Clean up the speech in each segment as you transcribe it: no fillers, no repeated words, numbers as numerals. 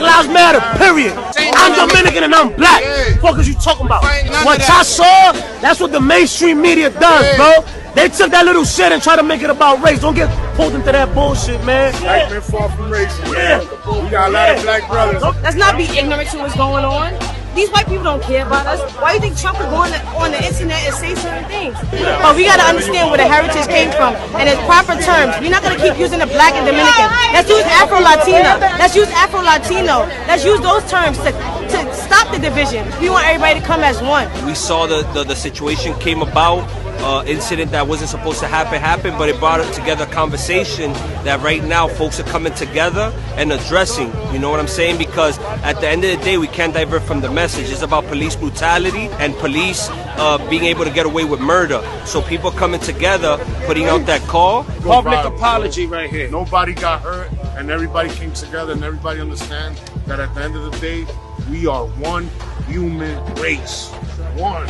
Lives Matter, period. I'm Dominican and I'm black. What is you talking about? What y'all saw, that's what the mainstream media does, bro. They took that little shit and try to make it about race. Don't get pulled into that bullshit, man. Black men far from racism, man. We got a lot of black brothers. Let's not be ignorant to what's going on. These white people don't care about us. Why do you think Trump is going on the internet and say certain things? But we got to understand where the heritage came from and its proper terms. We're not going to keep using the black and Dominican. Let's use Afro-Latino. Let's use Afro-Latino. Let's use those terms to stop the division. We want everybody to come as one. We saw the situation came about. Incident that wasn't supposed to happen, but it brought together a conversation that right now folks are coming together and addressing, you know what I'm saying? Because at the end of the day, we can't divert from the message. It's about police brutality and police being able to get away with murder. So people coming together, putting out that call. Public apology right here. Nobody got hurt, and everybody came together, and everybody understands that at the end of the day, we are one human race. One.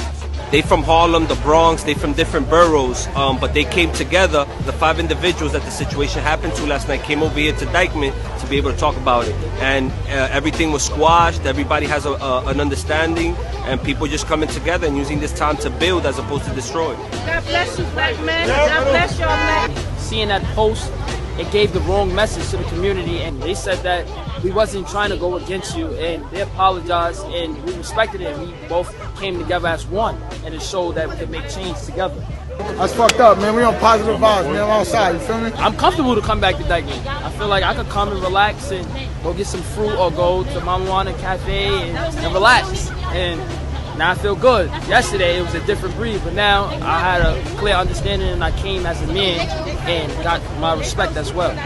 They from Harlem, the Bronx, they from different boroughs, but they came together. The 5 individuals that the situation happened to last night came over here to Dyckman to be able to talk about it. And everything was squashed. Everybody has an understanding, and people just coming together and using this time to build as opposed to destroy. God bless you, black man. God bless y'all, man. Seeing that post, it gave the wrong message to the community, and they said that we wasn't trying to go against you, and they apologized, and we respected it. We both came together as one, and it showed that we could make change together. That's fucked up, man. We on positive vibes, man. I'm outside, you feel me? I'm comfortable to come back to Dyckman. I feel like I could come and relax and go get some fruit or go to Mama Juana Cafe and relax. And now I feel good. Yesterday it was a different breed, but now I had a clear understanding and I came as a man and got my respect as well.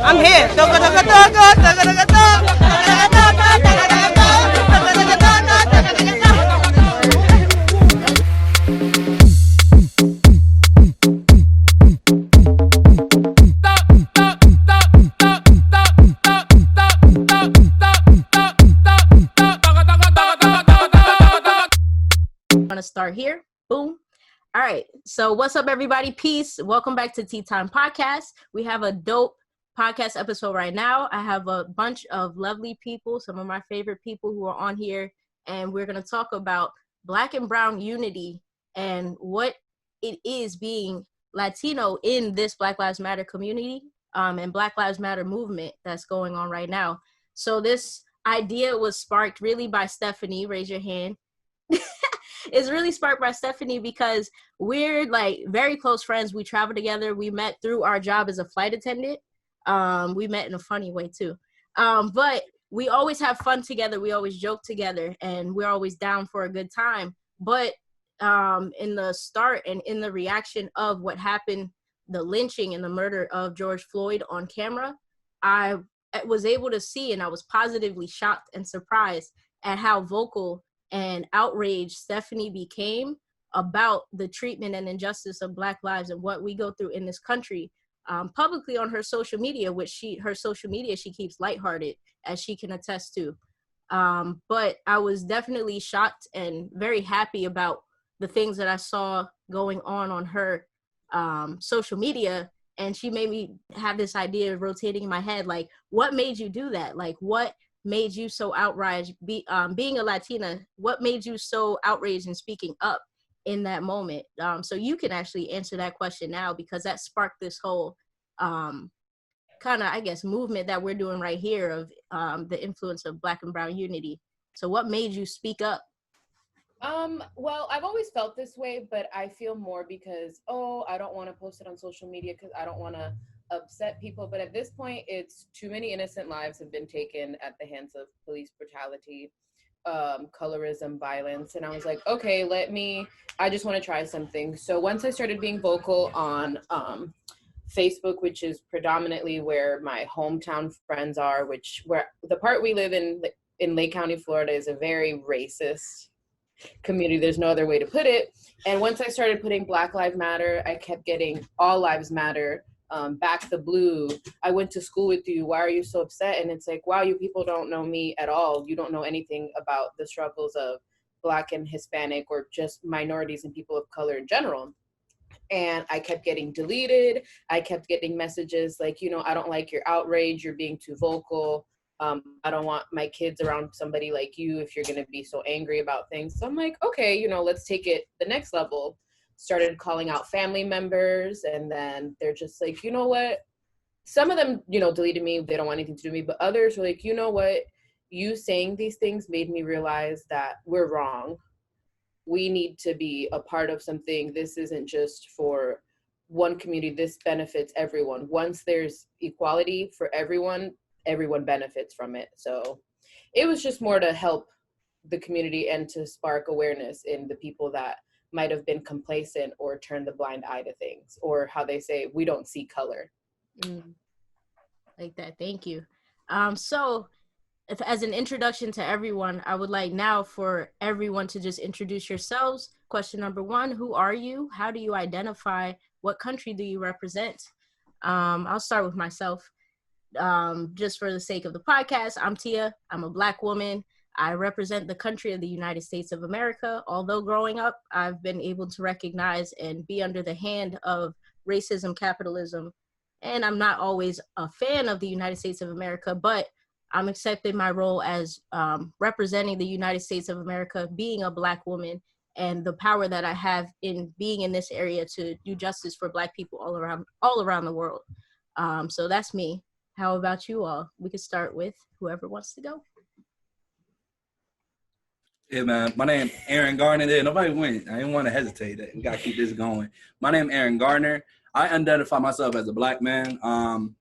I'm here. Want to start here? Boom. All right. So what's up, everybody? Peace. Welcome back to Tea Time Podcast. We have a dope podcast episode right now. I have a bunch of lovely people, some of my favorite people who are on here, and we're going to talk about Black and Brown unity and what it is being Latino in this Black Lives Matter community and Black Lives Matter movement that's going on right now. So this idea was sparked really by Stephanie. Raise your hand. It's really sparked by Stephanie because we're like very close friends. We travel together. We met through our job as a flight attendant. We met in a funny way too. But we always have fun together. We always joke together and we're always down for a good time. But in the start and in the reaction of what happened, the lynching and the murder of George Floyd on camera, I was able to see and I was positively shocked and surprised at how vocal and outraged Stephanie became about the treatment and injustice of Black lives and what we go through in this country publicly on her social media, which she keeps lighthearted, as she can attest to. But I was definitely shocked and very happy about the things that I saw going on her social media. And she made me have this idea of rotating in my head, like, what made you do that? Like, what made you so outraged, being a Latina, what made you so outraged and speaking up in that moment? So you can actually answer that question now, because that sparked this whole kind of, I guess, movement that we're doing right here of the influence of Black and Brown unity. So what made you speak up? Well, I've always felt this way, but I feel more because, I don't want to post it on social media because I don't want to upset people. But at this point, it's too many innocent lives have been taken at the hands of police brutality, colorism, violence. And I was like, okay, I just want to try something. So once I started being vocal on Facebook, which is predominantly where my hometown friends are, where the part we live in Lake County, Florida, is a very racist community. There's no other way to put it. And once I started putting Black Lives Matter, I kept getting All Lives Matter, Back the Blue, I went to school with you, why are you so upset? And it's like, wow, you people don't know me at all. You don't know anything about the struggles of Black and Hispanic or just minorities and people of color in general. And I kept getting deleted. I kept getting messages like, I don't like your outrage, you're being too vocal. I don't want my kids around somebody like you if you're going to be so angry about things. So I'm like, okay, let's take it the next level. Started calling out family members, and then they're just like, you know what? Some of them, deleted me. They don't want anything to do with me. But others were like, you know what? You saying these things made me realize that we're wrong. We need to be a part of something. This isn't just for one community. This benefits everyone. Once there's equality for everyone benefits from it. So it was just more to help the community and to spark awareness in the people that might have been complacent or turned the blind eye to things, or how they say, we don't see color. Like that. Thank you. So if, as an introduction to everyone, I would like now for everyone to just introduce yourselves. Question number 1, who are you? How do you identify? What country do you represent? I'll start with myself. Just for the sake of the podcast, I'm Tia. I'm a Black woman. I represent the country of the United States of America. Although growing up, I've been able to recognize and be under the hand of racism, capitalism, and I'm not always a fan of the United States of America, but I'm accepting my role as representing the United States of America, being a Black woman, and the power that I have in being in this area to do justice for Black people all around the world. So that's me. How about you all? We could start with whoever wants to go. Yeah, man. My name Aaron Garner. There, nobody went. I didn't want to hesitate. We gotta keep this going. My name Aaron Garner. I identify myself as a Black man.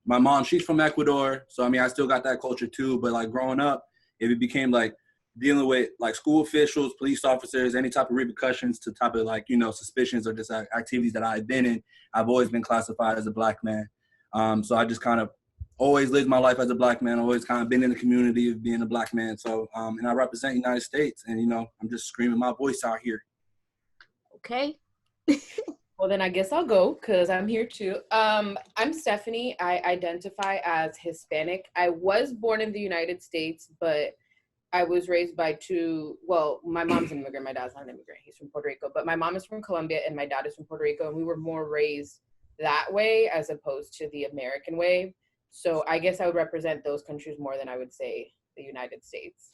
My mom, she's from Ecuador, so I still got that culture too. But like growing up, if it became like dealing with like school officials, police officers, any type of repercussions to type of like suspicions or just activities that I've been in, I've always been classified as a Black man. So I just kind of always lived my life as a Black man. Always kind of been in the community of being a Black man. So and I represent the United States, and I'm just screaming my voice out here. Okay. Well, then I guess I'll go because I'm here too. I'm Stephanie. I identify as Hispanic. I was born in the United States, but I was raised by my mom's an immigrant. My dad's not an immigrant. He's from Puerto Rico. But my mom is from Colombia and my dad is from Puerto Rico. And we were more raised that way as opposed to the American way. So I guess I would represent those countries more than I would say the United States.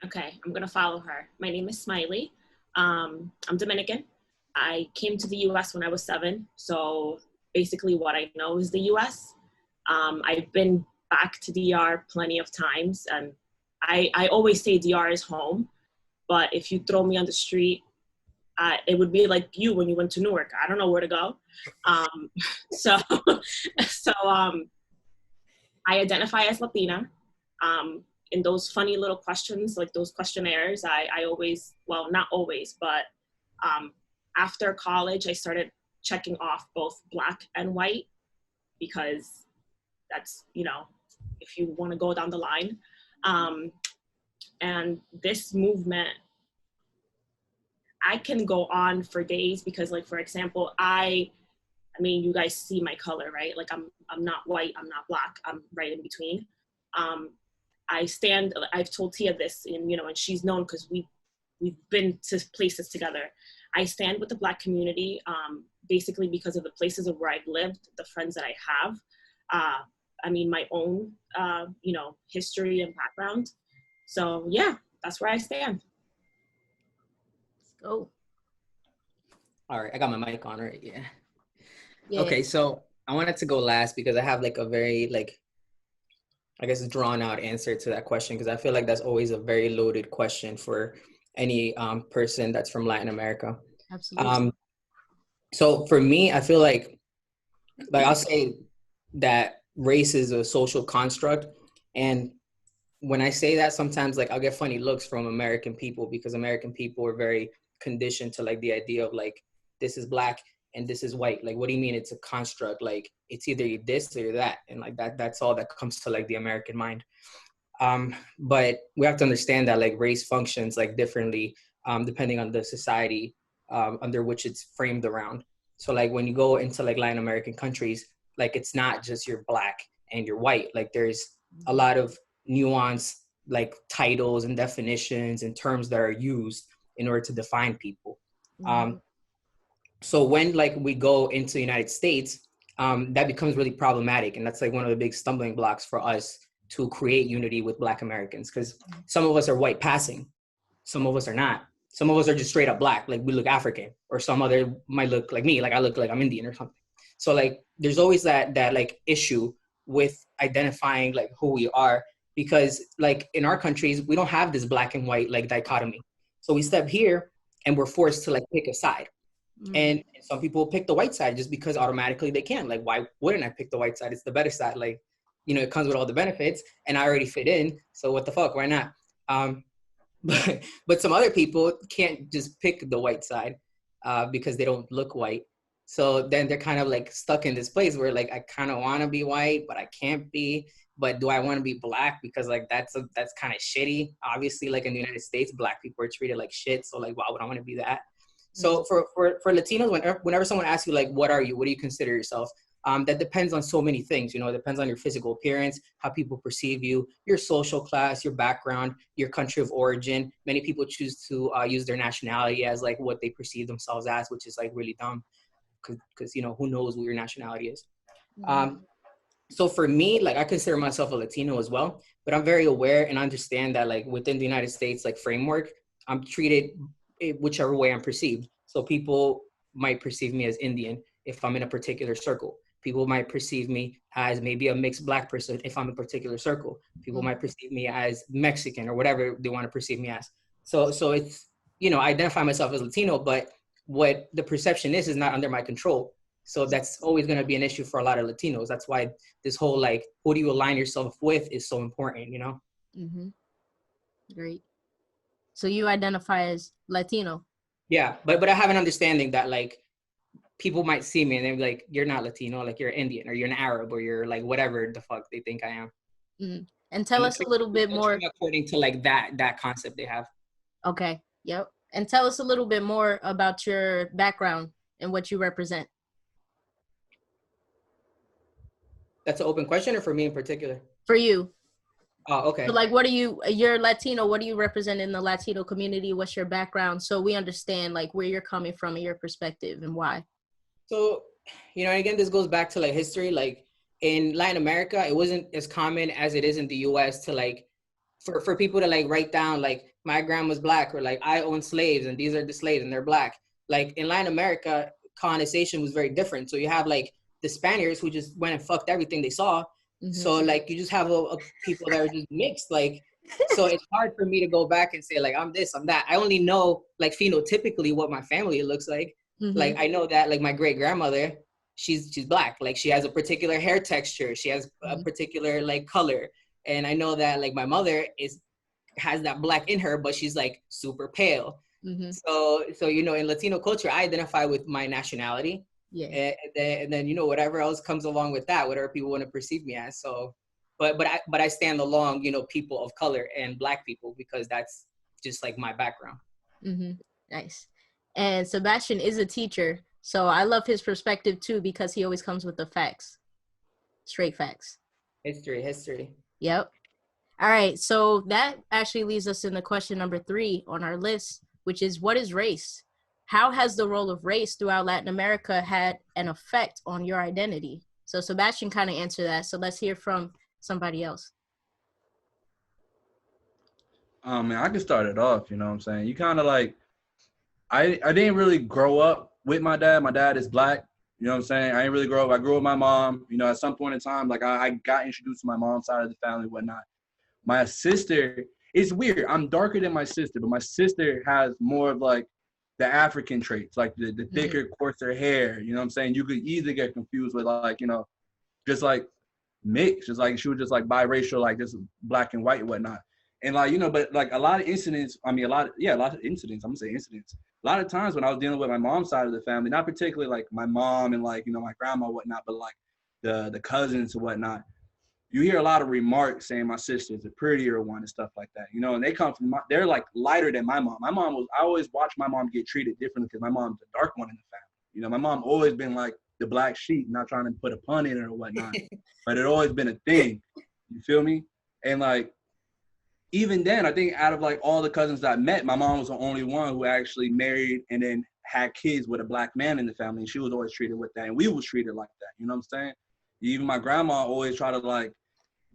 Okay, I'm gonna follow her. My name is Smiley. I'm Dominican. I came to the US when I was 7. So basically what I know is the US. I've been back to DR plenty of times, and I always say DR is home, but if you throw me on the street, it would be like you when you went to Newark. I don't know where to go. So I identify as Latina. In those funny little questions, like those questionnaires, I always, well, not always, but after college, I started checking off both Black and white because that's, if you want to go down the line. And this movement, I can go on for days because, like, for example, I mean, you guys see my color, right? Like I'm not white, I'm not Black, I'm right in between. I've told Tia this, and and she's known because we've been to places together. I stand with the Black community, basically because of the places of where I've lived, the friends that I have. My own, history and background. So yeah, that's where I stand. Let's go. All right, I got my mic on, right? Yeah. Okay, so I wanted to go last because I have like a very I guess drawn out answer to that question, because I feel like that's always a very loaded question for any person that's from Latin America. Absolutely. So for me, I feel like I'll say that race is a social construct. And when I say that, sometimes I'll get funny looks from American people, because American people are very conditioned to the idea of this is Black and this is white. What do you mean it's a construct? It's either this or that. And that's all that comes to the American mind. But we have to understand that race functions differently depending on the society under which it's framed around. So when you go into Latin American countries, it's not just you're Black and you're white. There's a lot of nuance, titles and definitions and terms that are used in order to define people. So when we go into the United States, that becomes really problematic. And that's like one of the big stumbling blocks for us to create unity with Black Americans, because some of us are white passing, some of us are not. Some of us are just straight up Black, like we look African, or some other might look like me, like I look like I'm Indian or something. So like there's always that like issue with identifying like who we are, because like in our countries we don't have this black and white like dichotomy. So we step here and we're forced to like pick a side. And some people pick the white side just because automatically they can. Like, why wouldn't I pick the white side? It's the better side. Like, you know, it comes with all the benefits and I already fit in. So what the fuck, why not? But some other people can't just pick the white side because they don't look white. So then they're kind of like stuck in this place where like, I kind of want to be white, but I can't be. But do I want to be Black? Because like, that's kind of shitty. Obviously, like in the United States, Black people are treated like shit. So like, why would I want to be that? So for Latinos, whenever someone asks you, like, what are you? What do you consider yourself? That depends on so many things. You know, it depends on your physical appearance, how people perceive you, your social class, your background, your country of origin. Many people choose to use their nationality as like what they perceive themselves as, which is like really dumb because, you know, who knows what your nationality is. So for me, like I consider myself a Latino as well, but I'm very aware and understand that like within the United States, like framework, I'm treated whichever way I'm perceived. So people might perceive me as Indian if I'm in a particular circle. People might perceive me as maybe a mixed Black person if I'm in a particular circle. People might perceive me as Mexican or whatever they want to perceive me as. So it's, you know, I identify myself as Latino, but what the perception is not under my control. So that's always going to be an issue for a lot of Latinos. That's why this whole like, who do you align yourself with is so important, you know? Great. So you identify as Latino? Yeah, but I have an understanding that like people might see me and they're like, you're not Latino, like you're Indian or you're an Arab or you're like whatever the fuck they think I am. And tell us a little bit more according to like that concept they have. Okay. Yep. And tell us a little bit more about your background and what you represent. That's an open question, or for me in particular? For you. Oh, okay. So like, you're Latino, what do you represent in the Latino community? What's your background? So we understand like where you're coming from and your perspective and why. So, you know, again, this goes back to like history. Like in Latin America, it wasn't as common as it is in the US to like, for people to like write down like my grandma's Black or like I own slaves and these are the slaves and they're Black. Like in Latin America, colonization was very different. So you have like the Spaniards who just went and fucked everything they saw. So like you just have a people that are just mixed, like, so it's hard for me to go back and say like I'm this, I'm that. I only know like phenotypically what my family looks like. Like I know that like my great grandmother, she's Black, like she has a particular hair texture, she has a particular like color, and I know that like my mother has that Black in her, but she's like super pale. So you know, in Latino culture, I identify with my nationality. Yeah. And then you know, whatever else comes along with that, whatever people want to perceive me as. So, but I stand along, you know, people of color and Black people because that's just like my background. Nice. And Sebastian is a teacher, so I love his perspective too because he always comes with the facts, straight facts. History. Yep. All right. So that actually leads us into question number 3 on our list, which is what is race? How has the role of race throughout Latin America had an effect on your identity? So Sebastian kind of answered that. So let's hear from somebody else. Man, I can start it off, you know what I'm saying? You kind of like, I didn't really grow up with my dad. My dad is Black, you know what I'm saying? I didn't really grow up. I grew up with my mom, you know, at some point in time, like I got introduced to my mom's side of the family and whatnot. My sister, it's weird. I'm darker than my sister, but my sister has more of like the African traits, like the thicker, coarser hair, you know what I'm saying? You could easily get confused with like, you know, just like mixed, just like she was just like biracial, like just Black and white and whatnot. And like, you know, but like a lot of incidents, a lot of incidents, I'm gonna say incidents. A lot of times when I was dealing with my mom's side of the family, not particularly like my mom and like, you know, my grandma and whatnot, but like the cousins and whatnot, you hear a lot of remarks saying my sister's the prettier one and stuff like that, you know, and they come from, they're like lighter than my mom. I always watched my mom get treated differently because my mom's the dark one in the family. You know, my mom always been like the black sheep, not trying to put a pun in it or whatnot, but it always been a thing. You feel me? And like, even then, I think out of like all the cousins that I met, my mom was the only one who actually married and then had kids with a black man in the family, and she was always treated with that, and we was treated like that. You know what I'm saying? Even my grandma always tried to like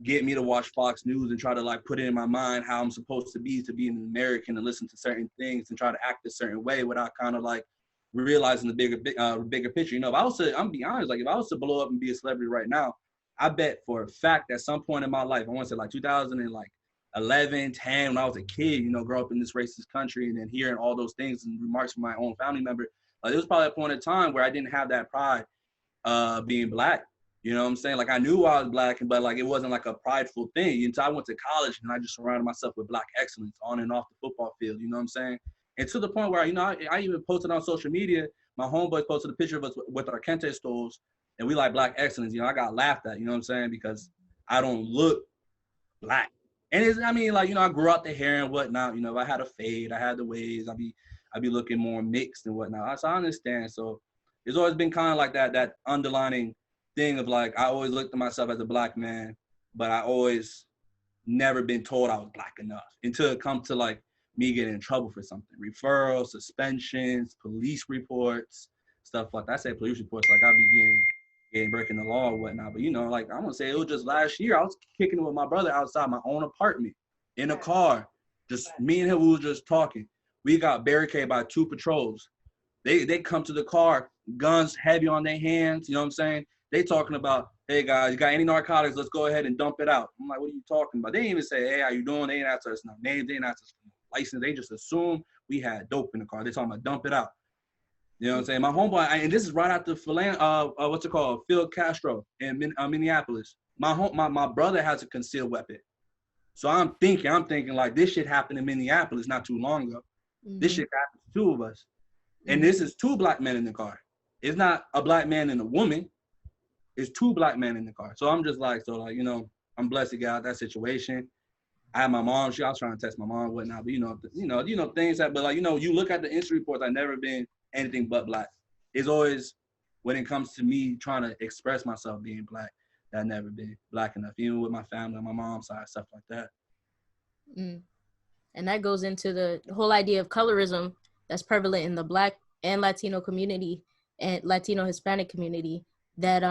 get me to watch Fox News and try to like put it in my mind how I'm supposed to be an American and listen to certain things and try to act a certain way without kind of like realizing the bigger picture. You know, if I was to, I'm gonna be honest, like if I was to blow up and be a celebrity right now, I bet for a fact at some point in my life, I want to say like 2011, 10, when I was a kid, you know, grow up in this racist country and then hearing all those things and remarks from my own family member, like it was probably a point in time where I didn't have that pride being black. You know what I'm saying? Like I knew I was black, but like it wasn't like a prideful thing until I went to college and I just surrounded myself with black excellence on and off the football field. You know what I'm saying? And to the point where, you know, I even posted on social media, my homeboy posted a picture of us with our Kente stoles and we like black excellence. You know, I got laughed at, you know what I'm saying? Because I don't look black. And it's, I mean, like, you know, I grew out the hair and whatnot. You know, if I had a fade, I had the waves, I'd be looking more mixed and whatnot. So I understand. So it's always been kind of like that underlining thing of like, I always looked at myself as a black man, but I always never been told I was black enough until it comes to like me getting in trouble for something. Referrals, suspensions, police reports, stuff like that. I say police reports like I be getting breaking the law or whatnot. But you know, like I'm gonna say it was just last year, I was kicking it with my brother outside my own apartment in a car. Just me and him, we was just talking. We got barricaded by 2 patrols. They come to the car, guns heavy on their hands, you know what I'm saying? They talking about, hey guys, you got any narcotics? Let's go ahead and dump it out. I'm like, what are you talking about? They didn't even say, hey, how you doing? They didn't ask us no names. They didn't ask us license. They just assumed we had dope in the car. They talking about dump it out. You know what I'm saying? My homeboy, and this is right after what's it called? Phil Castro in Minneapolis. My brother has a concealed weapon. So I'm thinking like this shit happened in Minneapolis not too long ago. Mm-hmm. This shit happened to 2 of us. Mm-hmm. And this is 2 black men in the car. It's not a black man and a woman. It's 2 black men in the car. So I'm just like, you know, I'm blessed to get out of that situation. I had my mom, I was trying to test my mom and whatnot, but you know, things that, but like, you know, you look at the incident reports, I've never been anything but black. It's always, when it comes to me trying to express myself being black, that I've never been black enough, even with my family, on my mom's side, stuff like that. Mm. And that goes into the whole idea of colorism that's prevalent in the Black and Latino community and Latino Hispanic community that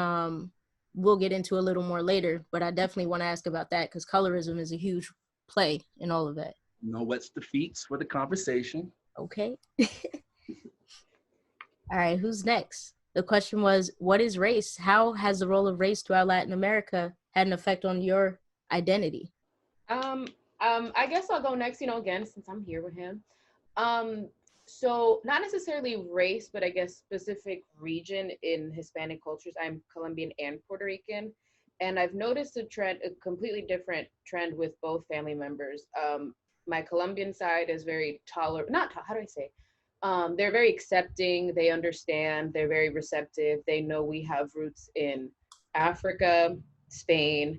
we'll get into a little more later, but I definitely want to ask about that because colorism is a huge play in all of that. You know, what's the feats for the conversation? Okay. All right, who's next? The question was, what is race? How has the role of race throughout Latin America had an effect on your identity? I guess I'll go next, you know, again, since I'm here with him. So not necessarily race, but I guess specific region in Hispanic cultures. I'm Colombian and Puerto Rican. And I've noticed a completely different trend with both family members. My Colombian side is very how do I say? They're very accepting, they understand, they're very receptive. They know we have roots in Africa, Spain,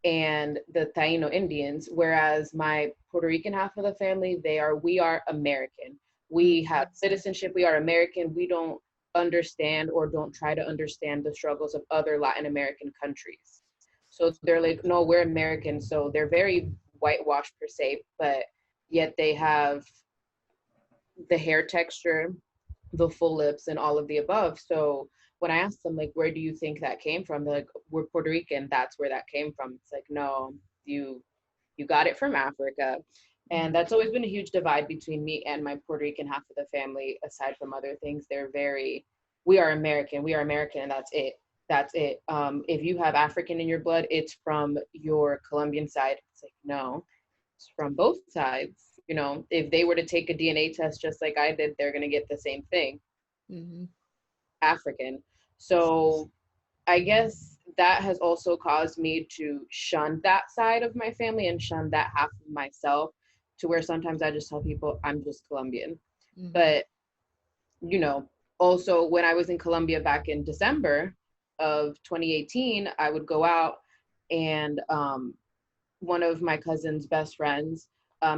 and the Taino Indians, whereas my Puerto Rican half of the family, we are American. We have citizenship, we are American. We don't understand or don't try to understand the struggles of other Latin American countries. So they're like, no, we're American. So they're very whitewashed per se, but yet they have the hair texture, the full lips, and all of the above. So when I asked them, like, where do you think that came from? They're like, we're Puerto Rican, that's where that came from. It's like, no, you got it from Africa. And that's always been a huge divide between me and my Puerto Rican half of the family, aside from other things. We are American, and that's it. That's it. If you have African in your blood, it's from your Colombian side. It's like, no, it's from both sides. You know, if they were to take a DNA test just like I did, they're going to get the same thing. Mm-hmm. African. So I guess that has also caused me to shun that side of my family and shun that half of myself, to where sometimes I just tell people I'm just Colombian. Mm-hmm. But, you know, also when I was in Colombia back in December of 2018, I would go out and one of my cousin's best friends,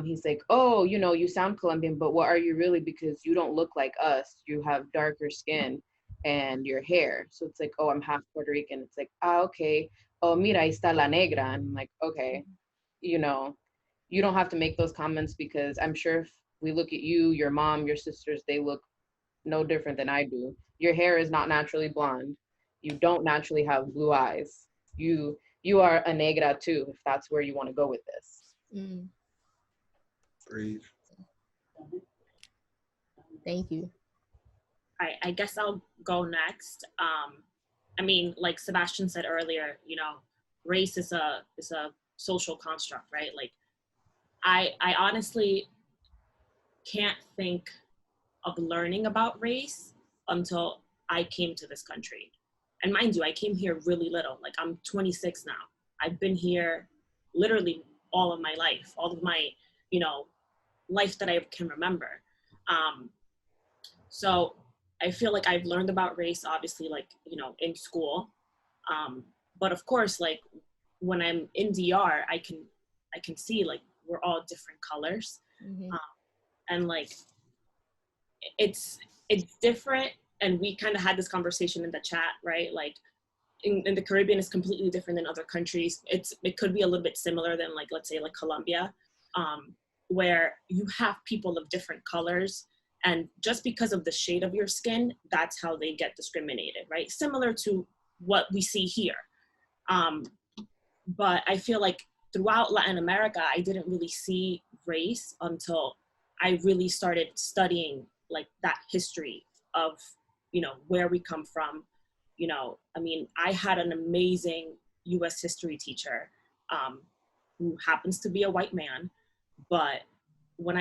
he's like, oh, you know, you sound Colombian, but what are you really? Because you don't look like us. You have darker skin and your hair. So it's like, oh, I'm half Puerto Rican. It's like, okay. Oh, mira, ahí está la negra. And I'm like, okay, you know, you don't have to make those comments because I'm sure if we look at you, your mom, your sisters, they look no different than I do. Your hair is not naturally blonde. You don't naturally have blue eyes. You are a negra too, if that's where you want to go with this. Mm. Breathe. Thank you. All right, I guess I'll go next. I mean, like Sebastian said earlier, you know, race is a social construct, right? Like, I honestly can't think of learning about race until I came to this country. And mind you, I came here really little. Like, I'm 26 now. I've been here literally all of my life, all of my, you know, life that I can remember. So I feel like I've learned about race, obviously, like, you know, in school. But of course, like, when I'm in DR, I can see, like, we're all different colors. Mm-hmm. And like, it's different. And we kind of had this conversation in the chat, right? Like, in the Caribbean is completely different than other countries. It could be a little bit similar than, like, let's say like Colombia, where you have people of different colors, and just because of the shade of your skin, that's how they get discriminated, right? Similar to what we see here. But I feel like throughout Latin America, I didn't really see race until I really started studying, like, that history of, you know, where we come from. You know, I mean, I had an amazing US history teacher, who happens to be a white man, but when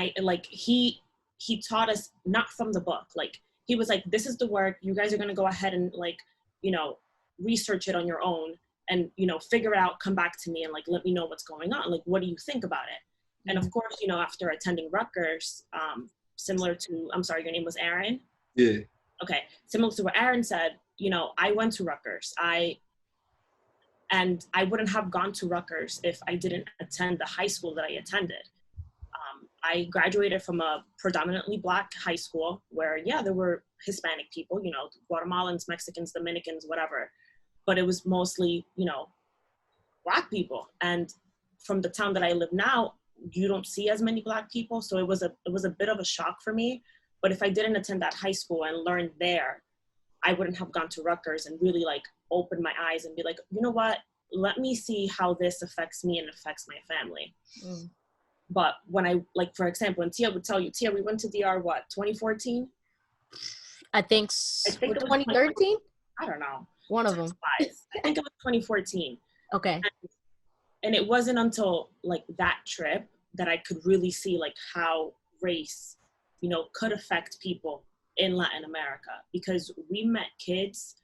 he taught us not from the book. Like, he was like, this is the work, you guys are going to go ahead and, like, you know, research it on your own and, you know, figure it out, come back to me and, like, let me know what's going on. Like, what do you think about it? Mm-hmm. And of course, you know, after attending Rutgers, similar to, I'm sorry, your name was Aaron? Yeah. Okay. Similar to what Aaron said, you know, I went to Rutgers. And I wouldn't have gone to Rutgers if I didn't attend the high school that I attended. I graduated from a predominantly Black high school where, yeah, there were Hispanic people, you know, Guatemalans, Mexicans, Dominicans, whatever. But it was mostly, you know, Black people. And from the town that I live now, you don't see as many Black people. So it was a bit of a shock for me. But if I didn't attend that high school and learn there, I wouldn't have gone to Rutgers and really, like, open my eyes and be like, you know what, let me see how this affects me and affects my family. Mm. But when I, like, for example, and Tia would tell you, Tia, we went to DR, what, 2014? I think it was 2013? I don't know. One of them. I think it was 2014. Okay. And it wasn't until, like, that trip that I could really see, like, how race, you know, could affect people in Latin America, because we met kids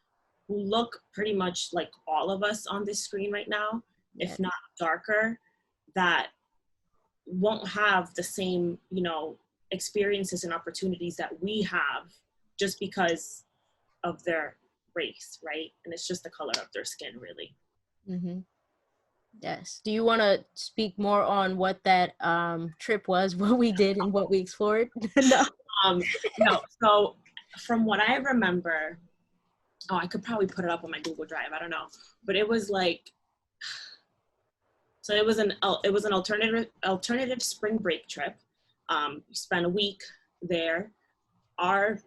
who look pretty much like all of us on this screen right now, if not darker, that won't have the same, you know, experiences and opportunities that we have just because of their race, right? And it's just the color of their skin, really. Mm-hmm. Yes. Do you want to speak more on what that trip was, what we did and what we explored? No. No. So from what I remember, I could probably put it up on my Google Drive. I don't know, but it was like, so it was an alternative spring break trip. We spent a week there. Our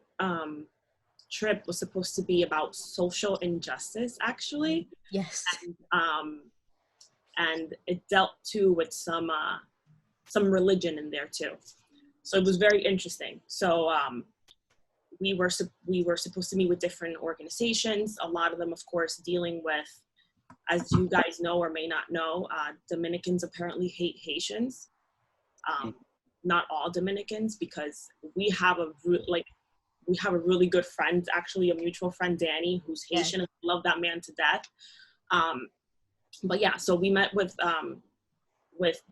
trip was supposed to be about social injustice, actually. Yes. And it dealt too with some religion in there too. So it was very interesting. So we were supposed to meet with different organizations. A lot of them, of course, dealing with, as you guys know or may not know, Dominicans apparently hate Haitians. Not all Dominicans, because we have a really good friend, actually a mutual friend, Danny, who's Haitian. And love that man to death. But yeah, so we met with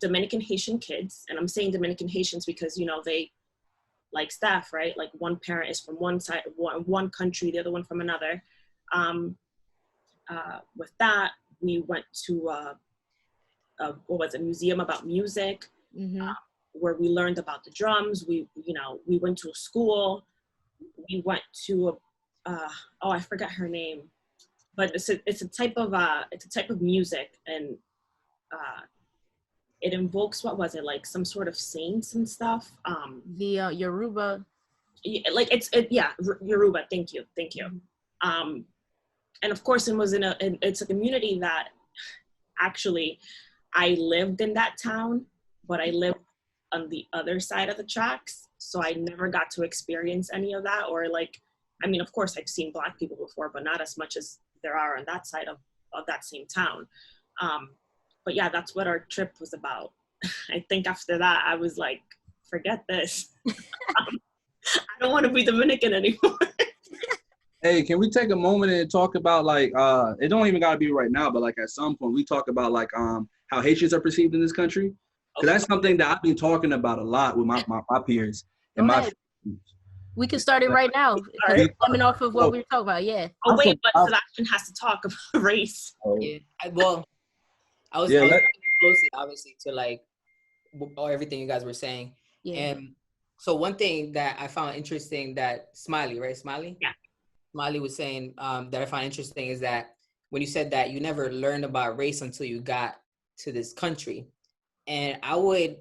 Dominican Haitian kids, and I'm saying Dominican Haitians because, you know, they, like Steph, right? Like, one parent is from one side, one country, the other one from another. With that, we went to a museum about music, mm-hmm. Where we learned about the drums. We went to a school. We went to I forgot her name, but it's a type of music, and it invokes, what was it, like some sort of saints and stuff. The Yoruba. like Yoruba. Thank you. And of course, it's a community that actually I lived in that town, but I lived on the other side of the tracks, so I never got to experience any of that. Or like, I mean, of course, I've seen Black people before, but not as much as there are on that side of that same town. But yeah, that's what our trip was about. I think after that, I was like, forget this. I don't want to be Dominican anymore. Hey, can we take a moment and talk about like it don't even gotta be right now, but like at some point we talk about like how Haitians are perceived in this country? Because that's something that I've been talking about a lot with my peers and my friends. We can start it right now. Coming off of what we were talking about, yeah. Oh wait, but Sebastian has to talk about race. Yeah, I was closely, obviously, to like everything you guys were saying. Yeah. And so one thing that I found interesting that Smiley was saying that I find interesting is that when you said that you never learned about race until you got to this country. And I would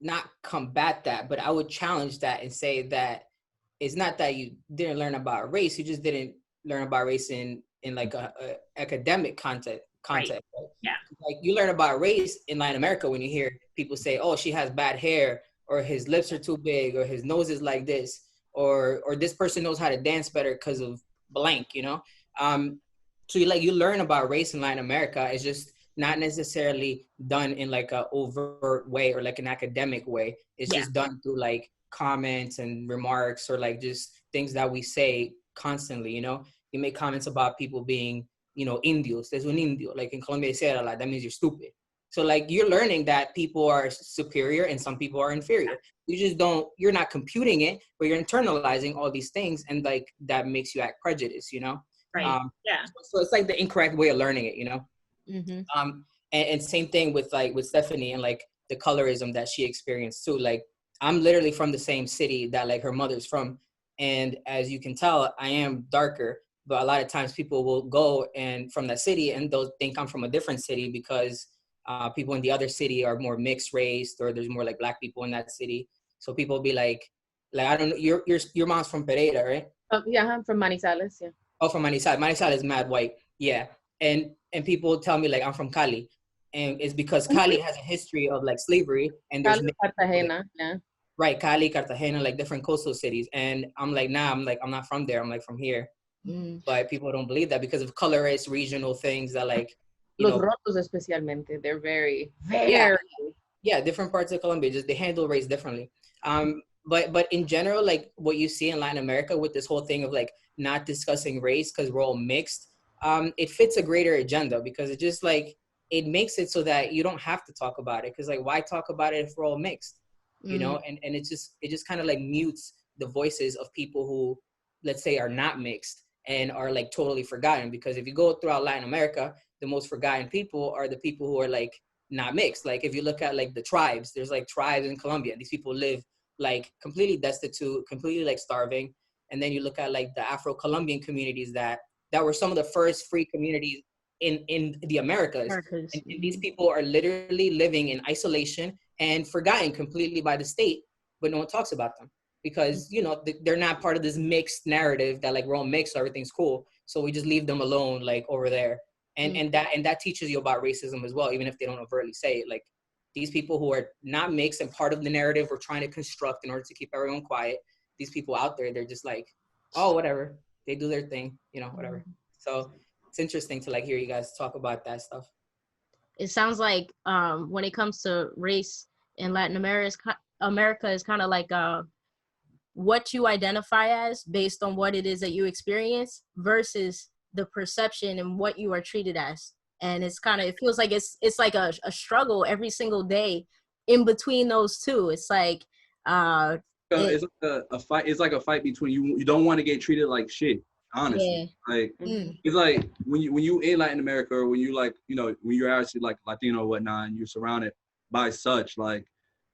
not combat that, but I would challenge that and say that it's not that you didn't learn about race, you just didn't learn about race in like a academic context. Right. Right? Yeah. Like you learn about race in Latin America when you hear people say, oh, she has bad hair, or his lips are too big, or his nose is like this, or this person knows how to dance better because of blank, you know? So you learn about race in Latin America. It's just not necessarily done in like a overt way or like an academic way. It's just done through like comments and remarks, or like just things that we say constantly, you know? You make comments about people being, you know, indios. There's un indio. Like in Colombia, they say it a lot. That means you're stupid. So like you're learning that people are superior and some people are inferior. You're not computing it, but you're internalizing all these things, and like that makes you act prejudiced, you know? Right. So it's like the incorrect way of learning it, you know? Mm-hmm. And same thing with Stephanie and like the colorism that she experienced too. Like I'm literally from the same city that like her mother's from. And as you can tell, I am darker, but a lot of times people will go and from that city and they'll think I'm from a different city because people in the other city are more mixed race, or there's more like Black people in that city. So people will be like I don't know, your mom's from Pereira, right? Yeah, I'm from Manizales, yeah. Oh, from Manizales. Manizales is mad white, yeah. And people tell me like I'm from Cali, and it's because Cali has a history of like slavery, and there's Cartagena, yeah. Right, Cali, Cartagena, like different coastal cities. And I'm like, nah, I'm not from there. I'm like from here. But people don't believe that because of color, race, regional things that like, Los Rotos especialmente, they're very, very. Yeah, different parts of Colombia, just they handle race differently. But in general, like what you see in Latin America with this whole thing of like not discussing race because we're all mixed, it fits a greater agenda because it just like, it makes it so that you don't have to talk about it. Because like, why talk about it if we're all mixed? You know, and it just kind of like mutes the voices of people who, let's say, are not mixed and are like totally forgotten. Because if you go throughout Latin America, the most forgotten people are the people who are like not mixed. Like if you look at like the tribes, there's like tribes in Colombia. These people live like completely destitute, completely like starving. And then you look at like the Afro-Colombian communities that were some of the first free communities in the Americas. And these people are literally living in isolation and forgotten completely by the state, but no one talks about them because, you know, they're not part of this mixed narrative that like we're all mixed, so everything's cool. So we just leave them alone, like over there. And that teaches you about racism as well, even if they don't overtly say it. Like these people who are not mixed and part of the narrative we're trying to construct in order to keep everyone quiet, these people out there, they're just like, oh, whatever. They do their thing, you know, whatever. So it's interesting to like hear you guys talk about that stuff. It sounds like when it comes to race in Latin America is kind of like what you identify as based on what it is that you experience versus the perception and what you are treated as. And it's kind of, it feels like it's like a struggle every single day in between those two. It's like it's like a fight. It's like a fight between you don't want to get treated like shit. Honestly, like it's like when you in Latin America, or when you like, you know, when you're actually like Latino or whatnot, and you're surrounded by such, like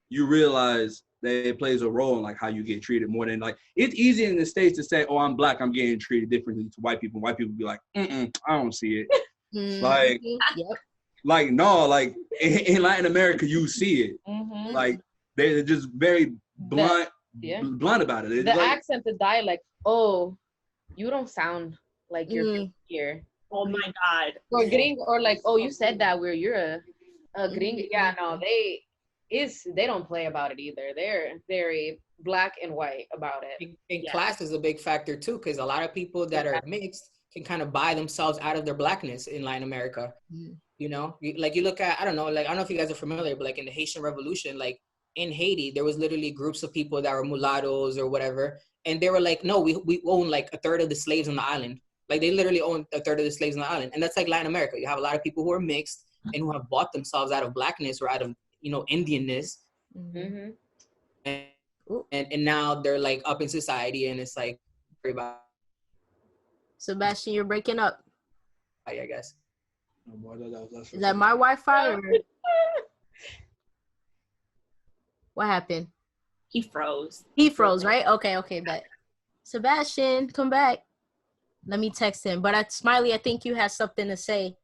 you realize that it plays a role in like how you get treated more than like, it's easy in the States to say, oh, I'm Black, I'm getting treated differently to white people. White people be like, I don't see it. Like, like no, like in Latin America, you see it. Like they're just very blunt, blunt about it. It's The like, accent, the dialect. Oh, you don't sound like you're from here. Oh my God. Or gringo, or like, oh, you said that where you're a gringo. Yeah, no, they don't play about it either. They're very black and white about it. And class is a big factor too, because a lot of people that are mixed can kind of buy themselves out of their blackness in Latin America. You know, like you look at, I don't know if you guys are familiar, but like in the Haitian Revolution, like in Haiti, there was literally groups of people that were mulattoes or whatever. And they were like, no, we own like a third of the slaves on the island. Like they literally own a third of the slaves on the island. And that's like Latin America. You have a lot of people who are mixed and who have bought themselves out of blackness or out of, you know, Indianness. And now they're like up in society, and it's like, Sebastian, you're breaking up. I guess. Is that my Wi-Fi or what happened? He froze. He froze, right? Okay, bet. Sebastian, come back. Let me text him. But Smiley, I think you have something to say.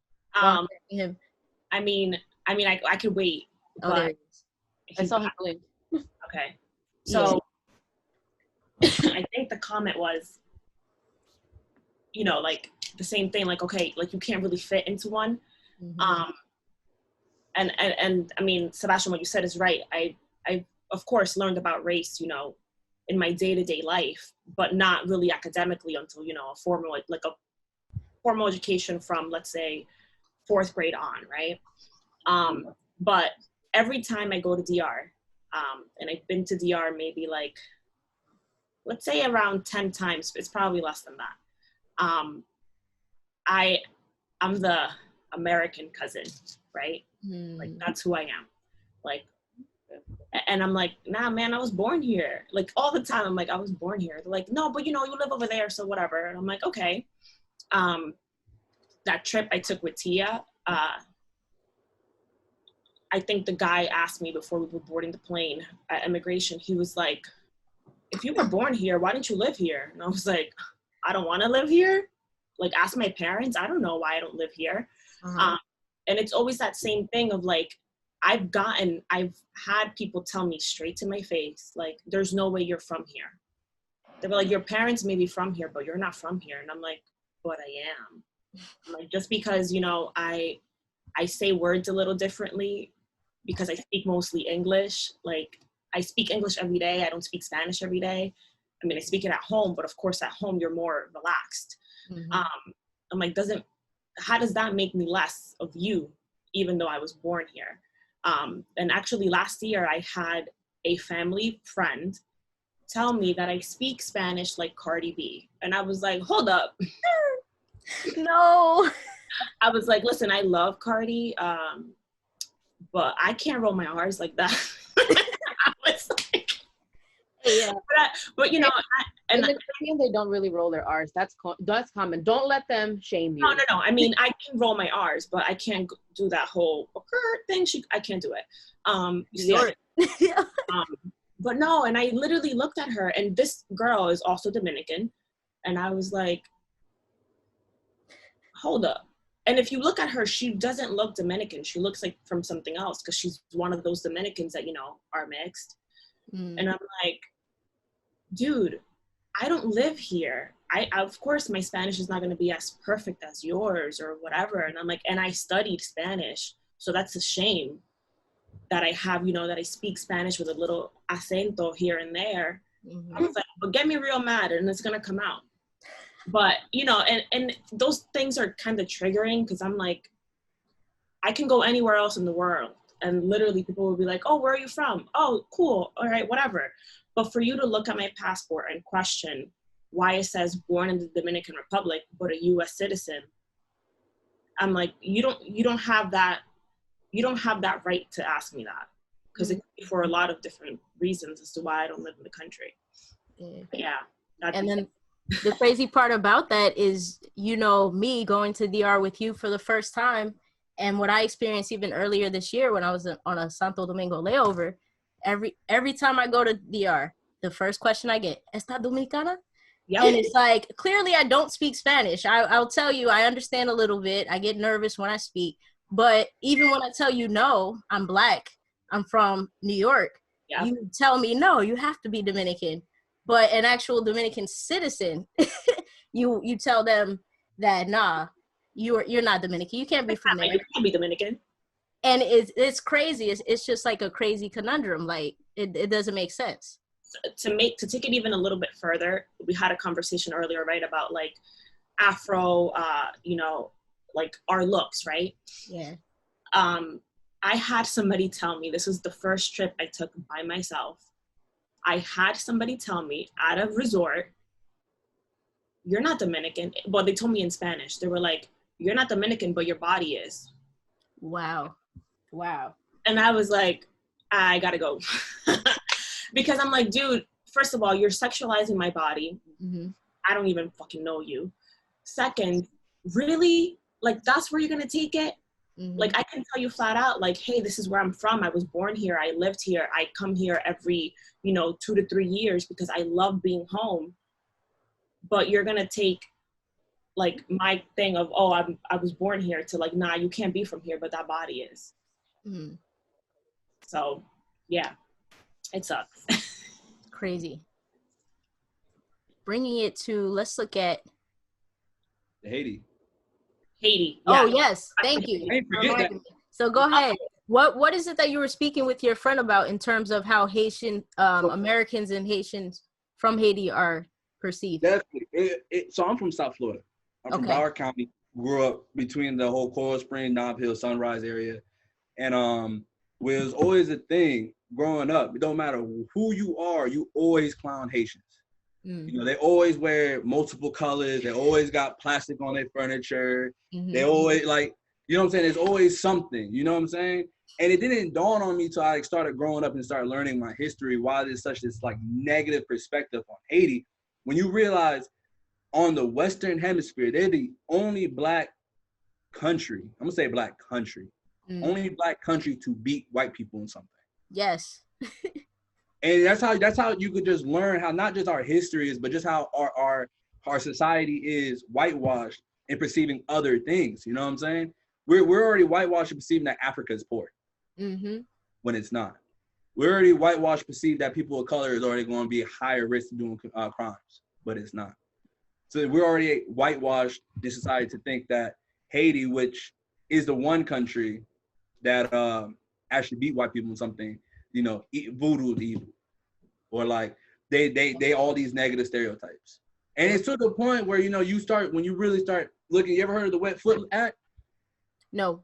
Him. I mean, I could wait. Oh, there it is. I saw him blink. Okay. So I think the comment was, you know, like the same thing, like, okay, like you can't really fit into one. And I mean, Sebastian, what you said is right. I of course learned about race, you know, in my day-to-day life, but not really academically until, you know, a formal education from, let's say, 4th grade on, right? But every time I go to DR, and I've been to DR maybe like, let's say around 10 times, it's probably less than that. I'm the American cousin, right? Like that's who I am. Like, and I'm like, nah, man, I was born here. Like all the time, I'm like, I was born here. They're like, no, but you know, you live over there, so whatever. And I'm like, okay. That trip I took with Tia, I think the guy asked me before we were boarding the plane at immigration, he was like, if you were born here, why didn't you live here? And I was like, I don't want to live here. Like, ask my parents. I don't know why I don't live here. And it's always that same thing of like, I've had people tell me straight to my face, like, there's no way you're from here. They were like, your parents may be from here, but you're not from here. And I'm like, but I am. I'm like, just because, you know, I say words a little differently because I speak mostly English. Like, I speak English every day. I don't speak Spanish every day. I mean, I speak it at home, but of course at home you're more relaxed. I'm like, how does that make me less of you, even though I was born here? And actually last year I had a family friend tell me that I speak Spanish like Cardi B. And I was like, hold up. No. I was like, listen, I love Cardi, but I can't roll my R's like that. I was like, yeah. But you know, and the Caribbean, they don't really roll their R's. That's common. Don't let them shame you. No. I mean, I can roll my R's, but I can't do that whole thing. I can't do it. But no, and I literally looked at her, and this girl is also Dominican, and I was like, hold up. And if you look at her, she doesn't look Dominican. She looks like from something else because she's one of those Dominicans that, you know, are mixed. And I'm like, dude, I don't live here. Of course, my Spanish is not going to be as perfect as yours or whatever. And I'm like, and I studied Spanish. So that's a shame that I have, you know, that I speak Spanish with a little acento here and there. I was like, but get me real mad and it's going to come out. But, you know, and those things are kind of triggering because I'm like, I can go anywhere else in the world and literally people will be like, oh, where are you from? Oh, cool. All right, whatever. But for you to look at my passport and question why it says born in the Dominican Republic, but a U.S. citizen, I'm like, you don't have that right to ask me that because it could be for a lot of different reasons as to why I don't live in the country. Yeah. And then the crazy part about that is, you know, me going to DR with you for the first time and what I experienced even earlier this year when I was on a Santo Domingo layover, every time I go to DR, the first question I get, ¿Está Dominicana? Yep. And it's like, clearly I don't speak Spanish. I'll tell you, I understand a little bit. I get nervous when I speak. But even when I tell you, no, I'm Black, I'm from New York, Yeah. you tell me, no, you have to be Dominican. But an actual Dominican citizen, you tell them that, nah, you're not Dominican. You can't be from there. You can't be Dominican. And it's crazy. It's just like a crazy conundrum. Like it doesn't make sense. To take it even a little bit further, we had a conversation earlier, right, about like Afro, like our looks, right? Yeah. I had somebody tell me, this was the first trip I took by myself. I had somebody tell me at a resort, you're not Dominican. Well, they told me in Spanish. They were like, you're not Dominican, but your body is. Wow. And I was like, I gotta go. Because I'm like, dude, first of all, you're sexualizing my body. Mm-hmm. I don't even fucking know you. Second, really? Like, that's where you're gonna take it? Mm-hmm. Like, I can tell you flat out, like, hey, this is where I'm from. I was born here. I lived here. I come here every, 2 to 3 years because I love being home. But you're gonna take, like, my thing of, oh, I was born here, to like, nah, you can't be from here, but that body is. Mm. So, yeah, it sucks. Crazy. Bringing it to, let's look at Haiti. Yeah. Oh yes, thank you. So go ahead. What is it that you were speaking with your friend about in terms of how Haitian Americans and Haitians from Haiti are perceived? Definitely. So I'm from South Florida. I'm from Broward County. Grew up between the whole Coral Spring, Nob Hill, Sunrise area, and was always a thing growing up. It don't matter who you are, you always clown Haitians. Mm. They always wear multiple colors. They always got plastic on their furniture. Mm-hmm. They always what I'm saying? There's always something, you know what I'm saying? And it didn't dawn on me till I started growing up and started learning my history, why there's such this like negative perspective on Haiti. When you realize on the Western Hemisphere, they're the only black country, I'm gonna say black country, only black country to beat white people in something. Yes. And that's how you could just learn how not just our history is, but just how our society is whitewashed and perceiving other things. You know what I'm saying? We're already whitewashed and perceiving that Africa is poor, when it's not. We're already whitewashed, perceived that people of color is already going to be a higher risk of doing crimes, but it's not. So we're already whitewashed in society to think that Haiti, which is the one country that actually beat white people in something, voodoo is evil, or like they all these negative stereotypes. And it's to the point where when you really start looking. You ever heard of the Wet Foot Act? No.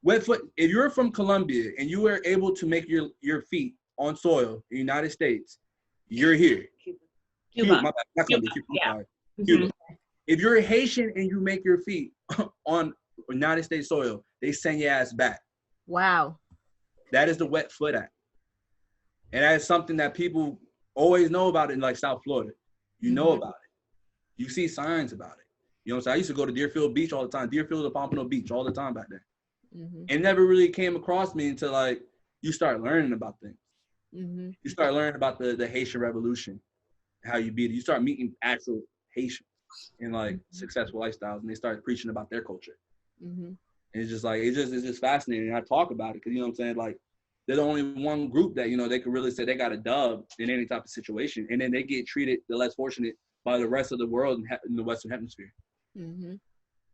Wet foot. If you're from Colombia and you were able to make your feet on soil in the United States, you're here. Cuba. My bad. That's Cuba. Yeah. Cuba. If you're Haitian and you make your feet on United States soil, they send your ass back. Wow. That is the Wet Foot Act. And that is something that people always know about in like South Florida. You know about it. You see signs about it. You know what I'm saying? I used to go to Deerfield Beach all the time. Deerfield to Pompano Beach all the time back then. It never really came across me until like you start learning about things. You start learning about the Haitian Revolution, how you beat it. You start meeting actual Haitians in like successful lifestyles, and they start preaching about their culture. And it's just like it's just fascinating. And I talk about it because you know what I'm saying, like they're the only one group that they could really say they got a dub in any type of situation, and then they get treated the less fortunate by the rest of the world in the Western Hemisphere.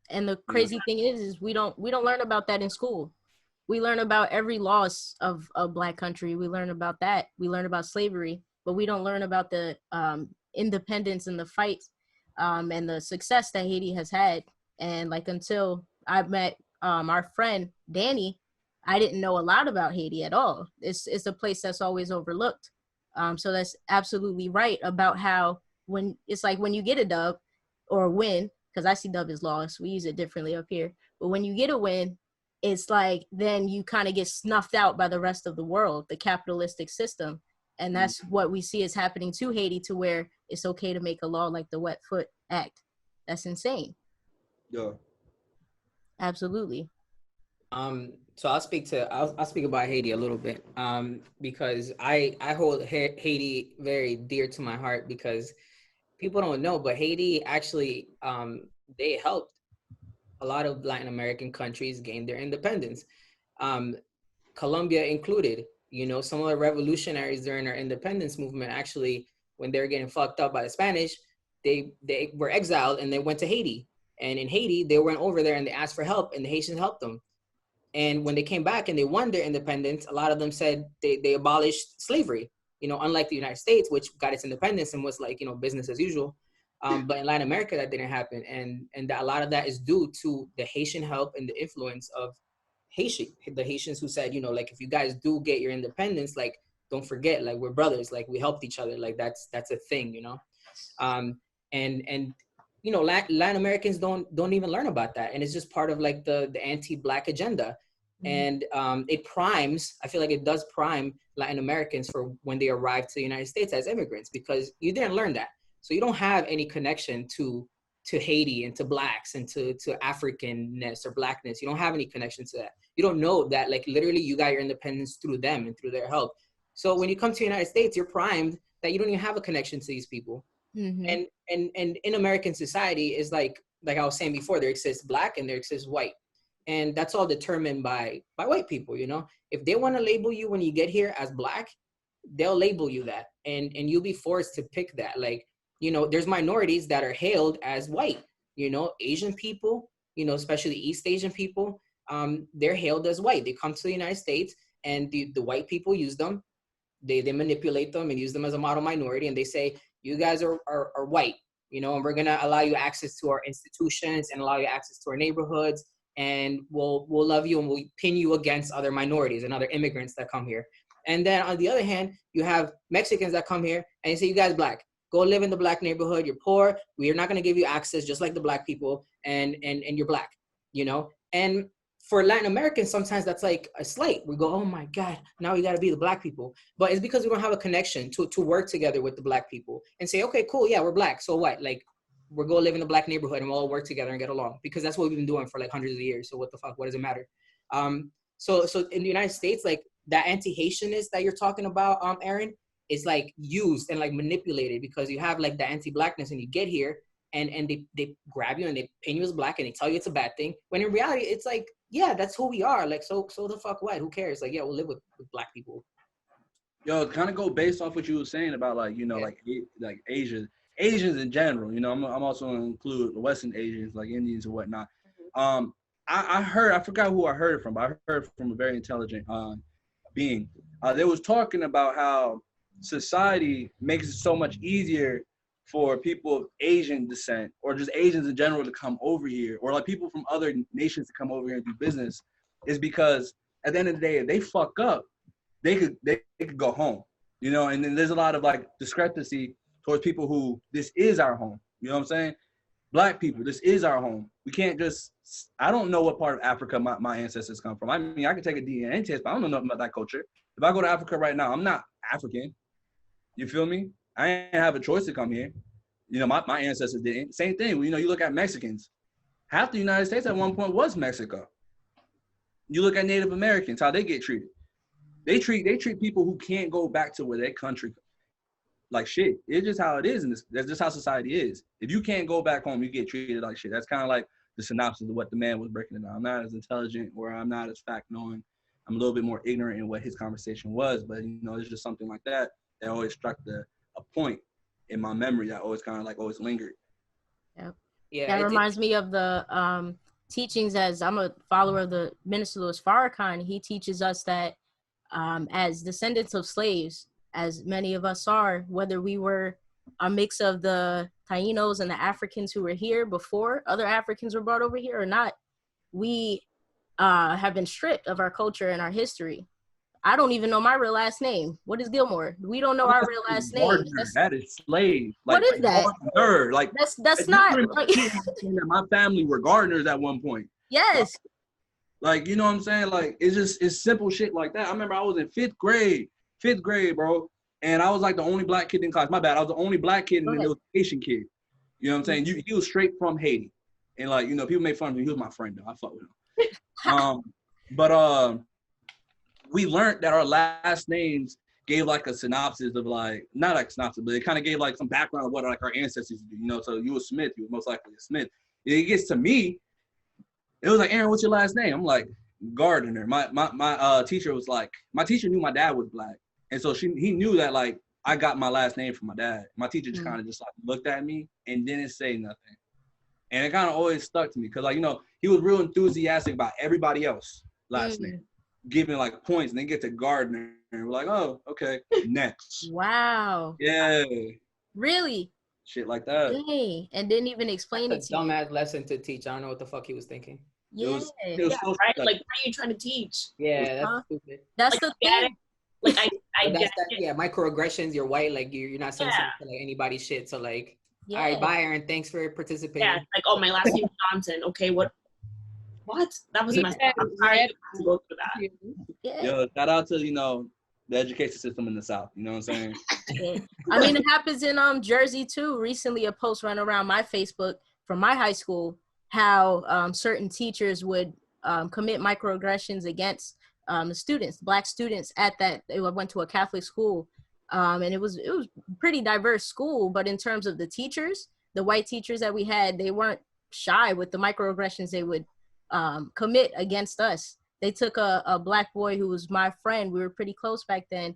And the crazy thing is we don't learn about that in school. We learn about every loss of a black country. We learn about that. We learn about slavery, but we don't learn about the independence and the fight and the success that Haiti has had. And like until I met our friend Danny, I didn't know a lot about Haiti at all. It's a place that's always overlooked. So that's absolutely right about how when it's like when you get a dub or a win, because I see dub as loss, we use it differently up here. But when you get a win, it's like then you kind of get snuffed out by the rest of the world, the capitalistic system. And that's what we see is happening to Haiti, to where it's okay to make a law like the Wet Foot Act. That's insane. Yeah. Absolutely. So I'll speak about Haiti a little bit, because I hold Haiti very dear to my heart, because people don't know, but Haiti actually, they helped a lot of Latin American countries gain their independence, Colombia included. You know, some of the revolutionaries during our independence movement, actually, when they were getting fucked up by the Spanish, they were exiled and they went to Haiti. And in Haiti, they went over there and they asked for help, and the Haitians helped them. And when they came back and they won their independence, a lot of them said they abolished slavery. You know, unlike the United States, which got its independence and was like, you know, business as usual. But in Latin America, that didn't happen. And that a lot of that is due to the Haitian help and the influence of the Haitians who said, you know, like, if you guys do get your independence, like, don't forget, like, we're brothers, like, we helped each other. Like, that's a thing, you know? And you know, Latin Americans don't even learn about that. And it's just part of like the anti-Black agenda. And it primes, I feel like it does prime Latin Americans for when they arrive to the United States as immigrants, because you didn't learn that. So you don't have any connection to Haiti and to Blacks and to Africanness or Blackness. You don't have any connection to that. You don't know that, like, literally you got your independence through them and through their help. So when you come to the United States, you're primed that you don't even have a connection to these people. And in American society is like I was saying before, there exists Black and there exists white. And that's all determined by white people, you know? If they want to label you when you get here as Black, they'll label you that. And you'll be forced to pick that. Like, you know, there's minorities that are hailed as white, you know, Asian people, you know, especially East Asian people, they're hailed as white. They come to the United States and the white people use them. They manipulate them and use them as a model minority. And they say, you guys are white, you know, and we're going to allow you access to our institutions and allow you access to our neighborhoods. And we'll love you and we'll pin you against other minorities and other immigrants that come here. And then on the other hand, you have Mexicans that come here and you say, you guys Black, go live in the Black neighborhood. You're poor. We are not going to give you access just like the Black people, and you're Black, you know? And for Latin Americans, sometimes that's like a slight. We go, oh my God, now we got to be the Black people. But it's because we don't have a connection to work together with the Black people and say, okay, cool. Yeah, we're Black. So what? Like, we're going to live in a Black neighborhood and we'll all work together and get along, because that's what we've been doing for like hundreds of years. So what the fuck, what does it matter? So in the United States, like that anti-Haitianness that you're talking about, Aaron, is like used and like manipulated, because you have like the anti-Blackness and you get here and they grab you and they pin you as Black and they tell you it's a bad thing. When in reality, it's like, yeah, that's who we are. Like, so the fuck what? Who cares? Like, yeah, we'll live with Black people. Yo, kind of go based off what you were saying about like, you know, like Asians in general, you know, I'm also going to include the Western Asians, like Indians and whatnot. I forgot who I heard it from, but I heard from a very intelligent being. They was talking about how society makes it so much easier for people of Asian descent or just Asians in general to come over here, or like people from other nations to come over here and do business, is because at the end of the day, if they fuck up, they could go home, you know. And then there's a lot of like discrepancy towards people who, this is our home. You know what I'm saying? Black people, this is our home. We can't just, I don't know what part of Africa my ancestors come from. I mean, I can take a DNA test, but I don't know nothing about that culture. If I go to Africa right now, I'm not African. You feel me? I ain't have a choice to come here. You know, my ancestors didn't. Same thing, you know, you look at Mexicans. Half the United States at one point was Mexico. You look at Native Americans, how they get treated. They treat people who can't go back to where their country like shit. It's just how it is, and that's just how society is. If you can't go back home, you get treated like shit. That's kind of like the synopsis of what the man was breaking it down. I'm not as intelligent, or I'm not as fact-knowing. I'm a little bit more ignorant in what his conversation was, but you know, it's just something like that that always struck a point in my memory that always kind of like always lingered. Yep. Yeah. That reminds me of the teachings, as I'm a follower of the Minister Louis Farrakhan. He teaches us that as descendants of slaves, as many of us are, whether we were a mix of the Tainos and the Africans who were here before other Africans were brought over here or not, we have been stripped of our culture and our history. I don't even know my real last name. What is Gilmore? We don't know our real last name. That is slave. Like, what is that? Gardner. Like, that's not. Like, my family were gardeners at one point. Yes. Like, you know what I'm saying? Like, it's simple shit like that. I remember I was in fifth grade, bro. And I was like the only Black kid in class. My bad. I was the only Black kid, and then there was an Asian kid. You know what I'm saying? He was straight from Haiti. And like, you know, people make fun of him. He was my friend though. I fuck with him. But we learned that our last names gave like a synopsis of like, not like synopsis, but it kind of gave like some background of what like our ancestors do, you know. So you were Smith, you were most likely a Smith. It gets to me, it was like, Aaron, what's your last name? I'm like, Gardner. My teacher was like, my teacher knew my dad was black, and so he knew that like I got my last name from my dad. My teacher just kind of just like looked at me and didn't say nothing, and it kind of always stuck to me because like he was real enthusiastic about everybody else last name, giving like points, and then get to Gardner, and we're like, oh, okay, next. Wow. Yeah. Really? Shit like that. Dang. And didn't even explain it to you. Dumbass lesson to teach. I don't know what the fuck he was thinking. Yeah. It was so right? Like, what are you trying to teach? Yeah, that's stupid. That's the thing. Like, I But get that's it. yeah, microaggressions. You're white. Like you're not sensitive to like anybody's shit. So like, all right, bye, Aaron. Thanks for participating. Yeah, like, oh, my last name is Johnson. Okay, what? That was messed up. I'm sorry you have to go through that. Yeah. Yo, shout out to the education system in the South. You know what I'm saying? Yeah. I mean, it happens in Jersey too. Recently, a post ran around my Facebook from my high school how certain teachers would commit microaggressions against the students, black students. At that, they went to a Catholic school, and it was pretty diverse school. But in terms of the teachers, the white teachers that we had, they weren't shy with the microaggressions they would commit against us. They took a black boy who was my friend. We were pretty close back then.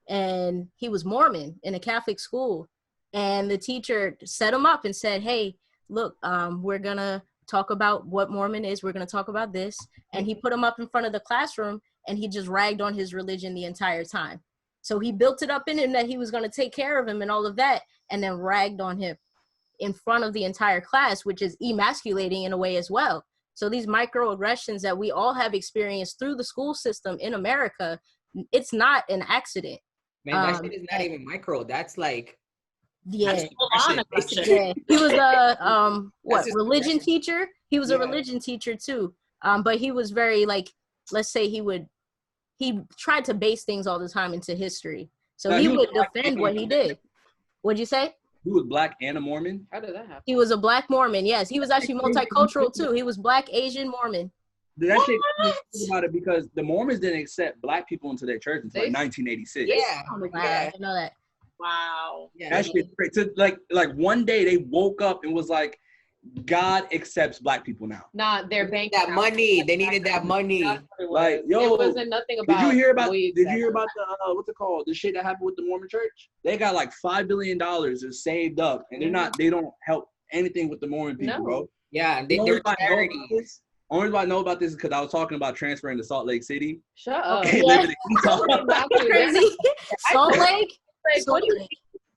And he was Mormon in a Catholic school. And the teacher set him up and said, hey, look, we're going to talk about what Mormon is. We're going to talk about this. And he put him up in front of the classroom and he just ragged on his religion the entire time. So he built it up in him that he was going to take care of him and all of that, and then ragged on him in front of the entire class, which is emasculating in a way as well. So these microaggressions that we all have experienced through the school system in America, it's not an accident. Man, that shit is not even micro. That's like, yeah. Yeah. He was a religion teacher. He was a religion teacher too. But he was very like, let's say he tried to base things all the time into history. So he would defend what he did. What'd you say? He was black and a Mormon. How did that happen? He was a black Mormon. Yes, he was actually multicultural too. He was black, Asian, Mormon. That shit think about it because the Mormons didn't accept black people into their church until like 1986. Yeah, oh my God, I didn't know that. Wow. Yeah, that shit crazy. So, like one day they woke up and was like, God accepts black people now. Nah, their bank that money. They needed that money. Like, yo, it wasn't nothing about. Did you hear about the what's it called? The shit that happened with the Mormon church? They got like $5 billion is saved up, and they don't help anything with the Mormon people, bro. Yeah, they're charities. Only reason I know about this is because I was talking about transferring to Salt Lake City. Shut up. Okay, living in Utah. Crazy. Salt Lake. Like,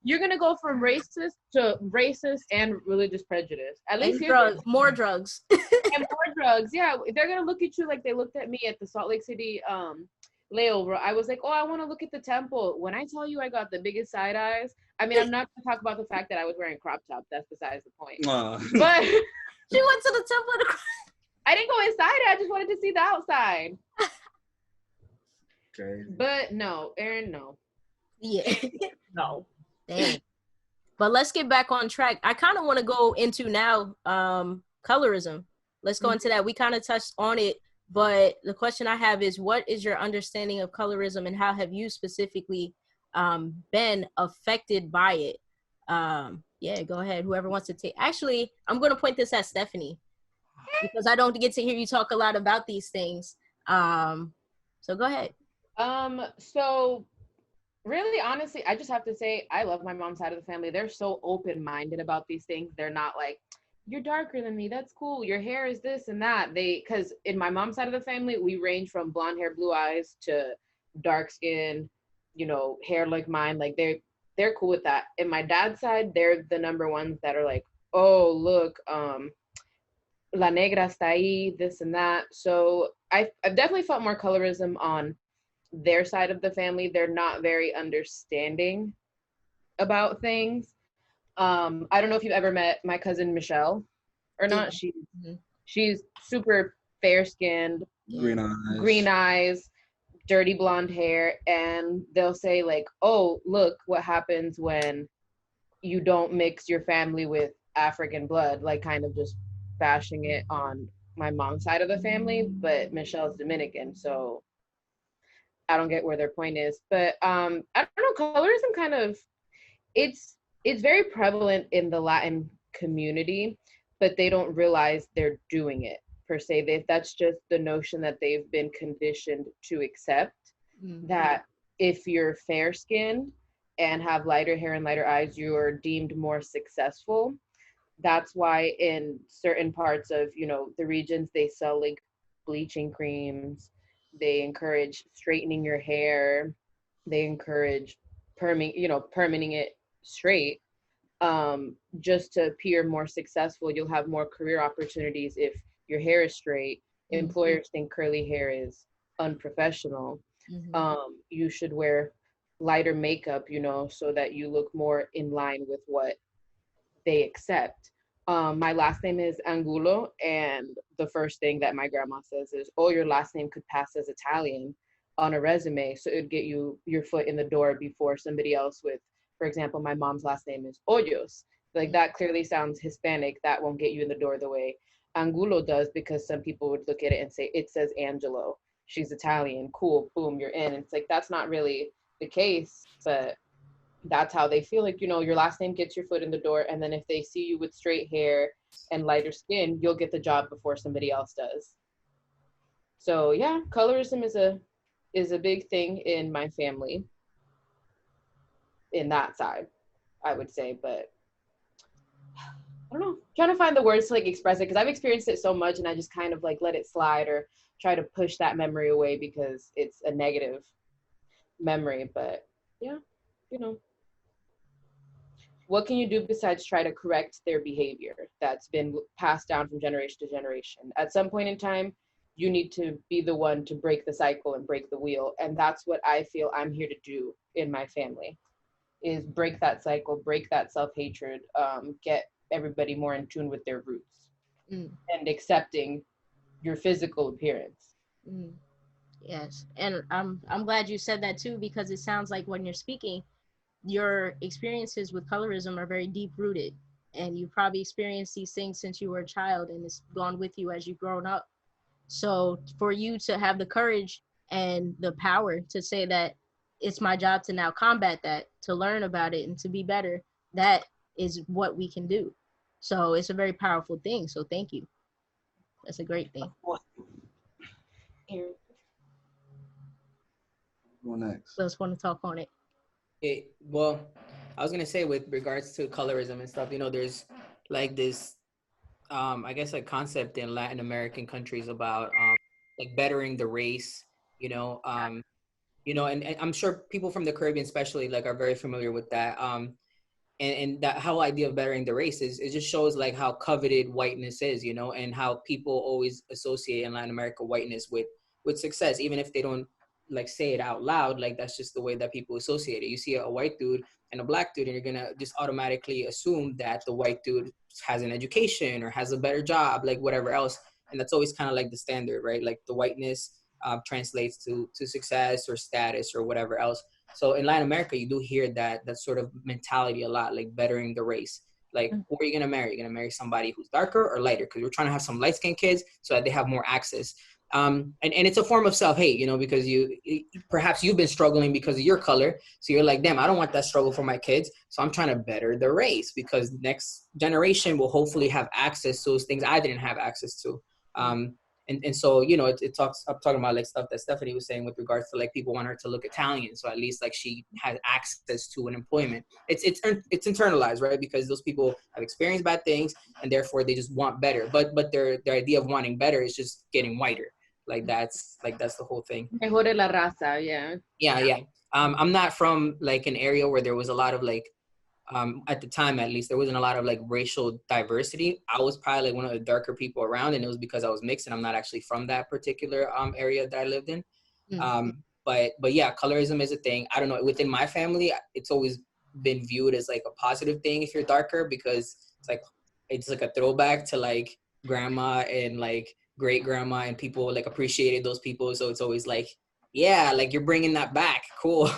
you're gonna go from racist to racist and religious prejudice. At least drugs, more drugs, and more drugs. Yeah, they're gonna look at you like they looked at me at the Salt Lake City layover. I was like, oh, I want to look at the temple. When I tell you, I got the biggest side eyes. I mean, I'm not gonna talk about the fact that I was wearing crop tops. That's besides the point. But she went to the temple. I didn't go inside it. I just wanted to see the outside. Okay. But no, Aaron, no. Yeah. No. Dang. But let's get back on track. I kind of want to go into now colorism. Let's go into that. We kind of touched on it, but the question I have is, what is your understanding of colorism and how have you specifically been affected by it? Yeah, go ahead. Whoever wants to take. Actually, I'm going to point this at Stephanie because I don't get to hear you talk a lot about these things. So go ahead. So really, honestly, I just have to say, I love my mom's side of the family. They're so open-minded about these things. They're not like, you're darker than me. That's cool. Your hair is this and that. Because in my mom's side of the family, we range from blonde hair, blue eyes to dark skin, hair like mine. Like they're cool with that. In my dad's side, they're the number ones that are like, oh, look, la negra está ahí, this and that. So I've definitely felt more colorism on their side of the family. They're not very understanding about things. I don't know if you've ever met my cousin Michelle or not. She's super fair-skinned, green eyes, dirty blonde hair, and they'll say like, oh, look what happens when you don't mix your family with African blood, like kind of just bashing it on my mom's side of the family. But Michelle's Dominican, so I don't get where their point is. But I don't know, colorism kind of, it's very prevalent in the Latin community, but they don't realize they're doing it. per se. That's just the notion that they've been conditioned to accept, that if you're fair skinned and have lighter hair and lighter eyes, you're deemed more successful. That's why in certain parts of, you know, the regions, they sell like bleaching creams, they encourage straightening your hair, they encourage perming it straight, just to appear more successful. You'll have more career opportunities if your hair is straight. Employers think curly hair is unprofessional. You should wear lighter makeup, you know, so that you look more in line with what they accept. My last name is Angulo, and the first thing that my grandma says is, oh, your last name could pass as Italian on a resume, so it would get you your foot in the door before somebody else with, for example, my mom's last name is Hoyos. Like, that clearly sounds Hispanic. That won't get you in the door the way Angulo does, because some people would look at it and say, it says Angelo. She's Italian. Cool. Boom, you're in. It's like, that's not really the case, but that's how they feel. Like, you know, your last name gets your foot in the door, and then if they see you with straight hair and lighter skin, you'll get the job before somebody else does. So yeah, colorism is a big thing in my family, in that side, I would say. But I don't know, trying to find the words to like express it, because I've experienced it so much and I just kind of like let it slide or try to push that memory away because it's a negative memory. But yeah, you know, what can you do besides try to correct their behavior that's been passed down from generation to generation? At some point in time, you need to be the one to break the cycle and break the wheel. And that's what I feel I'm here to do in my family, is break that cycle, break that self-hatred, get everybody more in tune with their roots and accepting your physical appearance. Yes. And I'm glad you said that too, because it sounds like when you're speaking, your experiences with colorism are very deep rooted, and you probably experienced these things since you were a child, and it's gone with you as you've grown up. So for you to have the courage and the power to say that it's my job to now combat that, to learn about it and to be better, that is what we can do. So it's a very powerful thing. So thank you. That's a great thing. Go next. Just want to talk on it. Well, I was gonna say, with regards to colorism and stuff, you know, there's like this, I guess, like concept in Latin American countries about like bettering the race, you know, and I'm sure people from the Caribbean especially like are very familiar with that. And that whole idea of bettering the race is, it just shows like how coveted whiteness is, you know, and how people always associate in Latin America whiteness with success, even if they don't like say it out loud. Like, that's just the way that people associate it. You see a white dude and a black dude, and you're gonna just automatically assume that the white dude has an education or has a better job, like whatever else. And that's always kind of like the standard, right? Like the whiteness translates to success or status or whatever else. So in Latin America, you do hear that sort of mentality a lot, like bettering the race. Like, who are you gonna marry? You're gonna marry somebody who's darker or lighter, because we're trying to have some light-skinned kids so that they have more access. And it's a form of self-hate, you know, because perhaps you've been struggling because of your color. So you're like, damn, I don't want that struggle for my kids. So I'm trying to better the race, because next generation will hopefully have access to those things I didn't have access to. And so, you know, I'm talking about like stuff that Stephanie was saying with regards to like people want her to look Italian. So at least like she has access to an employment. It's internalized, right? Because those people have experienced bad things and therefore they just want better. But their idea of wanting better is just getting whiter. Like that's the whole thing. Mejore la raza, yeah. Yeah. I'm not from like an area where there was a lot of like, at the time, at least, there wasn't a lot of like racial diversity. I was probably like one of the darker people around, and it was because I was mixed and I'm not actually from that particular area that I lived in. But yeah, colorism is a thing. I don't know, within my family, it's always been viewed as like a positive thing if you're darker, because it's like a throwback to like grandma and like great grandma, and people like appreciated those people. So it's always like, yeah, like you're bringing that back. Cool.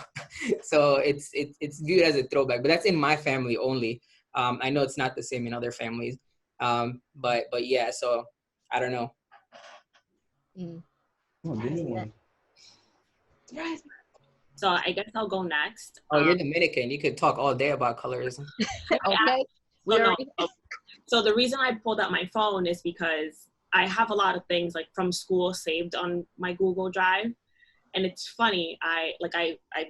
So it's viewed as a throwback, but that's in my family only. I know it's not the same in other families. But yeah, so I don't know. So I guess I'll go next. Oh, you're Dominican. You could talk all day about colorism. Okay. So the reason I pulled out my phone is because I have a lot of things like from school saved on my Google Drive. And it's funny, I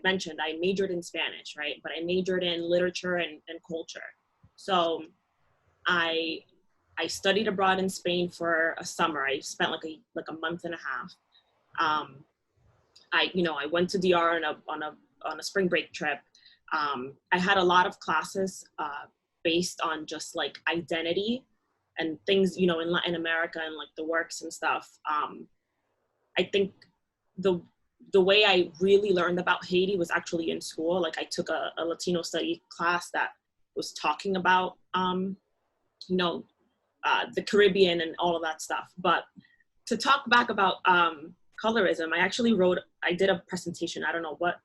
mentioned, I majored in Spanish, right? But I majored in literature and culture. So I studied abroad in Spain for a summer. I spent like a month and a half. I went to DR on a spring break trip. I had a lot of classes based on just like identity and things, in Latin America and like the works and stuff. I think the way I really learned about Haiti was actually in school. Like I took a Latino study class that was talking about, the Caribbean and all of that stuff. But to talk back about colorism, I did a presentation, I don't know what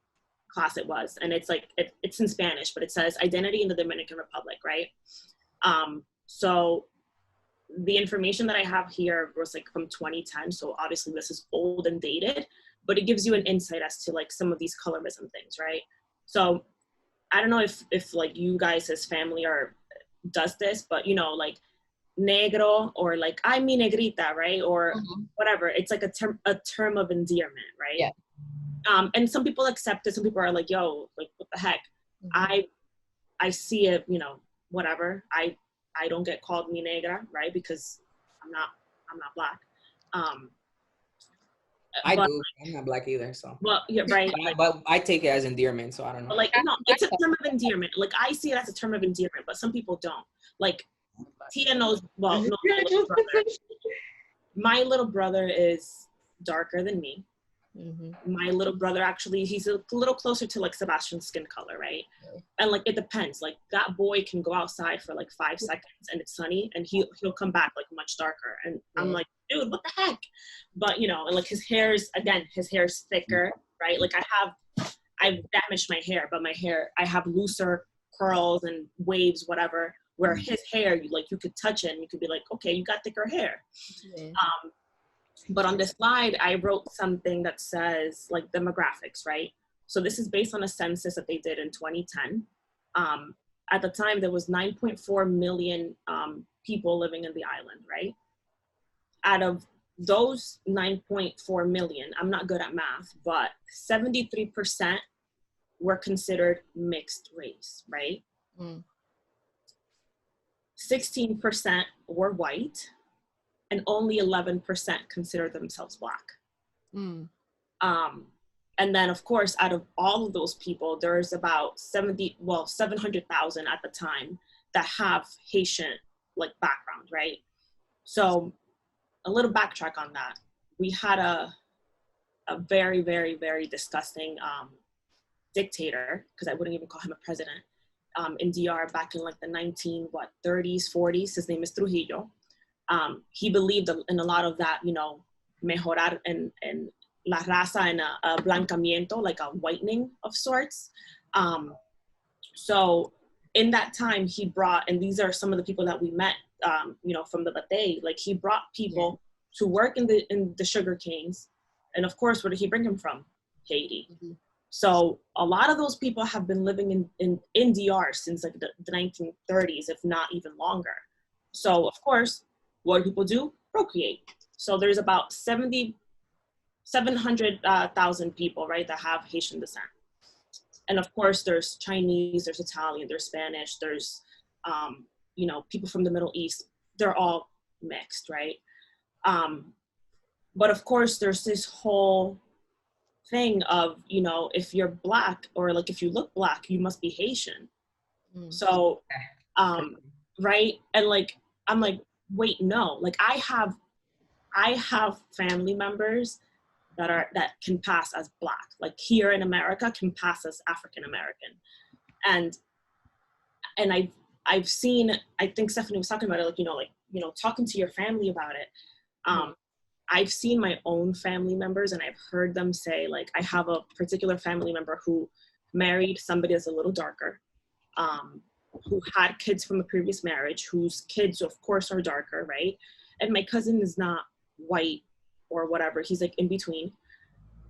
class it was. And it's like, it's in Spanish, but it says Identity in the Dominican Republic, right? So the information that I have here was like from 2010. So obviously this is old and dated, but it gives you an insight as to like some of these colorism things, right? So I don't know if like you guys as family does this, but like negro or like ay mi negrita, right? Or whatever. It's like a term of endearment, right? Yeah. And some people accept it. Some people are like, yo, like what the heck? I see it, whatever. I don't get called mi negra, right? Because I'm not black. I do. I'm not black either, so. Well, yeah, right. But I take it as endearment, so I don't know. But like, no, it's a term of endearment. Like I see it as a term of endearment, but some people don't. Like Tia knows. Well, no, my little brother is darker than me. My little brother actually, he's a little closer to like Sebastian's skin color, right? And like it depends. Like that boy can go outside for like 5 seconds and it's sunny, and he'll come back like much darker. And I'm like, dude, what the heck? But and like his hair's thicker, right? Like I've damaged my hair, but my hair, I have looser curls and waves, whatever. Where his hair, you could touch it and you could be like, okay, you got thicker hair. But on this slide, I wrote something that says like demographics, right? So this is based on a census that they did in 2010. At the time, there was 9.4 million people living in the island, right? Out of those 9.4 million, I'm not good at math, but 73% were considered mixed race, right? 16% were white, and only 11% consider themselves black. And then of course, out of all of those people, there's about 700,000 at the time that have Haitian like background, right? So a little backtrack on that. We had a very, very, very disgusting dictator, because I wouldn't even call him a president, in DR back in like the 30s, 40s. His name is Trujillo. He believed in a lot of that, mejorar en la raza and a blancamiento, like a whitening of sorts. So in that time he brought, and these are some of the people that we met, from the Batey, like he brought people to work in the sugar canes. And of course, where did he bring them from? Haiti. So a lot of those people have been living in DR since like the 1930s, if not even longer. So of course, what do people do? Procreate. So there's about 700,000 people, right, that have Haitian descent. And of course, there's Chinese, there's Italian, there's Spanish, there's, people from the Middle East. They're all mixed, right? But of course, there's this whole thing of, if you're black or like if you look black, you must be Haitian. So, right? And like, I'm like, wait, no, like I have family members that can pass as black, like here in America can pass as African American. And I've seen, I think Stephanie was talking about it, like, talking to your family about it. I've seen my own family members and I've heard them say, like, I have a particular family member who married somebody that's a little darker, who had kids from a previous marriage, whose kids, of course, are darker, right? And my cousin is not white or whatever. He's like in between.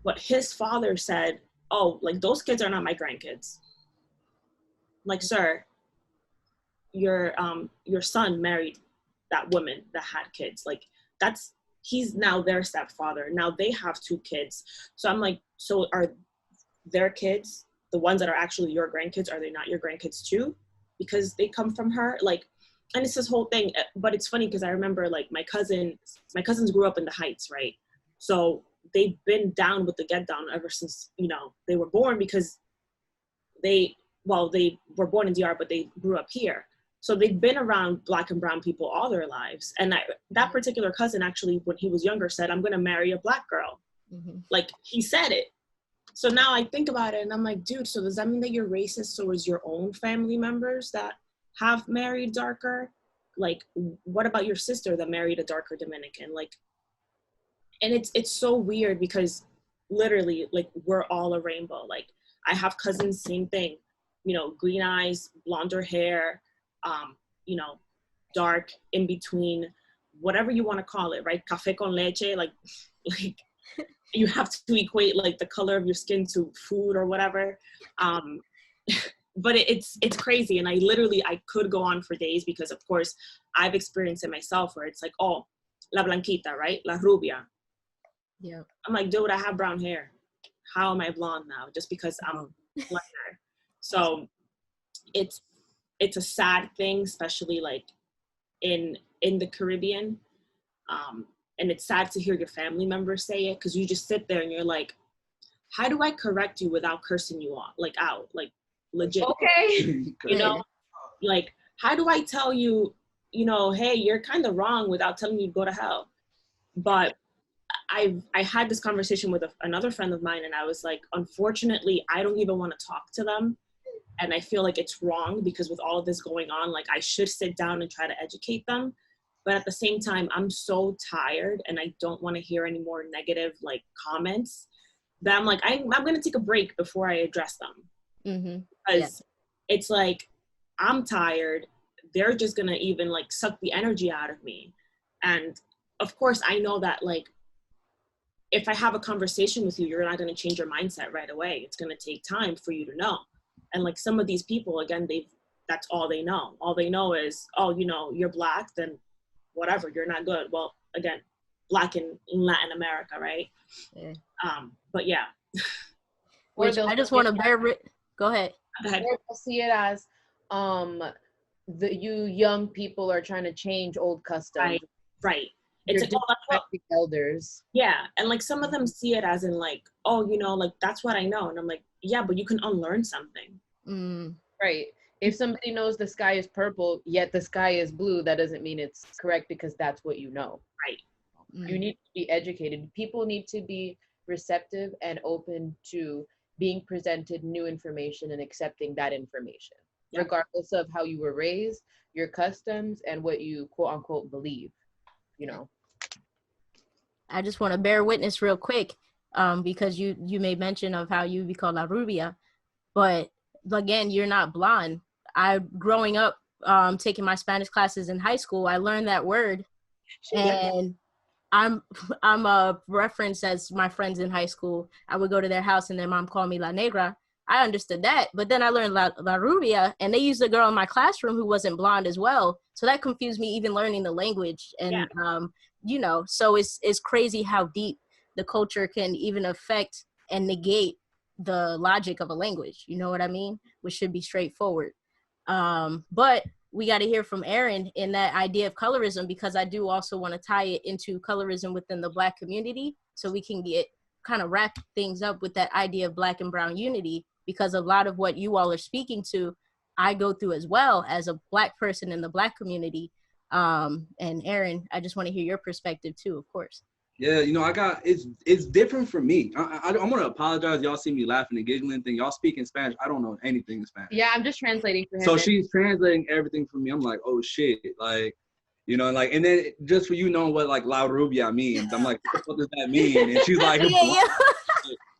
But his father said, oh, like those kids are not my grandkids. Like, sir, your son married that woman that had kids. Like, he's now their stepfather. Now they have 2 kids. So I'm like, so are their kids, the ones that are actually your grandkids, are they not your grandkids too? Because they come from her? Like, and it's this whole thing. But it's funny because I remember like my cousins grew up in the Heights, right? So they've been down with the get down ever since, you know, they were born, because they were born in DR, but they grew up here. So they've been around Black and brown people all their lives. And that particular cousin actually, when he was younger, said, I'm going to marry a Black girl. Mm-hmm. Like, he said it. So now I think about it and I'm like, dude, so does that mean that you're racist towards your own family members that have married darker? Like, what about your sister that married a darker Dominican? Like, and it's so weird because literally, like, we're all a rainbow. Like, I have cousins, same thing, you know, green eyes, blonder hair, you know, dark, in between, whatever you want to call it, right? Café con leche, like you have to equate like the color of your skin to food or whatever. But it's crazy. And I could go on for days because of course I've experienced it myself where it's like, oh, la blanquita, right? La rubia. Yeah. I'm like, dude, I have brown hair. How am I blonde now? Just because I'm blonder. So it's a sad thing, especially like in the Caribbean. And it's sad to hear your family members say it because you just sit there and you're like, how do I correct you without cursing you out? Like legit. Okay. You know, like, how do I tell you, you know, hey, you're kind of wrong without telling you to go to hell? But I had this conversation with another friend of mine and I was like, unfortunately, I don't even want to talk to them. And I feel like it's wrong because with all of this going on, like I should sit down and try to educate them. But at the same time, I'm so tired and I don't want to hear any more negative like comments that I'm like, I'm going to take a break before I address them. Mm-hmm. Because it's like, I'm tired. They're just going to even like suck the energy out of me. And of course, I know that like, if I have a conversation with you, you're not going to change your mindset right away. It's going to take time for you to know. And like some of these people, again, that's all they know. All they know is, oh, you know, you're Black, then whatever, you're not good. Well, again, Black in Latin America, right? Yeah. But yeah. Which I just want to go ahead. Go ahead. Or they'll see it as you young people are trying to change old customs. Right. It's like, oh, that's what, elders. Yeah. And like some of them see it as in like, oh, you know, like that's what I know. And I'm like, yeah, but you can unlearn something. Mm. Right. If somebody knows the sky is purple, yet the sky is blue, that doesn't mean it's correct because that's what you know. Right. Mm. You need to be educated. People need to be receptive and open to being presented new information and accepting that information, regardless of how you were raised, your customs, and what you quote unquote believe, you know. I just want to bear witness real quick, because you made mention of how you be called La Rubia, but again, you're not blonde. Growing up, taking my Spanish classes in high school, I learned that word, and I'm a reference as my friends in high school. I would go to their house and their mom called me La Negra. I understood that, but then I learned La Rubia, and they used a girl in my classroom who wasn't blonde as well. So that confused me even learning the language. And, you know, so it's crazy how deep the culture can even affect and negate the logic of a language. You know what I mean? Which should be straightforward. But we got to hear from Aaron in that idea of colorism, because I do also want to tie it into colorism within the Black community, so we can wrap things up with that idea of Black and brown unity, because a lot of what you all are speaking to, I go through as well as a Black person in the Black community. And Aaron, I just want to hear your perspective too, of course. Yeah, you know, it's different for me. I want to apologize. Y'all see me laughing and giggling. Y'all speak in Spanish. I don't know anything in Spanish. Yeah, I'm just translating for him. So she's translating everything for me. I'm like, oh shit, like, you know, like, and then just for you knowing what like La Rubia means, I'm like, what the fuck does that mean? And she's like,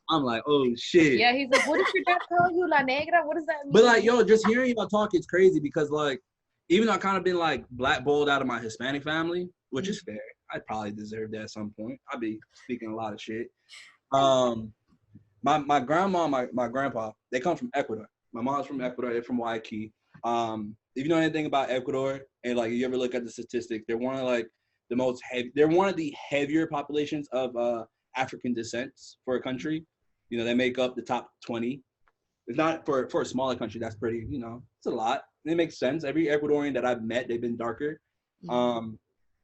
I'm like, oh shit. Yeah, he's like, what did your dad call you, La Negra? What does that mean? But like, yo, just hearing y'all talk is crazy because like, even though I kind of been like blackballed out of my Hispanic family, which is fair. I probably deserve that at some point. I'd be speaking a lot of shit. My grandma, my grandpa, they come from Ecuador. My mom's from Ecuador. They're from Guayaquil. If you know anything about Ecuador, and like you ever look at the statistics, they're one of like the most heavy. They're one of the heavier populations of African descents for a country. You know, they make up the top 20. It's not for a smaller country. That's pretty. You know, it's a lot. It makes sense. Every Ecuadorian that I've met, they've been darker.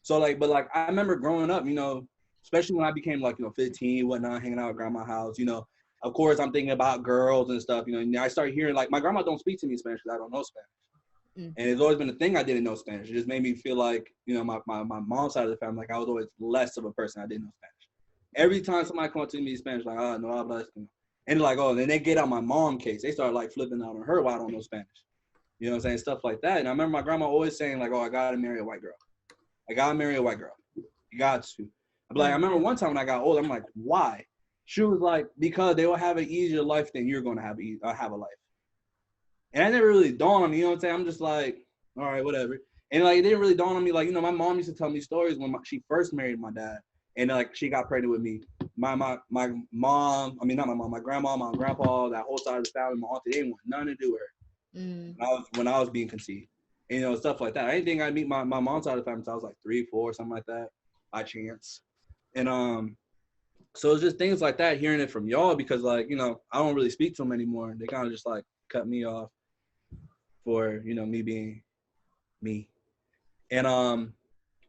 So like, but like I remember growing up, you know, especially when I became like, you know, 15, whatnot, hanging out at grandma's house, you know, of course I'm thinking about girls and stuff, you know, and I started hearing like my grandma don't speak to me in Spanish because I don't know Spanish. And it's always been a thing I didn't know Spanish. It just made me feel like, you know, my mom's side of the family, like I was always less of a person. I didn't know Spanish. Every time somebody comes to me in Spanish, like, oh, no habla. And like, oh, then they get on my mom case. They start like flipping out on her why I don't know Spanish. You know what I'm saying? Stuff like that. And I remember my grandma always saying like, oh, I got to marry a white girl. I got to marry a white girl. You got to. I'm like, I remember one time when I got older, I'm like, why? She was like, because they will have an easier life than you're going to have a life. And I never really dawned on me, you know what I'm saying? I'm just like, all right, whatever. And like, it didn't really dawn on me. Like, you know, my mom used to tell me stories when she first married my dad. And like, she got pregnant with me. My mom, I mean, not my mom, my grandma, my grandpa, that whole side of the family, my auntie, they didn't want nothing to do with her. When I was being conceived. And, you know, stuff like that. I didn't think I'd meet my mom's side of the family until I was like 3, 4, something like that, by chance. And so it's just things like that, hearing it from y'all, because like, you know, I don't really speak to them anymore. They kind of just like cut me off for, you know, me being me. And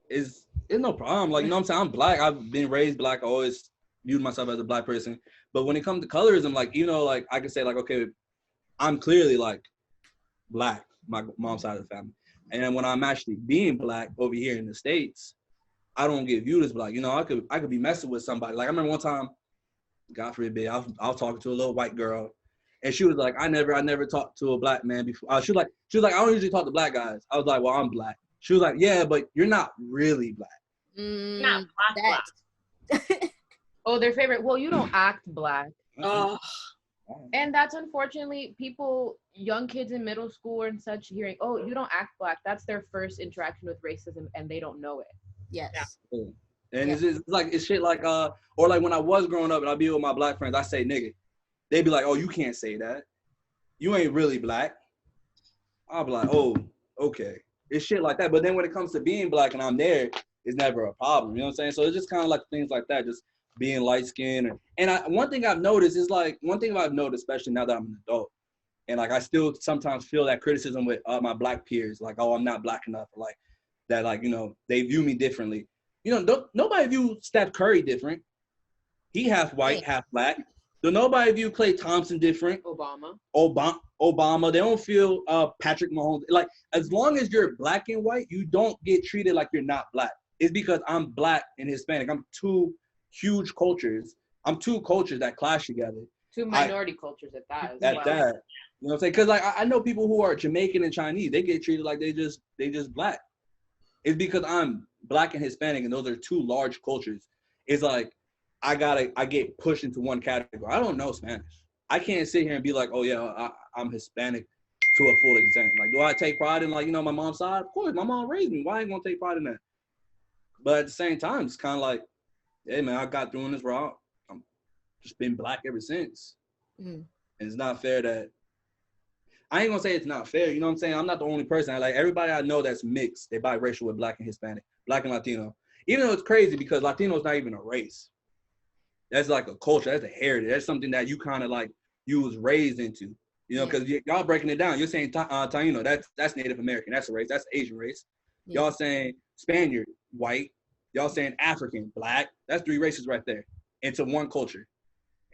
it's no problem. Like, you know what I'm saying? I'm black. I've been raised black. I always viewed myself as a black person. But when it comes to colorism, like, you know, like I can say like, okay, I'm clearly like black, my mom's side of the family. And then when I'm actually being black over here in the States, I don't get viewed as black. You know, I could be messing with somebody. Like I remember one time, God forbid, I was talking to a little white girl, and she was like, I never talked to a black man before. She was like, I don't usually talk to black guys. I was like, well, I'm black. She was like, yeah, but you're not really black. Not black. Oh, their favorite. Well, you don't act black. Oh. And that's unfortunately people, young kids in middle school and such, hearing, oh, you don't act black. That's their first interaction with racism, and they don't know it. Yes. Yeah. And it's shit like or like when I was growing up and I'd be with my black friends, I say nigga. They'd be like, oh, you can't say that. You ain't really black. I'll be like, oh, okay. It's shit like that. But then when it comes to being black and I'm there, it's never a problem. You know what I'm saying? So it's just kind of like things like that, just being light skinned. One thing I've noticed, especially now that I'm an adult, and like I still sometimes feel that criticism with my black peers, like, oh, I'm not black enough, or like that, like, you know, they view me differently. You know, nobody view Steph Curry different. He half white, half black. Do nobody view Klay Thompson different? Obama. They don't feel Patrick Mahomes. Like, as long as you're black and white, you don't get treated like you're not black. It's because I'm black and Hispanic. I'm two huge cultures. I'm two cultures that clash together. Two minority cultures at that. You know what I'm saying? Because like I know people who are Jamaican and Chinese. They get treated like they just black. It's because I'm black and Hispanic, and those are two large cultures. It's like I get pushed into one category. I don't know Spanish. I can't sit here and be like, oh yeah, I'm Hispanic to a full extent. Like, do I take pride in, like, you know, my mom's side? Of course, my mom raised me. Why ain't gonna take pride in that? But at the same time, it's kind of like, hey man, I got through in this route. I'm just been black ever since. And it's not fair that I ain't gonna say it's not fair. You know what I'm saying? I'm not the only person. Like everybody I know that's mixed, they're biracial with black and Hispanic, black and Latino. Even though it's crazy because Latino is not even a race. That's like a culture. That's a heritage. That's something that you kind of like you was raised into. You know, because y'all breaking it down. You're saying Taino, that's Native American. That's a race. That's Asian race. Y'all saying Spaniard, white. Y'all saying African, black. That's 3 races right there into one culture.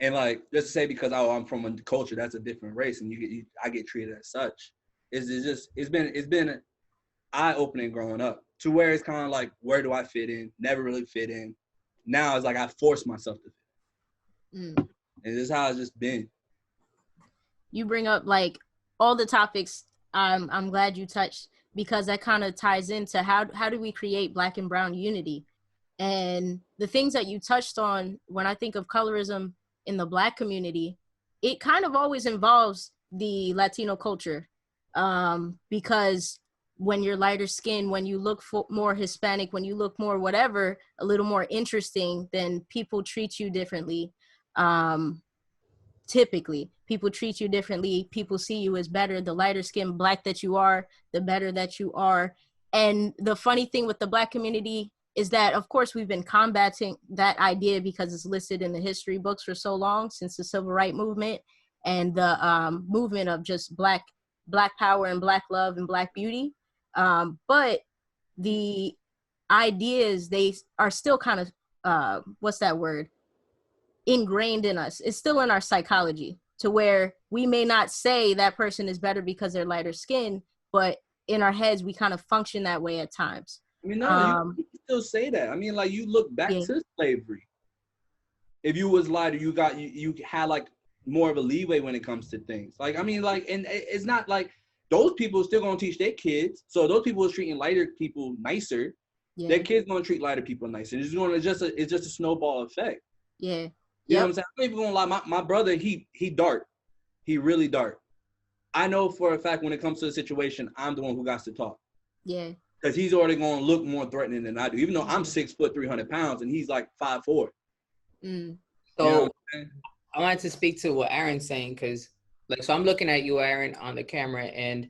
And like, just to say because I'm from a culture that's a different race, and I get treated as such. It's been eye-opening growing up to where it's kind of like, where do I fit in? Never really fit in. Now it's like I force myself to fit in. And this is how it's just been. You bring up like all the topics I'm glad you touched, because that kind of ties into how do we create Black and brown unity. And the things that you touched on, when I think of colorism in the Black community, it kind of always involves the Latino culture, because when you're lighter skinned, when you look more Hispanic, when you look more whatever, a little more interesting, then people treat you differently. Typically, people treat you differently. People see you as better. The lighter skinned Black that you are, the better that you are. And the funny thing with the Black community is that, of course, we've been combating that idea because it's listed in the history books for so long, since the civil rights movement and the movement of just black power and black love and black beauty. But the ideas, they are still kind of, what's that word? Ingrained in us. It's still in our psychology, to where we may not say that person is better because they're lighter skin, but in our heads, we kind of function that way at times. I mean, no, you can still say that. I mean, like, you look back to slavery. If you was lighter, you had like more of a leeway when it comes to things. Like, I mean, like, and it's not like those people are still gonna teach their kids. So those people are treating lighter people nicer. Yeah. Their kids gonna treat lighter people nicer. It's just a snowball effect. Yeah. You know what I'm saying? I'm not even gonna lie. My brother, he dark. He really dark. I know for a fact when it comes to the situation, I'm the one who got to talk. Yeah. Because he's already gonna look more threatening than I do. Even though I'm 6 foot 300 pounds and he's like 5'4". Mm. So I wanted to speak to what Aaron's saying, because so I'm looking at you, Aaron, on the camera, and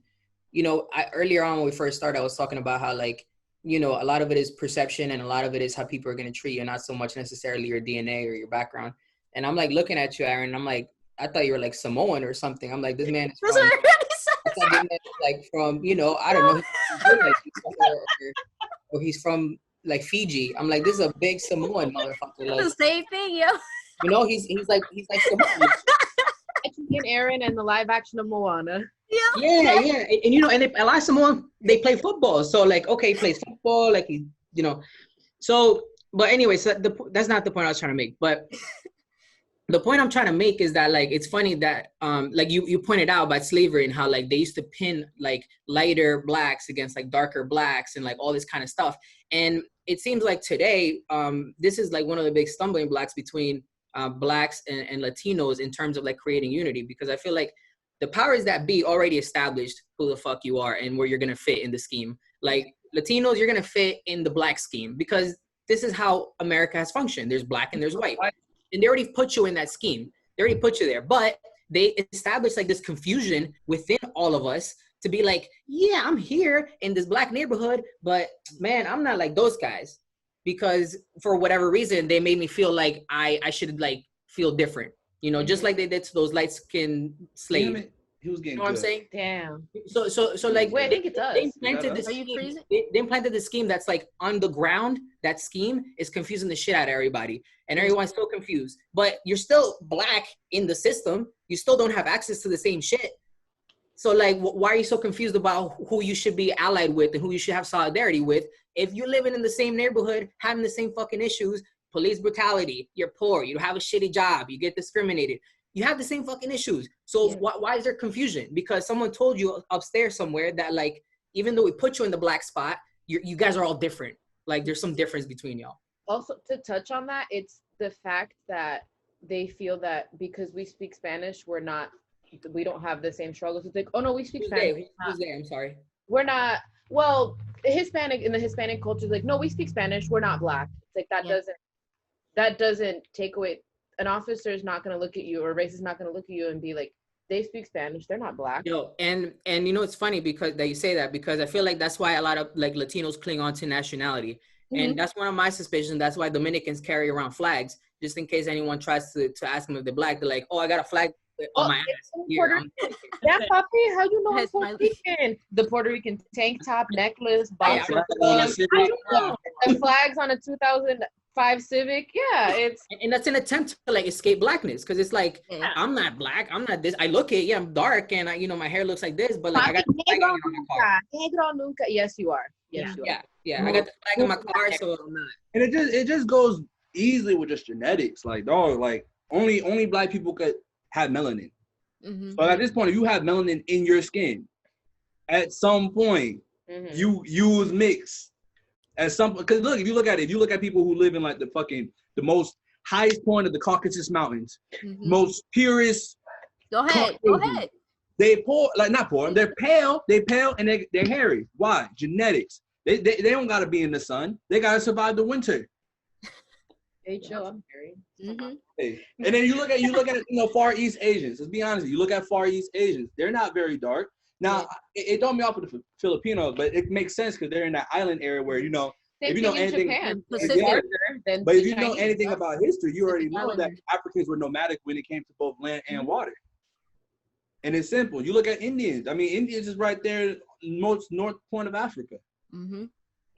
earlier on when we first started, I was talking about how a lot of it is perception and a lot of it is how people are going to treat you, not so much necessarily your DNA or your background. And I'm like looking at you, Aaron, and I'm like, I thought you were like Samoan or something. I'm like, this man is from, from, I don't know, or he's from like Fiji. I'm like, this is a big Samoan motherfucker. Like, the same thing, yo. He's like Samoan. Aaron and the live action of Moana. Yeah. And a lot of Samoan, they play football. So like, okay, he plays football, like So, but anyway, so that's not the point I was trying to make. But the point I'm trying to make is that like, it's funny that like you pointed out about slavery and how like they used to pin like lighter blacks against like darker blacks and like all this kind of stuff. And it seems like today, this is like one of the big stumbling blocks between blacks and Latinos in terms of like creating unity, because I feel like the powers that be already established who the fuck you are and where you're going to fit in the scheme. Like Latinos, you're going to fit in the black scheme because this is how America has functioned. There's black and there's white. And they already put you in that scheme. They already put you there. But they established like this confusion within all of us to be like, yeah, I'm here in this black neighborhood, but man, I'm not like those guys. Because for whatever reason, they made me feel like I should like feel different. Just like they did to those light-skinned slaves. He was getting what I'm saying? Damn. So like, wait, I think it does. They implanted this scheme that's like on the ground. That scheme is confusing the shit out of everybody, and everyone's still confused. But you're still black in the system. You still don't have access to the same shit. So like, why are you so confused about who you should be allied with and who you should have solidarity with? If you're living in the same neighborhood, having the same fucking issues, police brutality, you're poor, you have a shitty job, you get discriminated, you have the same fucking issues. So why is there confusion? Because someone told you upstairs somewhere that like, even though we put you in the black spot, you guys are all different. Like there's some difference between y'all. Also, to touch on that, it's the fact that they feel that because we speak Spanish, we don't have the same struggles. It's like, oh no, we speak Spanish. Who's there? I'm sorry. We're not. Well, in the Hispanic culture, like, no, we speak Spanish. We're not black. It's like that doesn't take away. An officer is not going to look at you, or a race is not going to look at you and be like, they speak Spanish. They're not black. And it's funny because that you say that, because I feel like that's why a lot of like Latinos cling on to nationality. Mm-hmm. And that's one of my suspicions. That's why Dominicans carry around flags, just in case anyone tries to ask them if they're black. They're like, oh, I got a flag on my ass. Yeah, papi, how you know it's Puerto Rican? The Puerto Rican tank top, necklace, box. The flags on a 2005 Civic. Yeah, and that's an attempt to like escape blackness, because it's like, I'm not black, I'm not this. I look it, I'm dark, and my hair looks like this, but like I got the flag on my car. Negro nunca. Yes, you are. Yes, you are. Yeah. I got the flag in my car, so I'm not. And it just goes easily with just genetics. Like, dog, like only black people could have melanin. Mm-hmm. So at this point, if you have melanin in your skin, at some point, you use mix. At some, because look, if you look at people who live in like the most highest point of the Caucasus Mountains, most purest. Go ahead. They poor, like not poor. They're pale, and they're hairy. Why? Genetics. They don't gotta be in the sun. They gotta survive the winter. Hey, Joe, I'm hairy. Hey. And then you look at Far East Asians. Let's be honest. You look at Far East Asians. They're not very dark. Now it threw me off with the Filipinos, but it makes sense because they're in that island area where Same if you know thing in anything, Japan. Pacific. but if you know anything about history, you already know that Islanders. Africans were nomadic when it came to both land and water. And it's simple. You look at Indians. I mean, Indians is right there, most north point of Africa. Mm-hmm.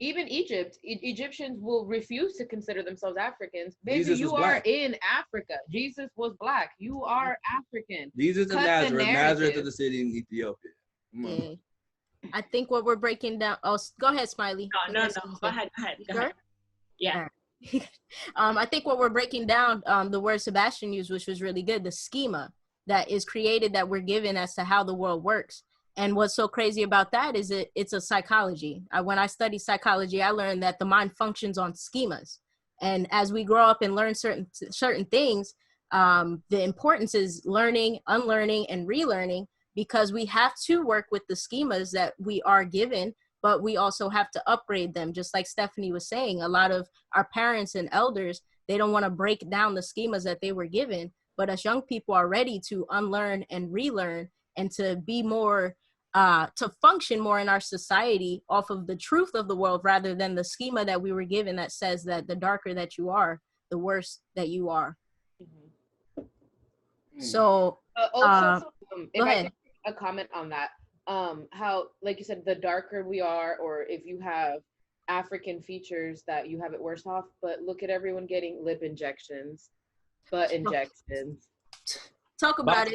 Even Egypt, Egyptians will refuse to consider themselves Africans. Baby, Jesus you was are black. in Africa. Jesus was black. You are African. Jesus of Cut the Nazareth, Nazareth narrative. of the city in Ethiopia. Come on. Yeah. I think what we're breaking down. Oh, go ahead, Smiley. No. Go ahead. Go ahead. Yeah. I think what we're breaking down, the word Sebastian used, which was really good, the schema that is created, that we're given as to how the world works. And what's so crazy about that is it's a psychology. When I studied psychology, I learned that the mind functions on schemas. And as we grow up and learn certain things, the importance is learning, unlearning, and relearning, because we have to work with the schemas that we are given, but we also have to upgrade them. Just like Stephanie was saying, a lot of our parents and elders, they don't want to break down the schemas that they were given, but us young people are ready to unlearn and relearn and to be more, to function more in our society off of the truth of the world, rather than the schema that we were given that says that the darker that you are, the worse that you are. So, Also, if go I ahead. can make a comment on that, how, like you said, the darker we are, or if you have African features, that you have it worse off. But look at everyone getting lip injections, butt injections. Talk about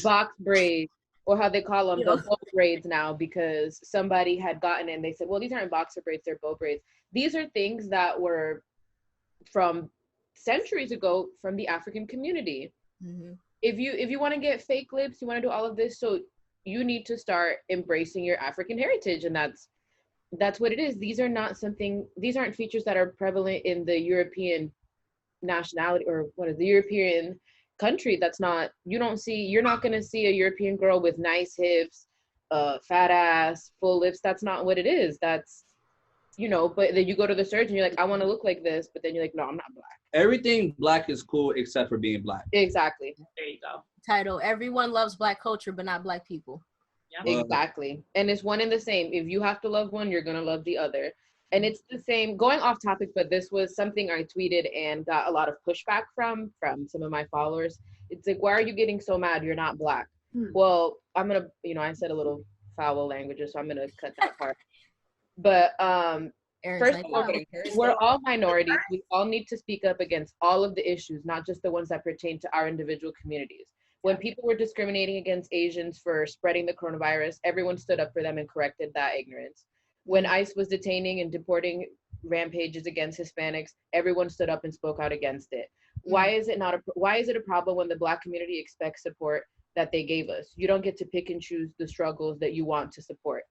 Box braids, or how they call them, the bow braids now, because somebody had gotten it and they said, well, these aren't boxer braids, they're bow braids. These are things that were from centuries ago from the African community. Mm-hmm. If you want to get fake lips, you want to do all of this, so you need to start embracing your African heritage, and that's what it is. These aren't features that are prevalent in the European nationality, or what is the European country. You're not going to see a European girl with nice hips, fat ass, full lips. That's not what it is. That's, but then you go to the surgeon, you're like, I want to look like this, but then you're like, no, I'm not black. Everything black is cool except for being black. Exactly. There you go. Title: Everyone loves black culture, but not black people. Yeah. Exactly. And it's one and the same. If you have to love one, you're going to love the other. And it's the same, going off topic, but this was something I tweeted and got a lot of pushback from some of my followers. It's like, why are you getting so mad? You're not black. Well, I'm going to, I said a little foul languages, so I'm going to cut that part. But first of all, we're all minorities. We all need to speak up against all of the issues, not just the ones that pertain to our individual communities. When people were discriminating against Asians for spreading the coronavirus, everyone stood up for them and corrected that ignorance. When ICE was detaining and deporting rampages against Hispanics, everyone stood up and spoke out against it. Why is it a problem when the Black community expects support that they gave us? You don't get to pick and choose the struggles that you want to support.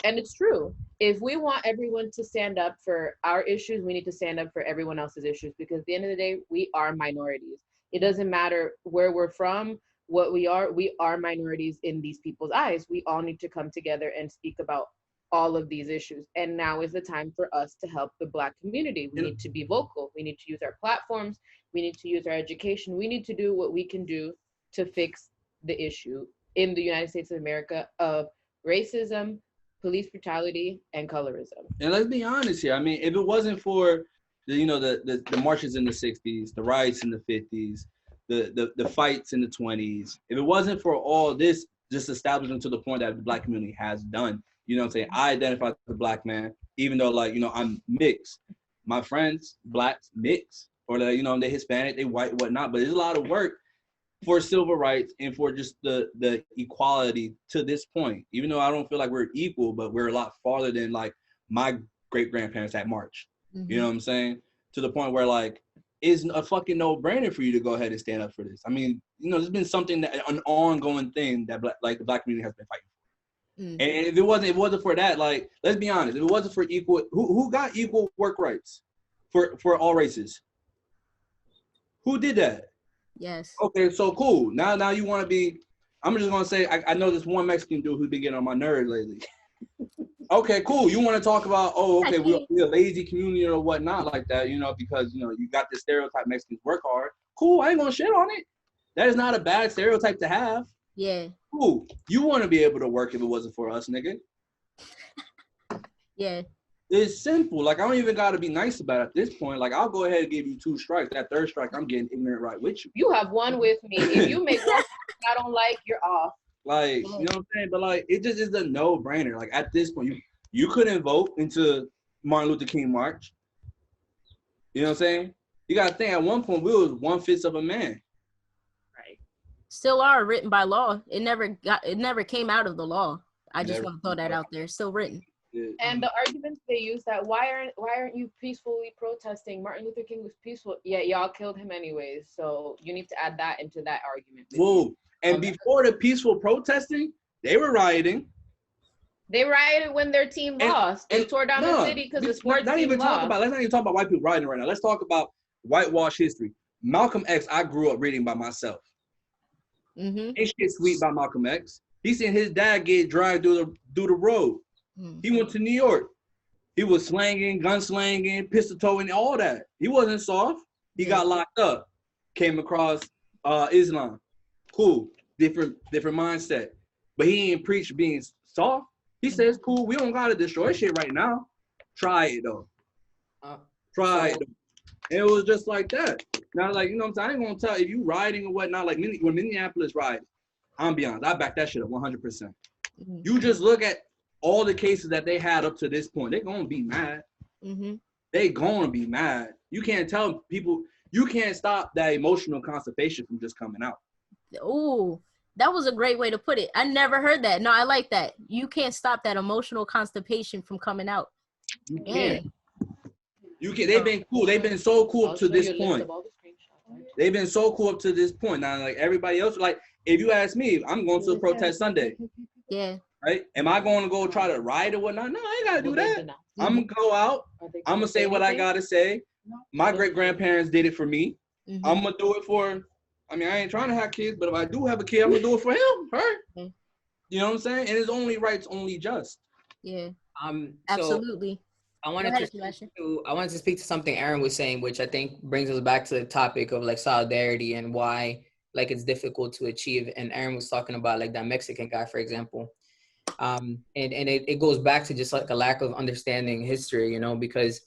And it's true. If we want everyone to stand up for our issues, we need to stand up for everyone else's issues, because at the end of the day, we are minorities. It doesn't matter where we're from, what we are minorities in these people's eyes. We all need to come together and speak about all of these issues. And now is the time for us to help the Black community. We need to be vocal. We need to use our platforms. We need to use our education. We need to do what we can do to fix the issue in the United States of America of racism, police brutality, and colorism. And let's be honest here. I mean, if it wasn't for the marches in the 60s, the riots in the 50s, the fights in the 20s, if it wasn't for all this just establishing to the point that the Black community has done, you know what I'm saying? I identify as a Black man, even though, like, I'm mixed. My friends, Blacks, mixed, or they're Hispanic, they white, whatnot. But there's a lot of work for civil rights and for just the equality to this point. Even though I don't feel like we're equal, but we're a lot farther than like my great grandparents at March. Mm-hmm. You know what I'm saying? To the point where like it's a fucking no-brainer for you to go ahead and stand up for this. I mean, there's been something an ongoing thing that the Black community has been fighting. Mm-hmm. And if it wasn't for that, like, let's be honest, if it wasn't for equal, who got equal work rights for all races? Who did that? Yes. Okay, so cool. Now you want to be, I'm just going to say, I know this one Mexican dude who's been getting on my nerves lately. Okay, cool. You want to talk about, we're a lazy community or whatnot like that, because, you got this stereotype Mexicans work hard. Cool, I ain't going to shit on it. That is not a bad stereotype to have. Yeah. Cool. You want to be able to work if it wasn't for us, nigga. Yeah. It's simple. Like, I don't even got to be nice about it at this point. Like, I'll go ahead and give you 2 strikes. That 3rd strike, I'm getting ignorant right with you. You have one with me. If you make one I don't like, you're off. Like, you know what I'm saying? But, like, it just is a no-brainer. Like, at this point, you couldn't vote into Martin Luther King March. You know what I'm saying? You got to think, at one point, we was 1/5 of a man. Right. Still are written by law. It never came out of the law. I just want to throw that out there. Still written. And the arguments they use that why aren't you peacefully protesting? Martin Luther King was peaceful. Yeah, y'all killed him anyways. So you need to add that into that argument. Whoa. And before the peaceful protesting, they were rioting. They rioted when their team lost. They tore down the city because the sports team lost. Let's not even talk about white people rioting right now. Let's talk about whitewash history. Malcolm X, I grew up reading by myself. Ain't shit sweet by Malcolm X. He seen his dad get dragged through the road. He went to New York. He was slanging, gunslanging, pistol towing, all that. He wasn't soft. He got locked up. Came across Islam. Cool. Different mindset. But he ain't preach being soft. He says, cool, we don't gotta destroy shit right now. Try it though. Try it though. And it was just like that. Now, like, you know what I'm saying? I ain't gonna tell if you riding or whatnot, like when Minneapolis rides, I'm be honest, I back that shit up 100%. You just look at all the cases that they had up to this point, they're gonna be mad. They gonna be mad. You can't tell people, you can't stop that emotional constipation from just coming out. Ooh, that was a great way to put it. I never heard that. No, I like that. You can't stop that emotional constipation from coming out. You can't. You can. They've been cool. They've been so cool up to this point. They've been so cool up to this point. Now, like everybody else, like if you ask me, I'm going to a protest Sunday. Yeah. Right? Am I going to go try to ride or whatnot? No, I ain't gotta do that. I'm gonna go out. I'm gonna say what I gotta say. My great grandparents did it for me. I'm gonna do it for. I mean, I ain't trying to have kids, but if I do have a kid, I'm gonna do it for him, her. You know what I'm saying? And it's only right, it's only just. Yeah. Absolutely. So I wanted to speak to something Aaron was saying, which I think brings us back to the topic of like solidarity and why like it's difficult to achieve. And Aaron was talking about like that Mexican guy, for example. And it goes back to just like a lack of understanding history, you know, because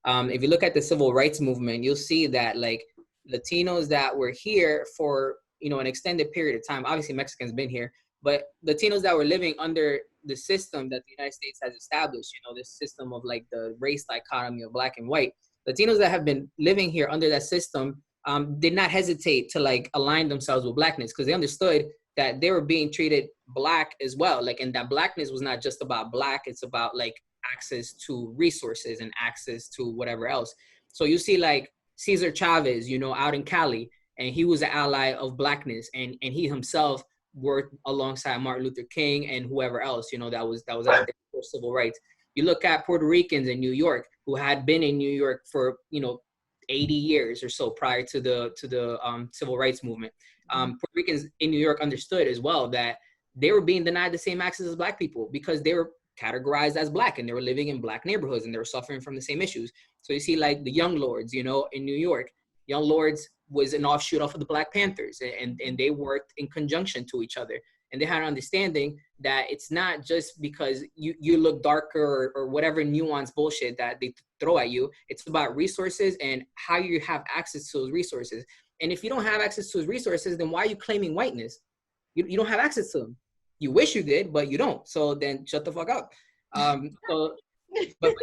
if you look at the civil rights movement, you'll see that like Latinos that were here for, you know, an extended period of time, obviously Mexicans been here, but Latinos that were living under the system that the United States has established, you know, this system of like the race dichotomy of black and white, Latinos that have been living here under that system did not hesitate to like align themselves with blackness because they understood that they were being treated black as well. Like, and that blackness was not just about black, it's about like access to resources and access to whatever else. So you see like Cesar Chavez, you know, out in Cali, and he was an ally of blackness, and he himself worked alongside Martin Luther King and whoever else, you know, that was out there for civil rights. You look at Puerto Ricans in New York who had been in New York for, you know, 80 years or so prior to the civil rights movement. Puerto Ricans in New York understood as well that they were being denied the same access as black people because they were categorized as black and they were living in black neighborhoods and they were suffering from the same issues. So you see like the Young Lords, you know, in New York, Young Lords was an offshoot off of the Black Panthers, and they worked in conjunction to each other. And they had an understanding that it's not just because you look darker or whatever nuanced bullshit that they throw at you. It's about resources and how you have access to those resources. And if you don't have access to those resources, then why are you claiming whiteness? You don't have access to them. You wish you did, but you don't. So then shut the fuck up. But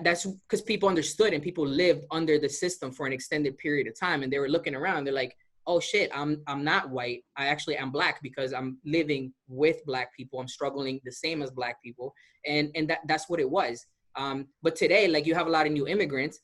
that's because people understood and people lived under the system for an extended period of time, and they were looking around. They're like, oh shit, I'm not white. I actually am black because I'm living with black people. I'm struggling the same as black people, and that's what it was. But today, like you have a lot of new immigrants,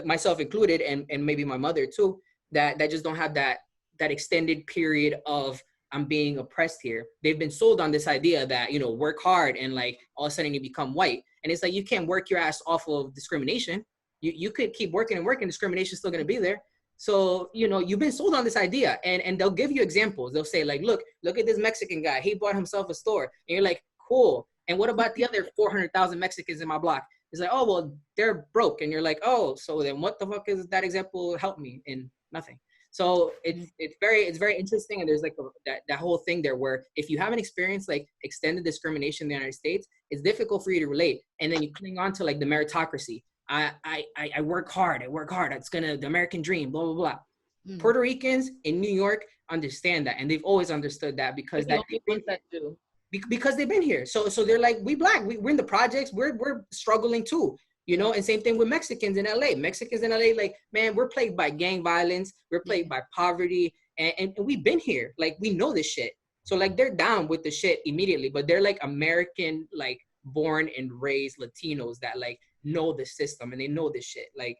myself included, and maybe my mother too, that just don't have that extended period of I'm being oppressed here. They've been sold on this idea that, you know, work hard and like all of a sudden you become white. And it's like, you can't work your ass off of discrimination. You could keep working and working, discrimination's still gonna be there. So, you know, you've been sold on this idea, and they'll give you examples. They'll say like, look at this Mexican guy. He bought himself a store. And you're like, cool. And what about the other 400,000 Mexicans in my block? It's like, oh, well, they're broke. And you're like, oh, so then what the fuck is that example help me? In nothing. So it's very interesting, and there's like that whole thing there where if you haven't experienced like extended discrimination in the United States, it's difficult for you to relate, and then you cling on to like the meritocracy. I work hard. It's the American dream. Blah blah blah. Puerto Ricans in New York understand that, and they've always understood that because because they've been here. So they're like, we black, we're in the projects, we're struggling too, you know. And same thing with Mexicans in LA. Like, man, we're plagued by gang violence, we're plagued by poverty, and we've been here. Like, we know this shit. So like, they're down with the shit immediately, but they're like American, like born and raised Latinos that like know the system and they know this shit. Like,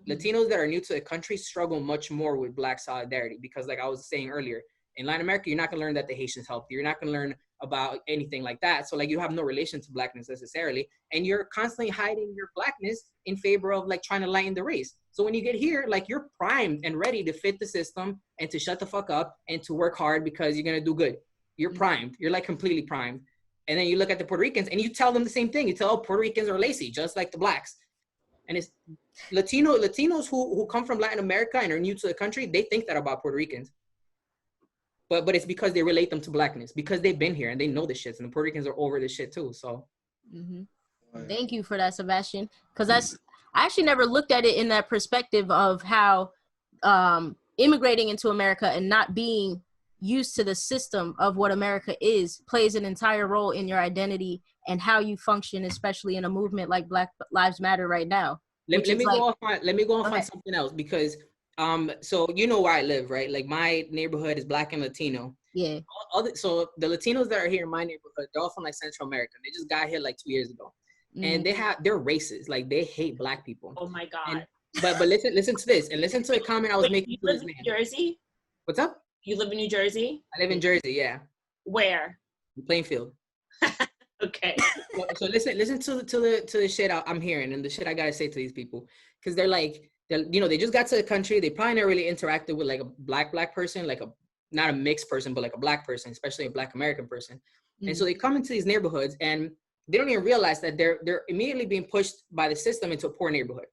Latinos that are new to the country struggle much more with black solidarity because, like I was saying earlier, in Latin America, you're not gonna learn that the Haitians helped you. You're not gonna learn about anything like that. So like, you have no relation to blackness necessarily, and you're constantly hiding your blackness in favor of like trying to lighten the race. So when you get here, like, you're primed and ready to fit the system and to shut the fuck up and to work hard because you're gonna do good. You're primed. You're like completely primed. And then you look at the Puerto Ricans and you tell them the same thing. You tell Puerto Ricans are lazy, just like the blacks. And it's Latinos who come from Latin America and are new to the country, they think that about Puerto Ricans. But it's because they relate them to blackness, because they've been here and they know the shits, and the Puerto Ricans are over this shit too. So Thank you for that, Sebastian. Because I actually never looked at it in that perspective of how immigrating into America and not being used to the system of what America is plays an entire role in your identity and how you function, especially in a movement like Black Lives Matter right now. Let me go off on something else, because so you know where I live, right? Like, my neighborhood is Black and Latino. Yeah. So the Latinos that are here in my neighborhood, they're all from like Central America. They just got here like 2 years ago, and they're racist. Like, they hate Black people. Oh my God. But listen to this, and listen to a comment I was making. You live in New Jersey? What's up? You live in New Jersey? I live in Jersey, yeah. Where? Plainfield. Okay. So listen to the shit I'm hearing and the shit I gotta say to these people, because they just got to the country. They probably never really interacted with like a black person, like not a mixed person, but like a Black person, especially a Black American person. And so they come into these neighborhoods and they don't even realize that they're immediately being pushed by the system into a poor neighborhood.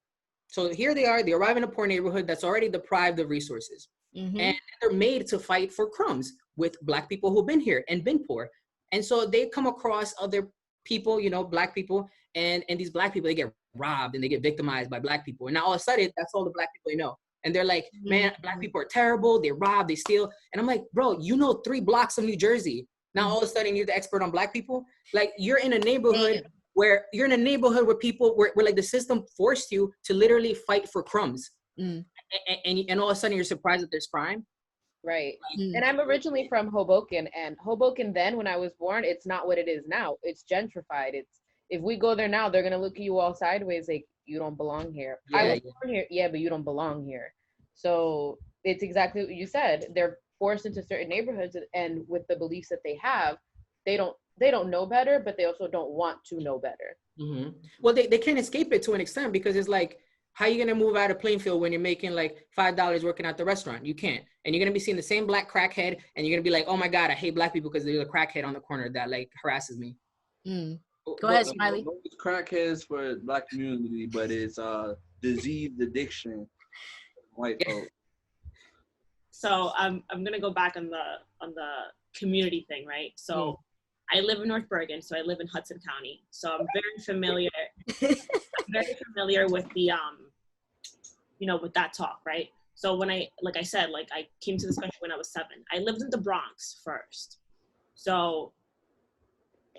So here they are, they arrive in a poor neighborhood that's already deprived of resources. And they're made to fight for crumbs with Black people who've been here and been poor. And so they come across other people, you know, Black people, and these Black people, they get robbed and they get victimized by Black people. And now all of a sudden, that's all the Black people they know. And they're like, man, Black people are terrible. They rob, they steal. And I'm like, bro, you know 3 blocks of New Jersey. Now all of a sudden you're the expert on Black people. Like, you're in a neighborhood where people, where like the system forced you to literally fight for crumbs. And all of a sudden you're surprised that there's crime. Right. And I'm originally from Hoboken, and Hoboken then, when I was born, it's not what it is now. It's gentrified. If we go there now, they're going to look at you all sideways like, you don't belong here. I was born here. Yeah, but you don't belong here. So it's exactly what you said. They're forced into certain neighborhoods, and with the beliefs that they have, they don't know better, but they also don't want to know better. Well, they can't escape it to an extent, because it's like, how are you going to move out of Plainfield when you're making like $5 working at the restaurant? You can't. And you're going to be seeing the same Black crackhead, and you're going to be like, oh my God, I hate Black people because there's a crackhead on the corner that like harasses me. Go ahead, Smiley. It's crackheads for the Black community, but it's disease addiction. White folk. So I'm gonna go back on the community thing, right? So I live in North Bergen, so I live in Hudson County. So I'm very familiar. With the with that talk, right? So when I came to this country when I was 7. I lived in the Bronx first. So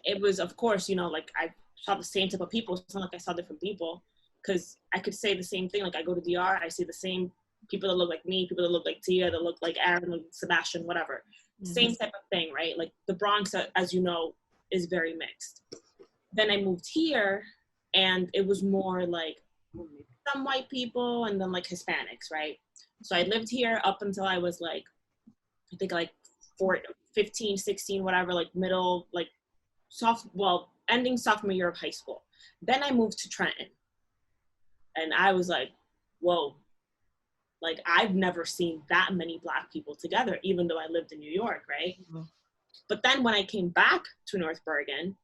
it was, of course, like I saw the same type of people. It's not like I saw different people, because I could say the same thing. Like, I go to DR, I see the same people that look like me, people that look like Tia, that look like Aaron, like Sebastian, whatever. Same type of thing, right? Like, the Bronx, as you know, is very mixed. Then I moved here, and it was more like some white people and then like Hispanics, right? So I lived here up until I was like, I think like 15, 16, whatever, like middle, like ending sophomore year of high school. Then I moved to Trenton, and I was like, whoa, like, I've never seen that many Black people together, even though I lived in New York, right? But then when I came back to North Bergen,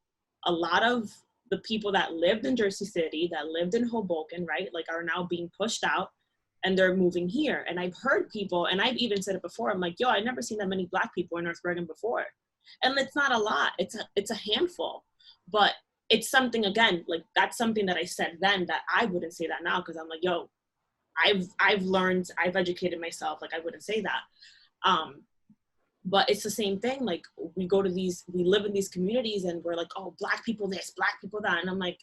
a lot of the people that lived in Jersey City, that lived in Hoboken, right, like, are now being pushed out, and they're moving here. And I've heard people, and I've even said it before, I'm like, yo, I've never seen that many Black people in North Bergen before. And it's not a lot, it's a handful. But it's something, again, like that's something that I said then that I wouldn't say that now, because I'm like, yo, I've learned, I've educated myself, like I wouldn't say that. But it's the same thing, like we live in these communities and we're like, oh, Black people this, Black people that. And I'm like,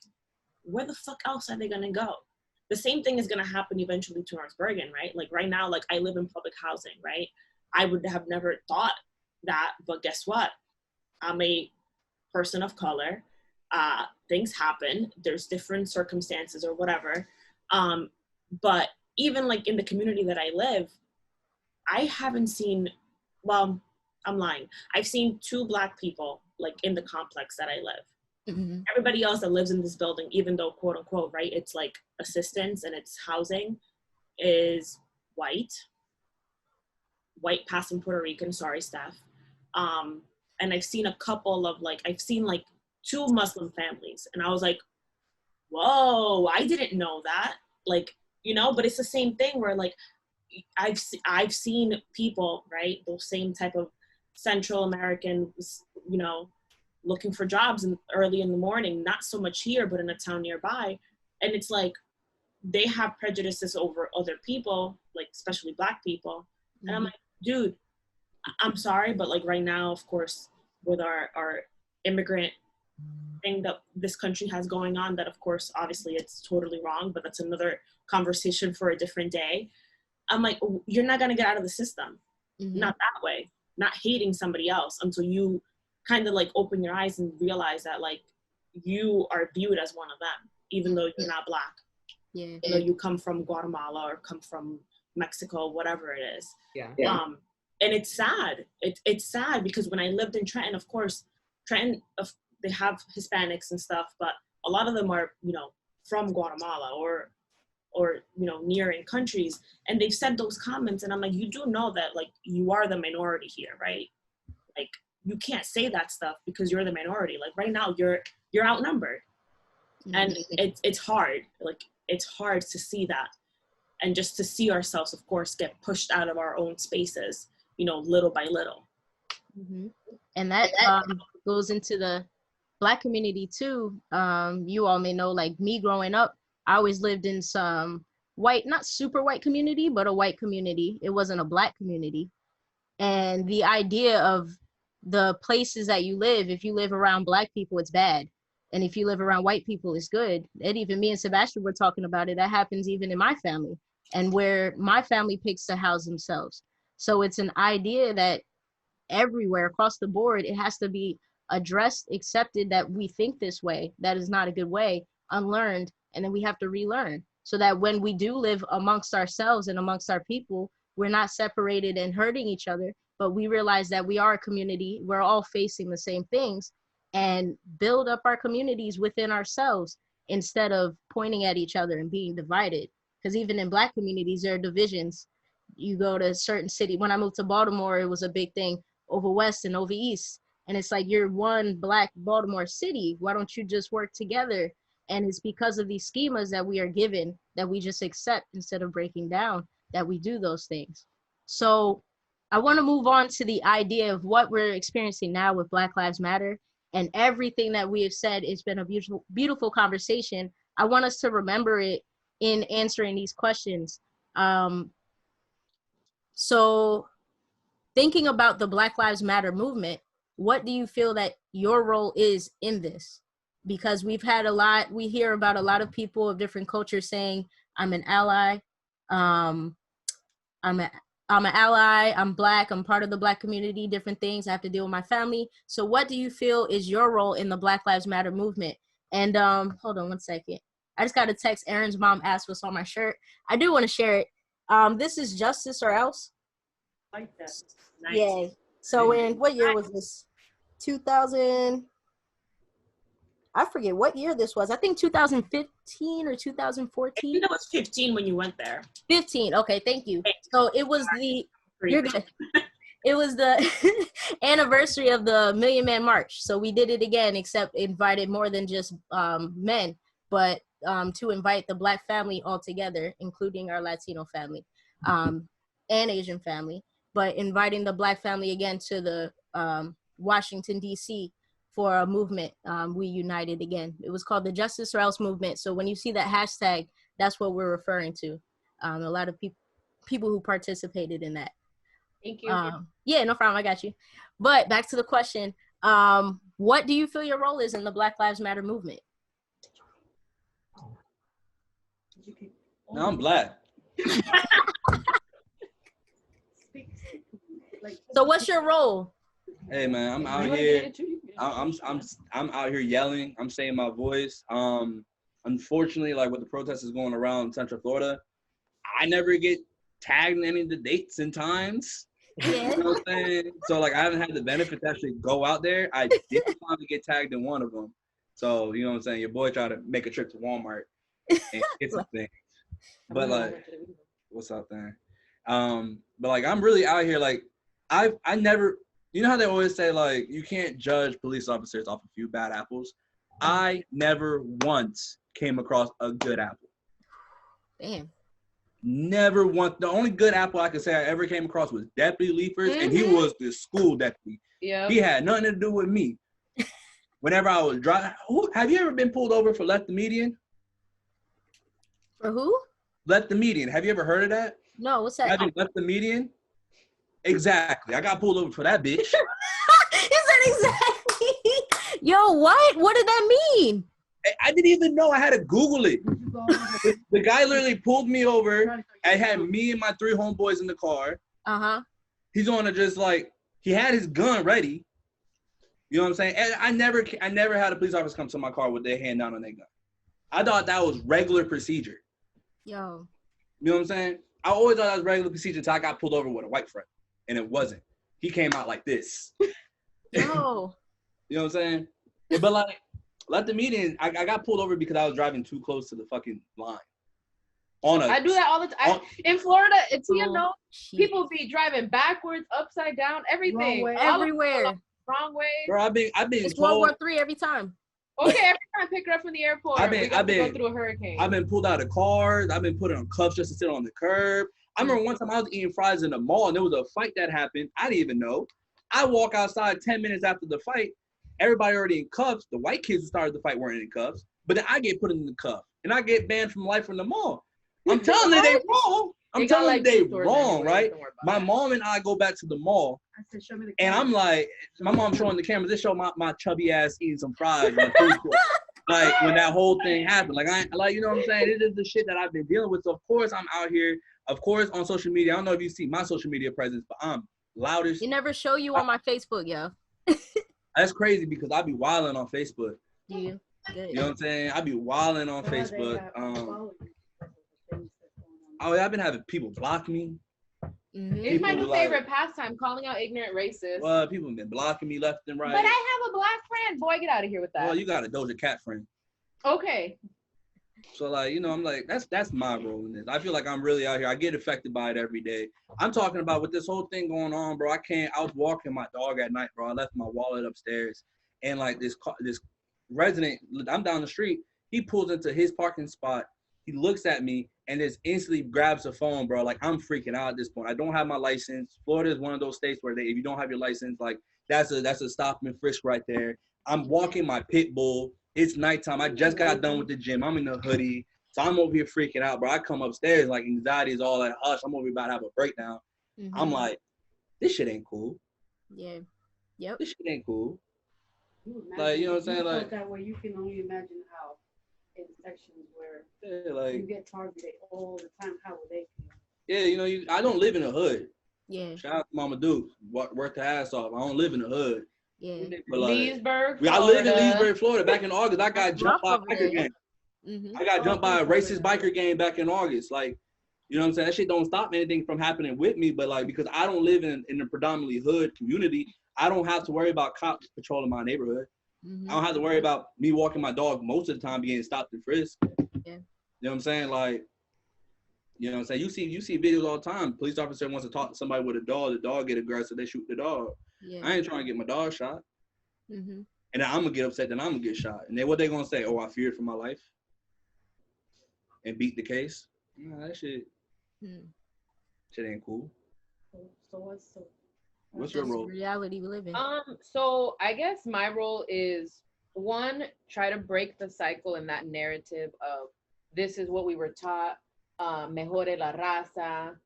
where the fuck else are they gonna go? The same thing is gonna happen eventually to North Bergen, right? Like right now, like I live in public housing, right? I would have never thought that, but guess what? I'm a person of color. Things happen. There's different circumstances or whatever. But even like in the community that I live, I haven't seen, well, I'm lying. I've seen 2 Black people like in the complex that I live. Mm-hmm. Everybody else that lives in this building, even though quote unquote, right, it's like assistance and it's housing, is white passing Puerto Rican, sorry, Steph. And I've seen a couple of I've seen 2 Muslim families, and I was like, whoa, I didn't know that. Like, you know, but it's the same thing where like, I've seen people, right, those same type of Central Americans, you know, looking for jobs early in the morning, not so much here, but in a town nearby. And it's like, they have prejudices over other people, like especially Black people. Mm-hmm. And I'm like, dude, I'm sorry, but like right now, of course, with our immigrant thing that this country has going on, that of course, obviously it's totally wrong, but that's another conversation for a different day. I'm like, you're not gonna get out of the system. Mm-hmm. Not that way. Not hating somebody else until you kind of like open your eyes and realize that like you are viewed as one of them, even though you're not Black. Yeah. You know, you come from Guatemala or come from Mexico, whatever it is. Yeah. And it's sad. It's sad because when I lived in Trenton, of course, Trenton, they have Hispanics and stuff, but a lot of them are, you know, from Guatemala or you know, nearing countries, and they've said those comments, and I'm like, you do know that like you are the minority here, right? Like you can't say that stuff because you're the minority. Like right now you're outnumbered. Mm-hmm. And it's hard. Like it's hard to see that, and just to see ourselves, of course, get pushed out of our own spaces, you know, little by little. Mm-hmm. And that goes into the Black community too. You all may know, like me growing up, I always lived in some white, not super white community, but a white community. It wasn't a Black community. And the idea of the places that you live, if you live around Black people, it's bad. And if you live around white people, it's good. And even me and Sebastian were talking about it. That happens even in my family, and where my family picks to house themselves. So it's an idea that everywhere across the board, it has to be addressed, accepted that we think this way. That is not a good way, unlearned, and then we have to relearn, so that when we do live amongst ourselves and amongst our people, we're not separated and hurting each other, but we realize that we are a community. We're all facing the same things, and build up our communities within ourselves instead of pointing at each other and being divided. Because even in Black communities, there are divisions. You go to a certain city. When I moved to Baltimore, it was a big thing over West and over East. And it's like, you're one Black Baltimore city. Why don't you just work together? And it's because of these schemas that we are given, that we just accept instead of breaking down, that we do those things. So I want to move on to the idea of what we're experiencing now with Black Lives Matter. And everything that we have said, it's been a beautiful, beautiful conversation. I want us to remember it in answering these questions. So thinking about the Black Lives Matter movement, what do you feel that your role is in this? Because we hear about a lot of people of different cultures saying, I'm an ally, I'm an ally, I'm Black, I'm part of the Black community, different things, I have to deal with my family. So what do you feel is your role in the Black Lives Matter movement? And hold on one second. I just got a text. Aaron's mom asked what's on my shirt. I do want to share it. This is Justice or Else. Like that. Nice. Yeah. So in what year was this? 2000. I forget what year this was. I think 2015 or 2014. I think it was 15 when you went there. 15. Okay, thank you. So it was you're good. It was the anniversary of the Million Man March. So we did it again, except invited more than just men. But to invite the Black family all together, including our Latino family and Asian family, but inviting the Black family again to the Washington, D.C. for a movement. We united again. It was called the Justice or Else movement. So when you see that hashtag, that's what we're referring to. A lot of people who participated in that. Thank you. Yeah, no problem. I got you. But back to the question. What do you feel your role is in the Black Lives Matter movement? No, I'm Black. So what's your role? Hey man, I'm out here. I'm out here yelling. I'm saying my voice. Unfortunately, like with the protests going around Central Florida, I never get tagged in any of the dates and times. Yeah. You know what I'm saying? So like I haven't had the benefit to actually go out there. I did finally get tagged in one of them. So you know what I'm saying? Your boy tried to make a trip to Walmart and get some things. But like, what's up there? But like I'm really out here. Like I never. You know how they always say like you can't judge police officers off a few bad apples. I never once came across a good apple. Damn. Never once. The only good apple I could say I ever came across was Deputy Leafers, and he was the school deputy. Yeah. He had nothing to do with me. Whenever I was driving, have you ever been pulled over for left the median? For who? Left the median. Have you ever heard of that? No, what's that? Having left the median? Exactly. I got pulled over for that bitch. Is that exactly? Yo, what? What did that mean? I didn't even know. I had to Google it. The guy literally pulled me over. I had me and my 3 homeboys in the car. Uh-huh. He's on to just like, he had his gun ready. You know what I'm saying? And I never had a police officer come to my car with their hand down on their gun. I thought that was regular procedure. Yo. You know what I'm saying? I always thought that was regular procedure until I got pulled over with a white friend. And it wasn't. He came out like this. Yo. You know what I'm saying? But like, let the meeting, I got pulled over because I was driving too close to the fucking line. I do that all the time. In Florida, it's, you know, people be driving backwards, upside down, everything. Everywhere. Wrong way. Bro, I've been It's told, World War III every time. Okay, every time I pick her up from the airport, we got to go through a hurricane. I've been pulled out of cars. I've been put on cuffs just to sit on the curb. I remember one time I was eating fries in the mall and there was a fight that happened. I didn't even know. I walk outside 10 minutes after the fight. Everybody already in cuffs. The white kids who started the fight weren't in cuffs. But then I get put in the cuff. And I get banned from life from the mall. I'm telling you they wrong. I'm telling you they wrong, right? My mom and I go back to the mall. And I'm like, my mom showing the cameras. This show my chubby ass eating some fries. Like when that whole thing happened. Like you know what I'm saying? It is the shit that I've been dealing with. So of course I'm out here. Of course on social media. I don't know if you see my social media presence, but I'm loudest. You never show you on my Facebook, yo. That's crazy because I be wilding on Facebook. Yeah. Good. You know what I'm saying? I be wilding on Facebook. I've been having people block me. It's my new favorite pastime, calling out ignorant racists. Well, people have been blocking me left and right. But I have a black friend. Boy, get out of here with that. Well, you got a Doja Cat friend. Okay. So like, you know, I'm like, that's my role in this. I feel like I'm really out here. I get affected by it every day. I'm talking about with this whole thing going on, bro. I was walking my dog at night, bro. I left my wallet upstairs, and like this resident, I'm down the street. He pulls into his parking spot. He looks at me and just instantly grabs the phone, bro. Like I'm freaking out at this point. I don't have my license. Florida is one of those states where if you don't have your license, like that's a stop and frisk right there. I'm walking my pit bull. It's nighttime. I just got done with the gym. I'm in a hoodie. So I'm over here freaking out, bro. I come upstairs, like anxiety is all that hush. I'm over here about to have a breakdown. Mm-hmm. I'm like, this shit ain't cool. Yeah. Yep. This shit ain't cool. Like, you know what I'm saying? Like that way, you can only imagine how in sections where you get targeted all the time, how would they feel? Yeah, you know, I don't live in the hood. Yeah. Shout out to Mama Dukes. Work the ass off. I don't live in the hood. Yeah. Like, Leesburg, I live in Leesburg, Florida. Back in August, I got jumped by a biker gang. Mm-hmm. I got jumped by a racist biker gang back in August. Like, you know what I'm saying? That shit don't stop anything from happening with me, but like, because I don't live in a predominantly hood community, I don't have to worry about cops patrolling my neighborhood. Mm-hmm. I don't have to worry about me walking my dog most of the time getting stopped and frisked. Yeah. You know what I'm saying? Like, you know what I'm saying? You see videos all the time. Police officer wants to talk to somebody with a dog. The dog get aggressive. They shoot the dog. Yeah. I ain't trying to get my dog shot. Mm-hmm. And then I'm going to get upset. Then I'm going to get shot. And then what they going to say? Oh, I feared for my life. and beat the case. Nah, that shit ain't cool. What's your role? Reality we live in. So I guess my role is, one, try to break the cycle and that narrative of this is what we were taught, mejore la raza,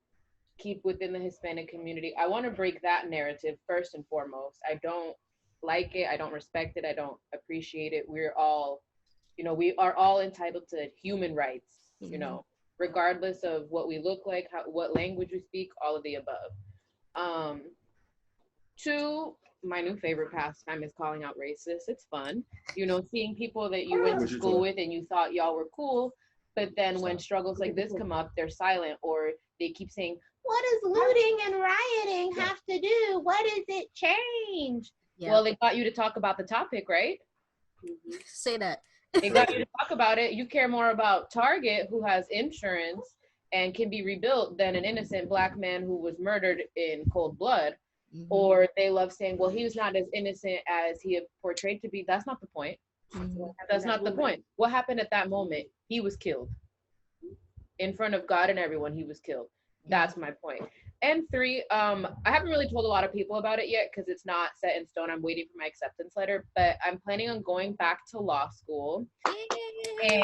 keep within the Hispanic community. I want to break that narrative first and foremost. I don't like it. I don't respect it. I don't appreciate it. We're all, we are all entitled to human rights, regardless of what we look like, what language we speak, all of the above. Two, my new favorite pastime is calling out racists. It's fun, seeing people that you went to school with and you thought y'all were cool, but then when struggles like this come up, they're silent, or they keep saying, what does looting and rioting have to do? What does it change? Yeah. Well, they got you to talk about the topic, right? Say that. They got you to talk about it. You care more about Target, who has insurance and can be rebuilt, than an innocent Black man who was murdered in cold blood. Or they love saying, well, he was not as innocent as he had portrayed to be. That's not the point. That's not the point. What happened at that moment? He was killed. In front of God and everyone, he was killed. That's my point. And three, I haven't really told a lot of people about it yet because it's not set in stone. I'm waiting for my acceptance letter, but I'm planning on going back to law school. And,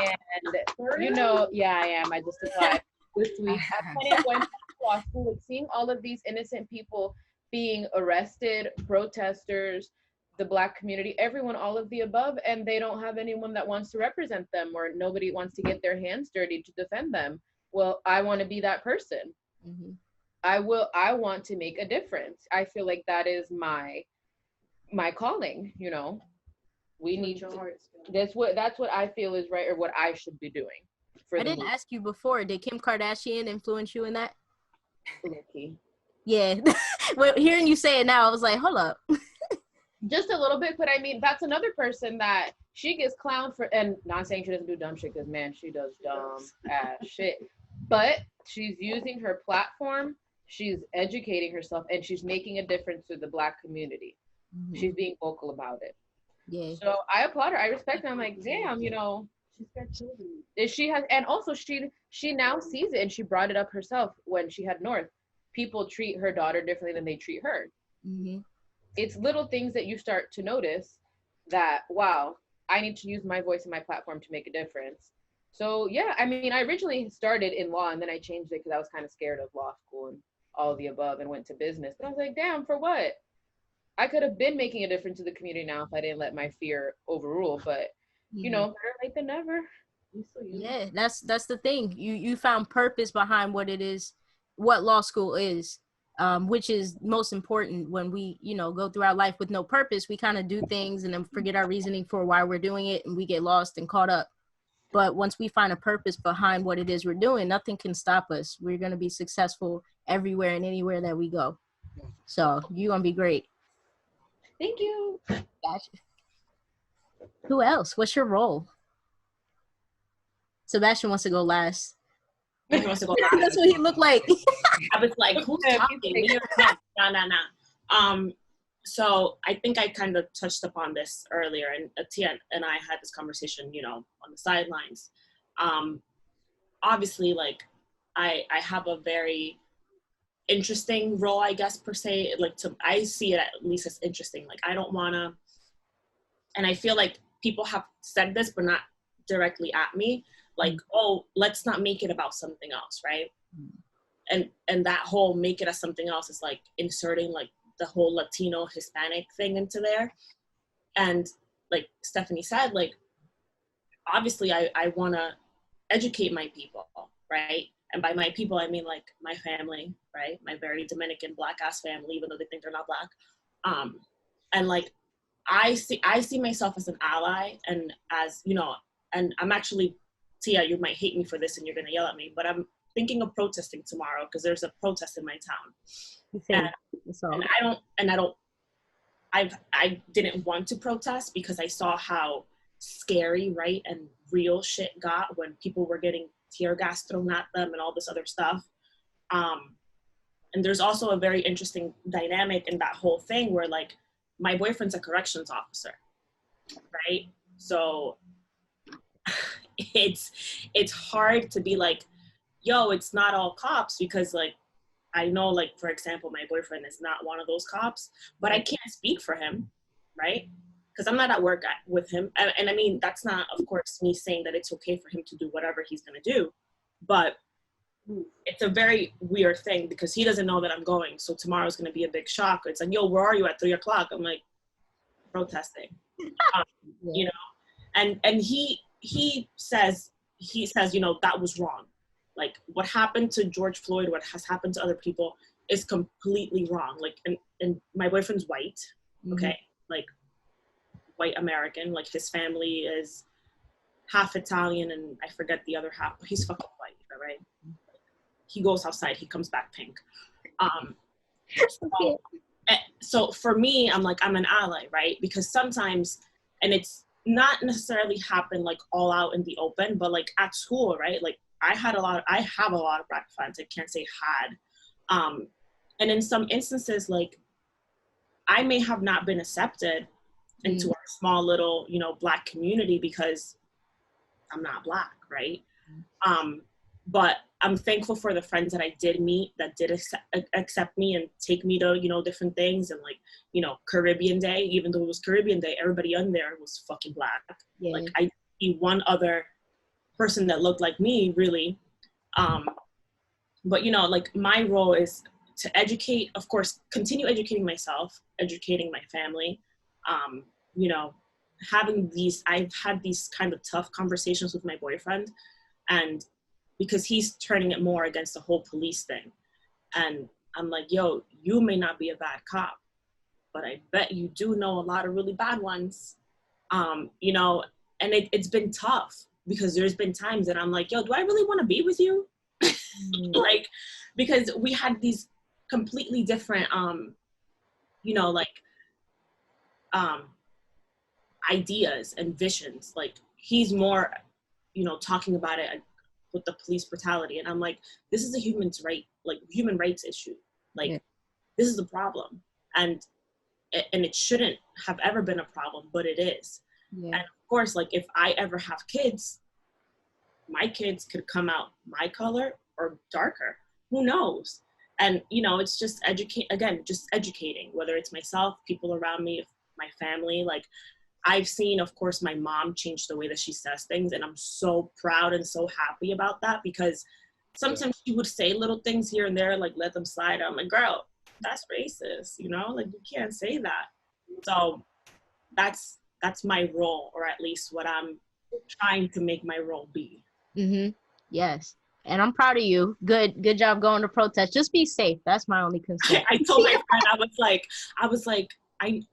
yeah, I am. I just applied this week. I'm planning on going back to law school and seeing all of these innocent people being arrested, protesters, the Black community, everyone, all of the above, and they don't have anyone that wants to represent them, or nobody wants to get their hands dirty to defend them. Well, I want to be that person. I want to make a difference. I feel like that is my calling, We need that's what I feel is right, or what I should be doing. I didn't ask you before, did Kim Kardashian influence you in that? Lucky. Yeah. Well, hearing you say it now, I was like, hold up. Just a little bit, but I mean, that's another person that she gets clowned for, and not saying she doesn't do dumb shit, because man, she does dumb ass shit. But she's using her platform, she's educating herself, and she's making a difference to the Black community. She's being vocal about it. Yeah. So I applaud her. I respect her. I'm like, damn, she's got children. She has, and also she now sees it, and she brought it up herself when she had North. People treat her daughter differently than they treat her. It's little things that you start to notice that, wow, I need to use my voice and my platform to make a difference. So yeah, I mean, I originally started in law and then I changed it because I was kind of scared of law school and all of the above and went to business. But I was like, damn, for what? I could have been making a difference to the community now if I didn't let my fear overrule. But better late than never. Yeah, that's the thing. You found purpose behind what it is, what law school is, which is most important. When we, go through our life with no purpose, we kind of do things and then forget our reasoning for why we're doing it, and we get lost and caught up. But once we find a purpose behind what it is we're doing, nothing can stop us. We're going to be successful everywhere and anywhere that we go. So you're going to be great. Thank you. Gotcha. Who else? What's your role? Sebastian wants to go last. That's what he looked like. I was like, who's talking? No. So I think I kind of touched upon this earlier, and Tia and I had this conversation, on the sidelines. Obviously, like, I have a very interesting role, I guess, per se. Like, I see it at least as interesting. Like, I don't want to, and I feel like people have said this, but not directly at me. Like, oh, let's not make it about something else, right? And that whole make it as something else is like inserting like the whole Latino Hispanic thing into there. And like Stephanie said, like, obviously I want to educate my people, right? And by my people, I mean like my family, right? My very Dominican Black ass family, even though they think they're not Black. And like, I see myself as an ally, and as, and I'm actually, Tia, you might hate me for this and you're gonna yell at me, but I'm thinking of protesting tomorrow because there's a protest in my town. I didn't want to protest because I saw how scary, right, and real shit got when people were getting tear gas thrown at them and all this other stuff. And there's also a very interesting dynamic in that whole thing where like my boyfriend's a corrections officer, right? So it's hard to be like, yo, it's not all cops, because like, I know, like, for example, my boyfriend is not one of those cops, but I can't speak for him, right? Because I'm not at work with him. And I mean, that's not, of course, me saying that it's okay for him to do whatever he's going to do. But it's a very weird thing because he doesn't know that I'm going. So tomorrow's going to be a big shock. It's like, yo, where are you at 3 o'clock? I'm like, protesting, you know? And he says, you know, that was wrong. Like, what happened to George Floyd, what has happened to other people is completely wrong. Like, and my boyfriend's white, okay? Like, white American. Like, his family is half Italian and I forget the other half, but he's fucking white, right? He goes outside, he comes back pink. So for me, I'm like, I'm an ally, right? Because sometimes, and it's not necessarily happen like all out in the open, but like at school, right? Like, I have a lot of Black friends. I can't say had. And in some instances, like, I may have not been accepted into our small little, you know, Black community because I'm not Black, right? But I'm thankful for the friends that I did meet that did accept me and take me to, you know, different things. And like, you know, Caribbean Day, even though it was Caribbean Day, everybody on there was fucking Black. Yeah. Like, I see one other person that looked like me, really. But, you know, like, my role is to educate, of course, continue educating myself, educating my family. You know, I've had these kind of tough conversations with my boyfriend, and because he's turning it more against the whole police thing. And I'm like, yo, you may not be a bad cop, but I bet you do know a lot of really bad ones. You know, and it's been tough because there's been times that I'm like, yo, do I really want to be with you? Like, because we had these completely different, you know, like, ideas and visions. Like, he's more, you know, talking about it with the police brutality, and I'm like, this is a human rights issue. Like, this is a problem, and it shouldn't have ever been a problem, but it is. And of course, like, if I ever have kids, my kids could come out my color or darker, who knows? And, you know, it's just educating, whether it's myself, people around me, my family. Like, I've seen, of course, my mom change the way that she says things, and I'm so proud and so happy about that, because sometimes she would say little things here and there, like, let them slide. I'm like, girl, that's racist, you know? Like, you can't say that. So that's my role, or at least what I'm trying to make my role be. Yes. And I'm proud of you. Good job going to protest. Just be safe. That's my only concern. I told my friend, I was like,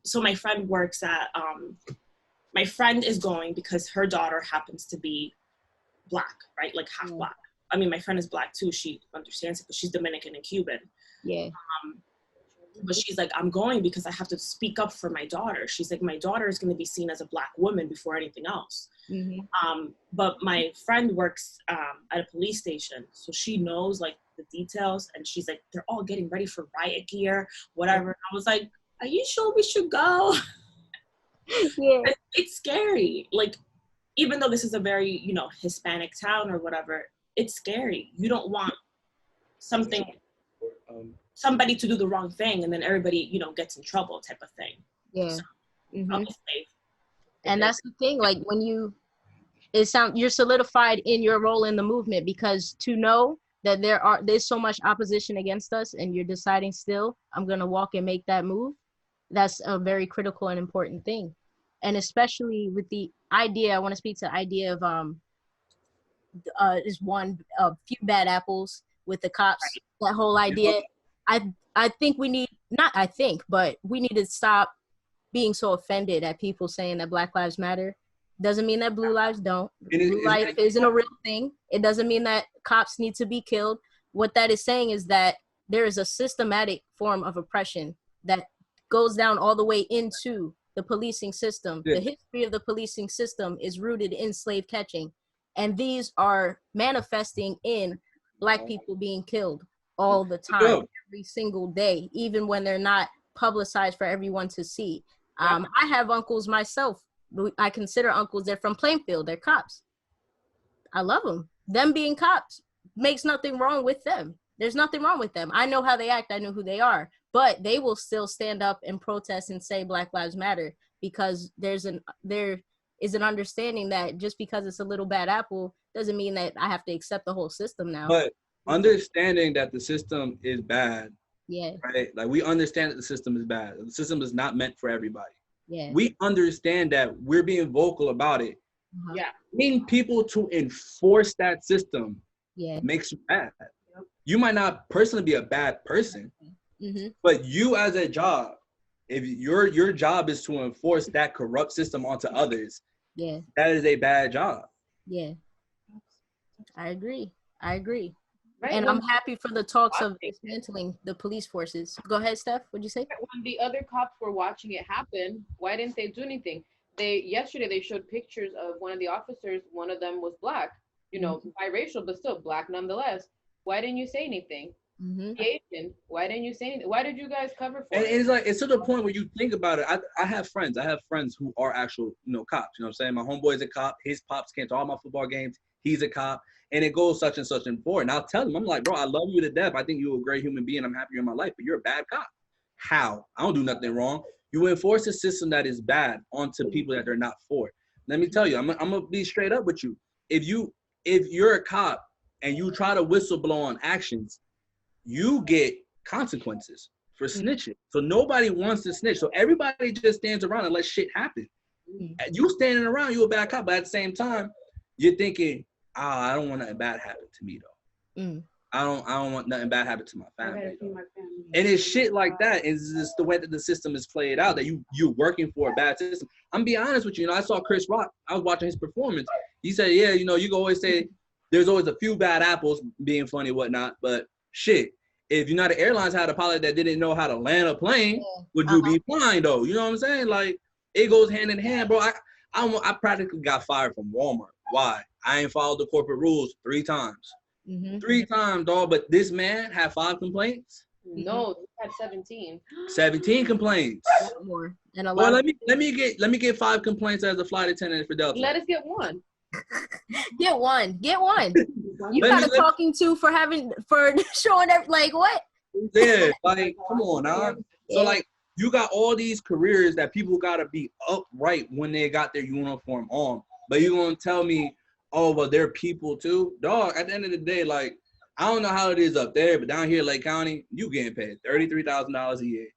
so my friend works at, my friend is going because her daughter happens to be Black, right? Like, half Black. I mean, my friend is Black too. She understands it, but she's Dominican and Cuban. Yeah. But she's like, I'm going because I have to speak up for my daughter. She's like, my daughter is going to be seen as a Black woman before anything else. But my friend works at a police station, so she knows like the details, and she's like, they're all getting ready for riot gear, whatever. I was like, are you sure we should go? Yeah. It's scary. Like, even though this is a very, you know, Hispanic town or whatever, it's scary. You don't want somebody to do the wrong thing and then everybody, you know, gets in trouble type of thing. Yeah. So, I'll be safe. And that's the thing, like, when you're solidified in your role in the movement, because to know that there's so much opposition against us and you're deciding still, I'm going to walk and make that move. That's a very critical and important thing. And especially with the idea, I want to speak to the idea of is one few bad apples with the cops. Right. That whole idea. I think we need to stop being so offended at people saying that Black Lives Matter. Doesn't mean that blue lives don't. Blue life isn't a real thing. It doesn't mean that cops need to be killed. What that is saying is that there is a systematic form of oppression that goes down all the way into the policing system. Yeah. The history of the policing system is rooted in slave catching. And these are manifesting in Black people being killed all the time, every single day, even when they're not publicized for everyone to see. I have uncles myself. I consider uncles, they're from Plainfield, they're cops. I love them. Them being cops makes nothing wrong with them. There's nothing wrong with them. I know how they act. I know who they are. But they will still stand up and protest and say Black Lives Matter because there is an understanding that just because it's a little bad apple doesn't mean that I have to accept the whole system now. But understanding that the system is bad, yeah, right? Like we understand that the system is bad. The system is not meant for everybody. Yeah, we understand that we're being vocal about it. Yeah, Being people to enforce that system makes you bad. You might not personally be a bad person, but you as a job, if your job is to enforce that corrupt system onto others, that is a bad job. Yeah, I agree. Right, and when- I'm happy for the talks of dismantling the police forces. Go ahead, Steph. What'd you say? When the other cops were watching it happen, why didn't they do anything? Yesterday they showed pictures of one of the officers. One of them was black, biracial, but still black nonetheless. Why didn't you say anything? Asian, why didn't you say anything? Why did you guys cover for And it? it's like, it's to the point where you think about it. I have friends who are actual, cops. You know what I'm saying? My homeboy's a cop. His pops came to all my football games. He's a cop. And it goes such and such and forward. And I'll tell him, I'm like, bro, I love you to death. I think you're a great human being. I'm happy you're in my life, but you're a bad cop. How? I don't do nothing wrong. You enforce a system that is bad onto people that they're not for. Let me tell you, I'm gonna be straight up with you. If you're a cop and you try to whistleblow on actions, you get consequences for snitching. So nobody wants to snitch. So everybody just stands around and lets shit happen. You standing around, you a bad cop, but at the same time, you're thinking, I don't want nothing bad happen to me though. I don't want nothing bad happen to my family. And it's shit like that. It's just the way that the system is played out, that you're working for a bad system. I'm be honest with you, I saw Chris Rock. I was watching his performance. He said, yeah, you can always say there's always a few bad apples, being funny, whatnot. But shit, if United Airlines had a pilot that didn't know how to land a plane, would you be fine though? You know what I'm saying? Like, it goes hand in hand, bro. I practically got fired from Walmart. Why? I ain't followed the corporate rules 3 times. 3 times, dog. But this man had 5 complaints. No, he had 17. 17 complaints. More. And a Well, lot. let me get 5 complaints as a flight attendant for Delta. Let us get one. Get one. You got a talking to for showing up like what? Yeah, like come on now. So like you got all these careers that people gotta be upright when they got their uniform on. But you gonna tell me, oh, well, they're people too? Dog, at the end of the day, like, I don't know how it is up there, but down here in Lake County, you getting paid $33,000 a year.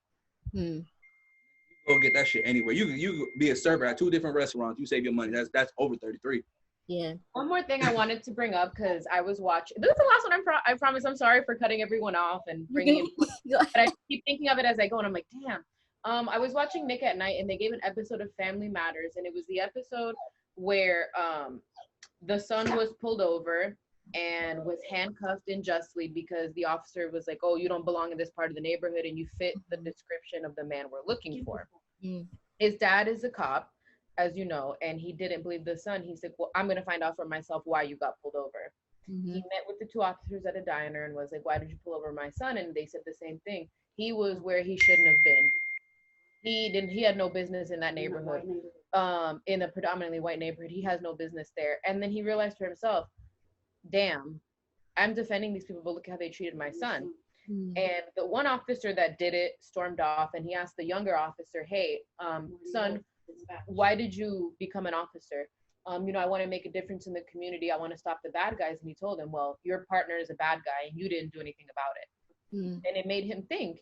Go get that shit anywhere. You be a server at 2 different restaurants. You save your money. That's over 33. Yeah. One more thing I wanted to bring up, because I was watching. This is the last one. I promise. I'm sorry for cutting everyone off and bringing in. But I keep thinking of it as I go, and I'm like, damn. I was watching Nick at Night, and they gave an episode of Family Matters, and it was the episode where the son was pulled over and was handcuffed unjustly because the officer was like, oh, you don't belong in this part of the neighborhood and you fit the description of the man we're looking for. His dad is a cop, as you know, and he didn't believe the son. He said, well, I'm going to find out for myself why you got pulled over. He met with the 2 officers at a diner and was like, why did you pull over my son? And they said the same thing. He was where he shouldn't have been. He had no business in that neighborhood. In a predominantly white neighborhood, he has no business there. And then he realized for himself, damn, I'm defending these people, but look how they treated my son. And the one officer that did it stormed off, and he asked the younger officer, hey, son, why did you become an officer? I want to make a difference in the community. I want to stop the bad guys. And he told him, well, your partner is a bad guy and you didn't do anything about it. And it made him think,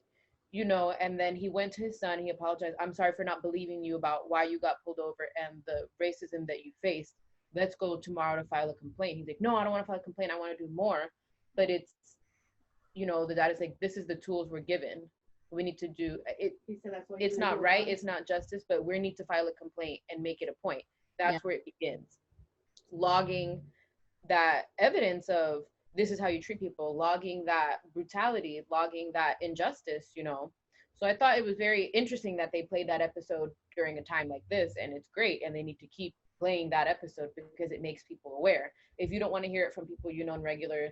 and then he went to his son, he apologized. I'm sorry for not believing you about why you got pulled over and the racism that you faced. Let's go tomorrow to file a complaint. He's like, no, I don't want to file a complaint. I want to do more. But it's, the dad is like, this is the tools we're given. We need to do it. It's not right. It's not justice, but we need to file a complaint and make it a point. That's where it begins. Logging that evidence of this is how you treat people, logging that brutality, logging that injustice, So I thought it was very interesting that they played that episode during a time like this, and it's great. And they need to keep playing that episode because it makes people aware. If you don't want to hear it from people in regular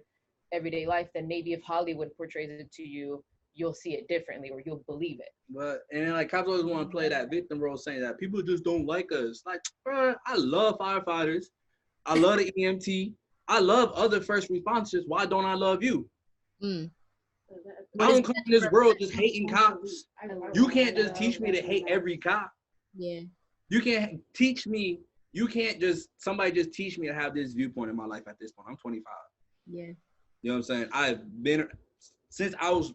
everyday life, then maybe if Hollywood portrays it to you, you'll see it differently or you'll believe it. But and like cops always want to play that victim role, saying that people just don't like us. Like, bro, I love firefighters. I love the EMT. I love other first responders. Why don't I love you? Mm. I don't come in this world just hating cops. You can't just teach me to hate every cop. Yeah. You can't teach me. You can't just somebody just teach me to have this viewpoint in my life at this point. I'm 25. Yeah. You know what I'm saying? I've been since I was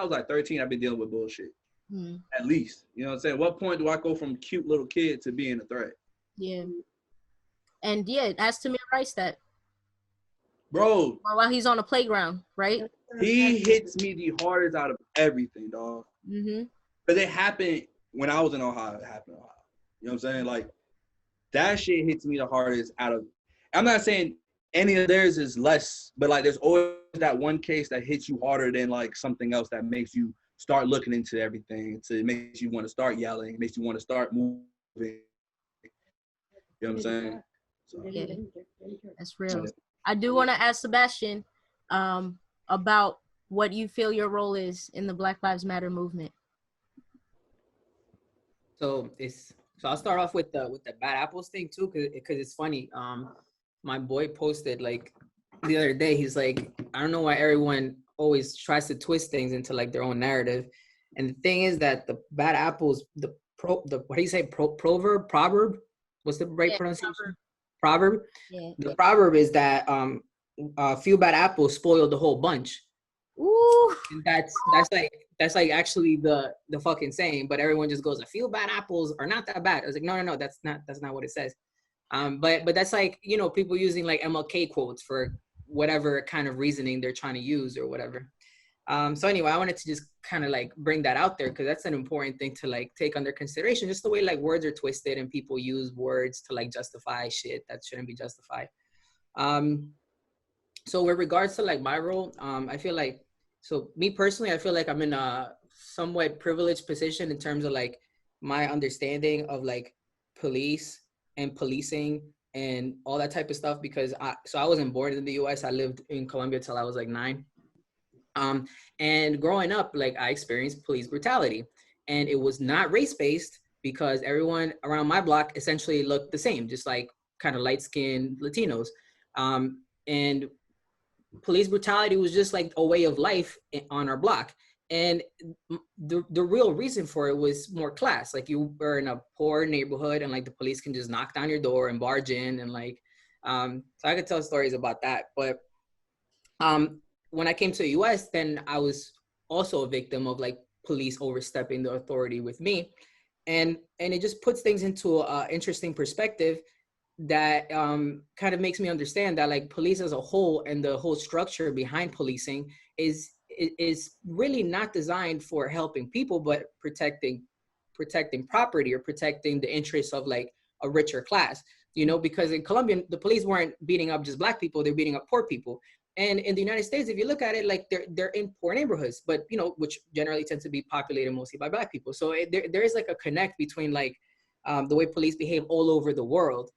like 13. I've been dealing with bullshit. Mm. At least, you know what I'm saying? What point do I go from cute little kid to being a threat? Yeah. And yeah, ask Tamir Rice that. Bro. While he's on the playground, right? He hits me the hardest out of everything, dog. Mm-hmm. But it happened when I was in Ohio. It happened in Ohio. You know what I'm saying? Like, that shit hits me the hardest out of. I'm not saying any of theirs is less, but like, there's always that one case that hits you harder than like something else that makes you start looking into everything. It makes you want to start yelling. It makes you want to start moving. You know what I'm saying? So, yeah, that's real. I do want to ask Sebastian about what you feel your role is in the Black Lives Matter movement. So I'll start off with the bad apples thing too, because it's funny. My boy posted like the other day. He's like, I don't know why everyone always tries to twist things into like their own narrative. And the thing is that the bad apples, what do you say? Proverb? What's the right pronunciation? Proverb. Yeah. The proverb is that a few bad apples spoiled the whole bunch. Ooh. And that's like actually the fucking saying, but everyone just goes, a few bad apples are not that bad. I was like, no, that's not what it says. But that's like, you know, people using like MLK quotes for whatever kind of reasoning they're trying to use or whatever. So anyway, I wanted to just kind of like bring that out there because that's an important thing to like take under consideration, just the way like words are twisted and people use words to like justify shit that shouldn't be justified. So with regards to like my role, I feel like, so me personally, I feel like I'm in a somewhat privileged position in terms of like my understanding of like police and policing and all that type of stuff because I wasn't born in the US. I lived in Colombia till I was like 9. And growing up, like I experienced police brutality and it was not race-based because everyone around my block essentially looked the same, just like kind of light-skinned Latinos. And police brutality was just like a way of life on our block. And the real reason for it was more class. Like you were in a poor neighborhood and like the police can just knock down your door and barge in and like, so I could tell stories about that. But when I came to the US, then I was also a victim of like police overstepping the authority with me. And it just puts things into an interesting perspective that kind of makes me understand that like police as a whole and the whole structure behind policing is really not designed for helping people, but protecting property or protecting the interests of like a richer class, you know, because in Colombia, the police weren't beating up just Black people, they're beating up poor people. And in the United States, if you look at it, like they're in poor neighborhoods, but you know, which generally tend to be populated mostly by Black people. So there is like a connect between like the way police behave all over the world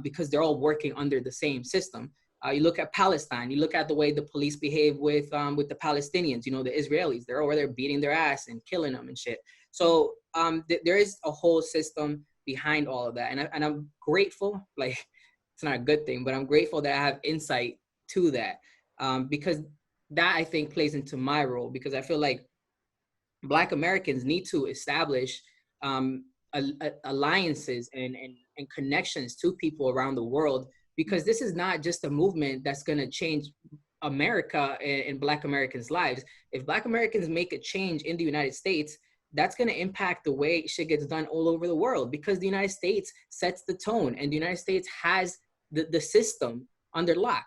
because they're all working under the same system. You look at Palestine, you look at the way the police behave with the Palestinians, you know, the Israelis, they're over there beating their ass and killing them and shit. So there is a whole system behind all of that. And I'm grateful, like it's not a good thing, but I'm grateful that I have insight to that. Because that I think plays into my role because I feel like Black Americans need to establish alliances and connections to people around the world because this is not just a movement that's going to change America and Black Americans' lives. If Black Americans make a change in the United States, that's going to impact the way shit gets done all over the world because the United States sets the tone and the United States has the system under lock.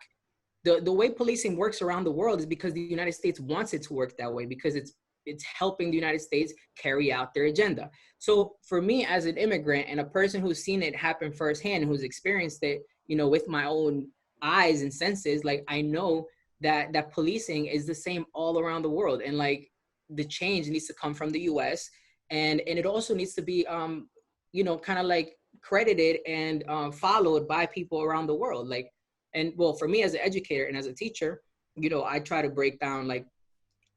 The way policing works around the world is because the United States wants it to work that way because it's helping the United States carry out their agenda. So for me as an immigrant and a person who's seen it happen firsthand, who's experienced it, you know, with my own eyes and senses, like I know that policing is the same all around the world. And like the change needs to come from the US and it also needs to be, you know, kind of like credited and followed by people around the world. Like, and well, for me as an educator and as a teacher, you know, I try to break down like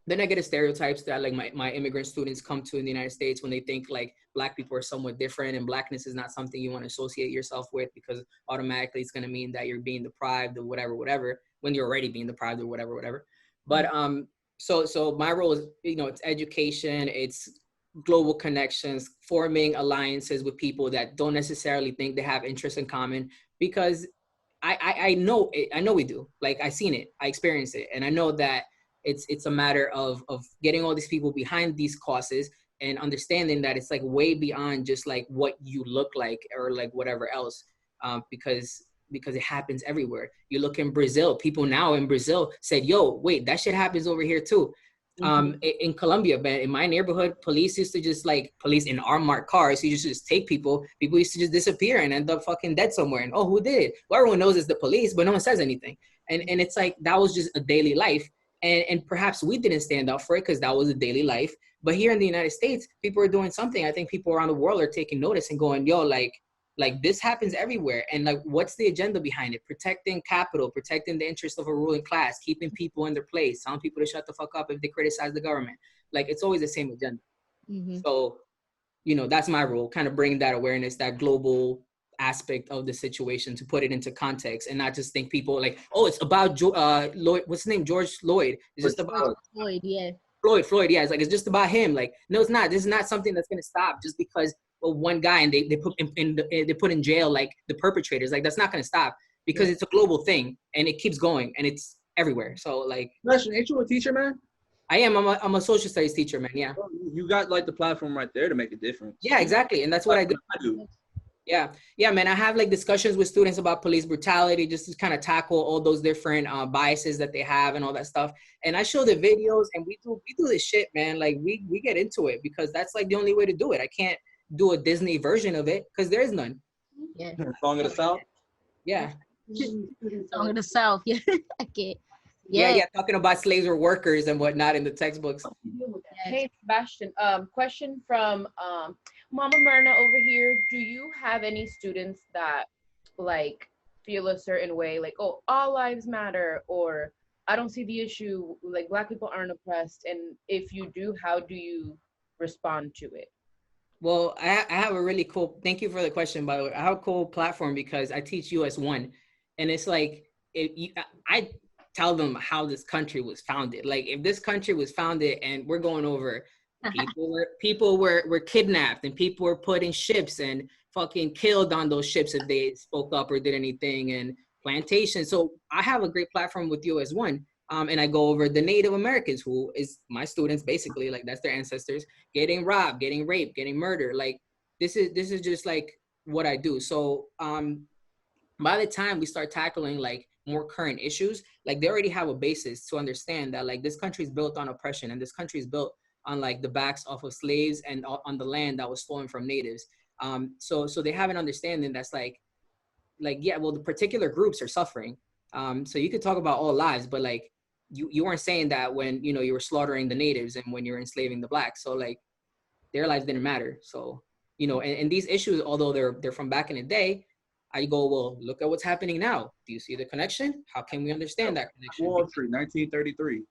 the negative stereotypes that like my immigrant students come to in the United States when they think like Black people are somewhat different and Blackness is not something you want to associate yourself with because automatically it's going to mean that you're being deprived or whatever, when you're already being deprived or whatever. But so my role is, it's education, it's global connections, forming alliances with people that don't necessarily think they have interests in common, because I know we do. Like, I seen it, I experienced it, and I know that it's a matter of getting all these people behind these causes and understanding that it's like way beyond just like what you look like or like whatever else, because it happens everywhere. You look in Brazil, people now in Brazil said, yo, wait, that shit happens over here too. In Colombia, but in my neighborhood, police used to just like, police in unmarked cars, you just take people used to just disappear and end up fucking dead somewhere. And oh, who did it? Well, everyone knows it's the police, but no one says anything. And it's like, that was just a daily life. And perhaps we didn't stand up for it because that was a daily life. But here in the United States, people are doing something. I think people around the world are taking notice and going, yo, like this happens everywhere. And like, what's the agenda behind it? Protecting capital, protecting the interest of a ruling class, keeping people in their place, telling people to shut the fuck up if they criticize the government. Like, it's always the same agenda. So, that's my role, kind of bringing that awareness, that global aspect of the situation, to put it into context and not just think people like, oh, it's about Lloyd, what's his name? George Floyd. It's just about Floyd, yeah. Floyd, yeah. It's like, it's just about him. Like, no, it's not. This is not something that's going to stop just because one guy and they put in jail like the perpetrators. Like, that's not going to stop because it's a global thing and it keeps going and it's everywhere. So like, ain't you a teacher, man? I am. I'm a social studies teacher, man. Yeah. You got like the platform right there to make a difference. Yeah, exactly. And that's what I do. Yeah, man. I have like discussions with students about police brutality, just to kind of tackle all those different biases that they have and all that stuff. And I show the videos, and we do this shit, man. Like we get into it because that's like the only way to do it. I can't do a Disney version of it because there is none. Yeah. Song of the South. Yeah. Song of the South. Yeah. I get. Yeah, talking about slaves or workers and whatnot in the textbooks. Hey, Sebastian, question from Mama Myrna over here. Do you have any students that like feel a certain way, like, oh, all lives matter, or I don't see the issue, like Black people aren't oppressed? And if you do, how do you respond to it? Well, I have a really cool, thank you for the question, by the way. I have a cool platform because I teach US 1, and it's like, I tell them how this country was founded. Like, if this country was founded and we're going over, people were kidnapped and people were put in ships and fucking killed on those ships if they spoke up or did anything, and plantations. So I have a great platform with US 1. And I go over the Native Americans, who is my students, basically, like that's their ancestors, getting robbed, getting raped, getting murdered. Like, this is just like what I do. So by the time we start tackling like more current issues, like they already have a basis to understand that like this country is built on oppression, and this country is built on like the backs of slaves and on the land that was stolen from natives. So they have an understanding that's like, yeah, well, the particular groups are suffering. So you could talk about all lives, but like you weren't saying that when, you were slaughtering the natives and when you're enslaving the blacks. So like their lives didn't matter. So, and these issues, although they're from back in the day, I go, well, look at what's happening now. Do you see the connection? How can we understand that connection? Wall Street, 1933.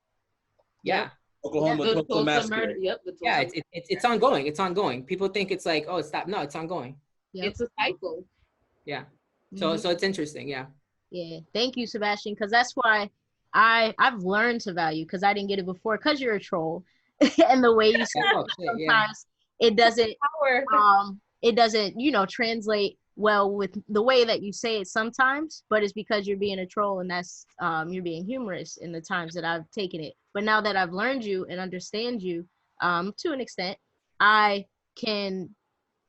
Yeah. Oklahoma Tulsa massacre. Yeah, it's ongoing. It's ongoing. People think it's like, oh, it's stopped. No, it's ongoing. Yep. It's a cycle. Yeah. So it's interesting. Yeah. Yeah. Thank you, Sebastian, because that's why I've learned to value, because I didn't get it before, because you're a troll. And the way you say it, sometimes it doesn't translate well with the way that you say it sometimes, but it's because you're being a troll, and that's you're being humorous in the times that I've taken it. But now that I've learned you and understand you to an extent, I can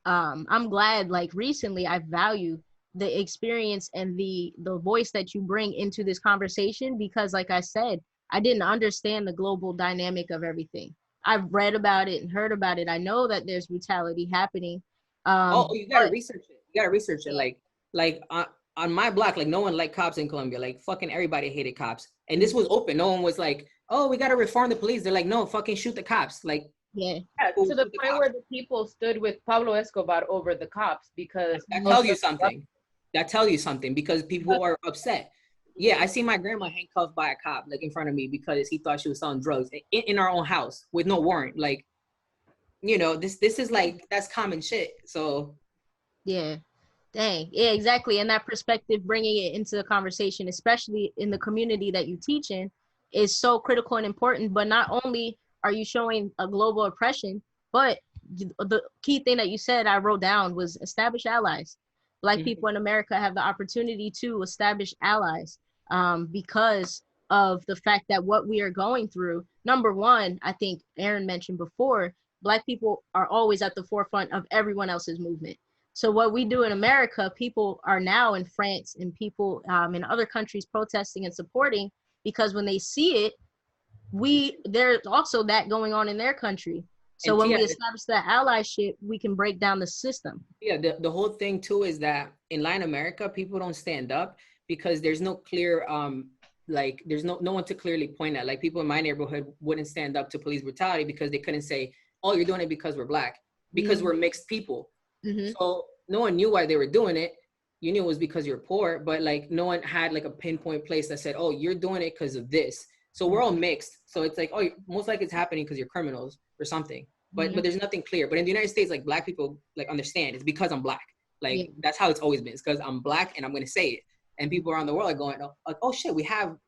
I'm glad, like recently I value the experience and the voice that you bring into this conversation, because like I said, I didn't understand the global dynamic of everything. I've read about it and heard about it. I know that there's brutality happening. You gotta research it. You gotta research it. Like on my block, like no one liked cops in Colombia. Like fucking everybody hated cops. And this was open. No one was like, oh, we gotta reform the police. They're like, no, fucking shoot the cops. Like, yeah, to the point where the people stood with Pablo Escobar over the cops, because that tells you something. That tells you something, because people are upset. Yeah, I see my grandma handcuffed by a cop like in front of me because he thought she was selling drugs in our own house with no warrant. Like, you know, this is like, that's common shit. So Yeah. Dang. Yeah, exactly. And that perspective, bringing it into the conversation, especially in the community that you teach in, is so critical and important. But not only are you showing a global oppression, but the key thing that you said I wrote down was establish allies. Black people in America have the opportunity to establish allies because of the fact that what we are going through. Number one, I think Aaron mentioned before, Black people are always at the forefront of everyone else's movement. So what we do in America, people are now in France and people in other countries protesting and supporting because when they see it, there's also that going on in their country. So And when we Tia, establish that allyship, we can break down the system. yeah, the whole thing too is that in Latin America, people don't stand up because there's no clear like there's no one to clearly point at. Like people in my neighborhood wouldn't stand up to police brutality because they couldn't say, oh, you're doing it because we're Black, because we're mixed people. So no one knew why they were doing it. You knew it was because you're poor, but like no one had like a pinpoint place that said, oh, you're doing it because of this. So we're all mixed. So it's like, oh, most likely it's happening because you're criminals or something. But there's nothing clear. But in the United States, like Black people like understand it's because I'm Black. Like that's how it's always been. It's because I'm Black and I'm gonna say it. And people around the world are going, oh shit,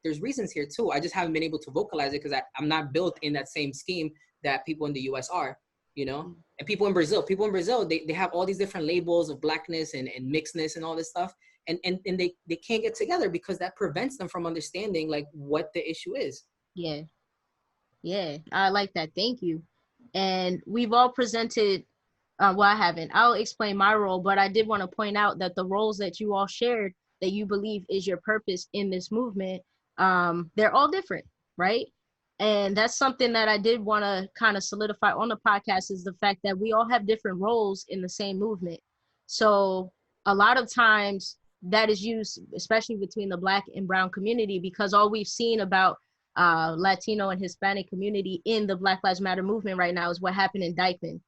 there's reasons here too. I just haven't been able to vocalize it because I'm not built in that same scheme that people in the US are, you know? And people in Brazil, they have all these different labels of Blackness and mixedness and all this stuff. And they can't get together because that prevents them from understanding like what the issue is. Yeah. Yeah, I like that. Thank you. And we've all presented, well, I haven't. I'll explain my role, but I did want to point out that the roles that you all shared that you believe is your purpose in this movement, they're all different, right? And that's something that I did want to kind of solidify on the podcast is the fact that we all have different roles in the same movement. So a lot of times that is used, especially between the Black and brown community, because all we've seen about Latino and Hispanic community in the Black Lives Matter movement right now is what happened in Dyckman,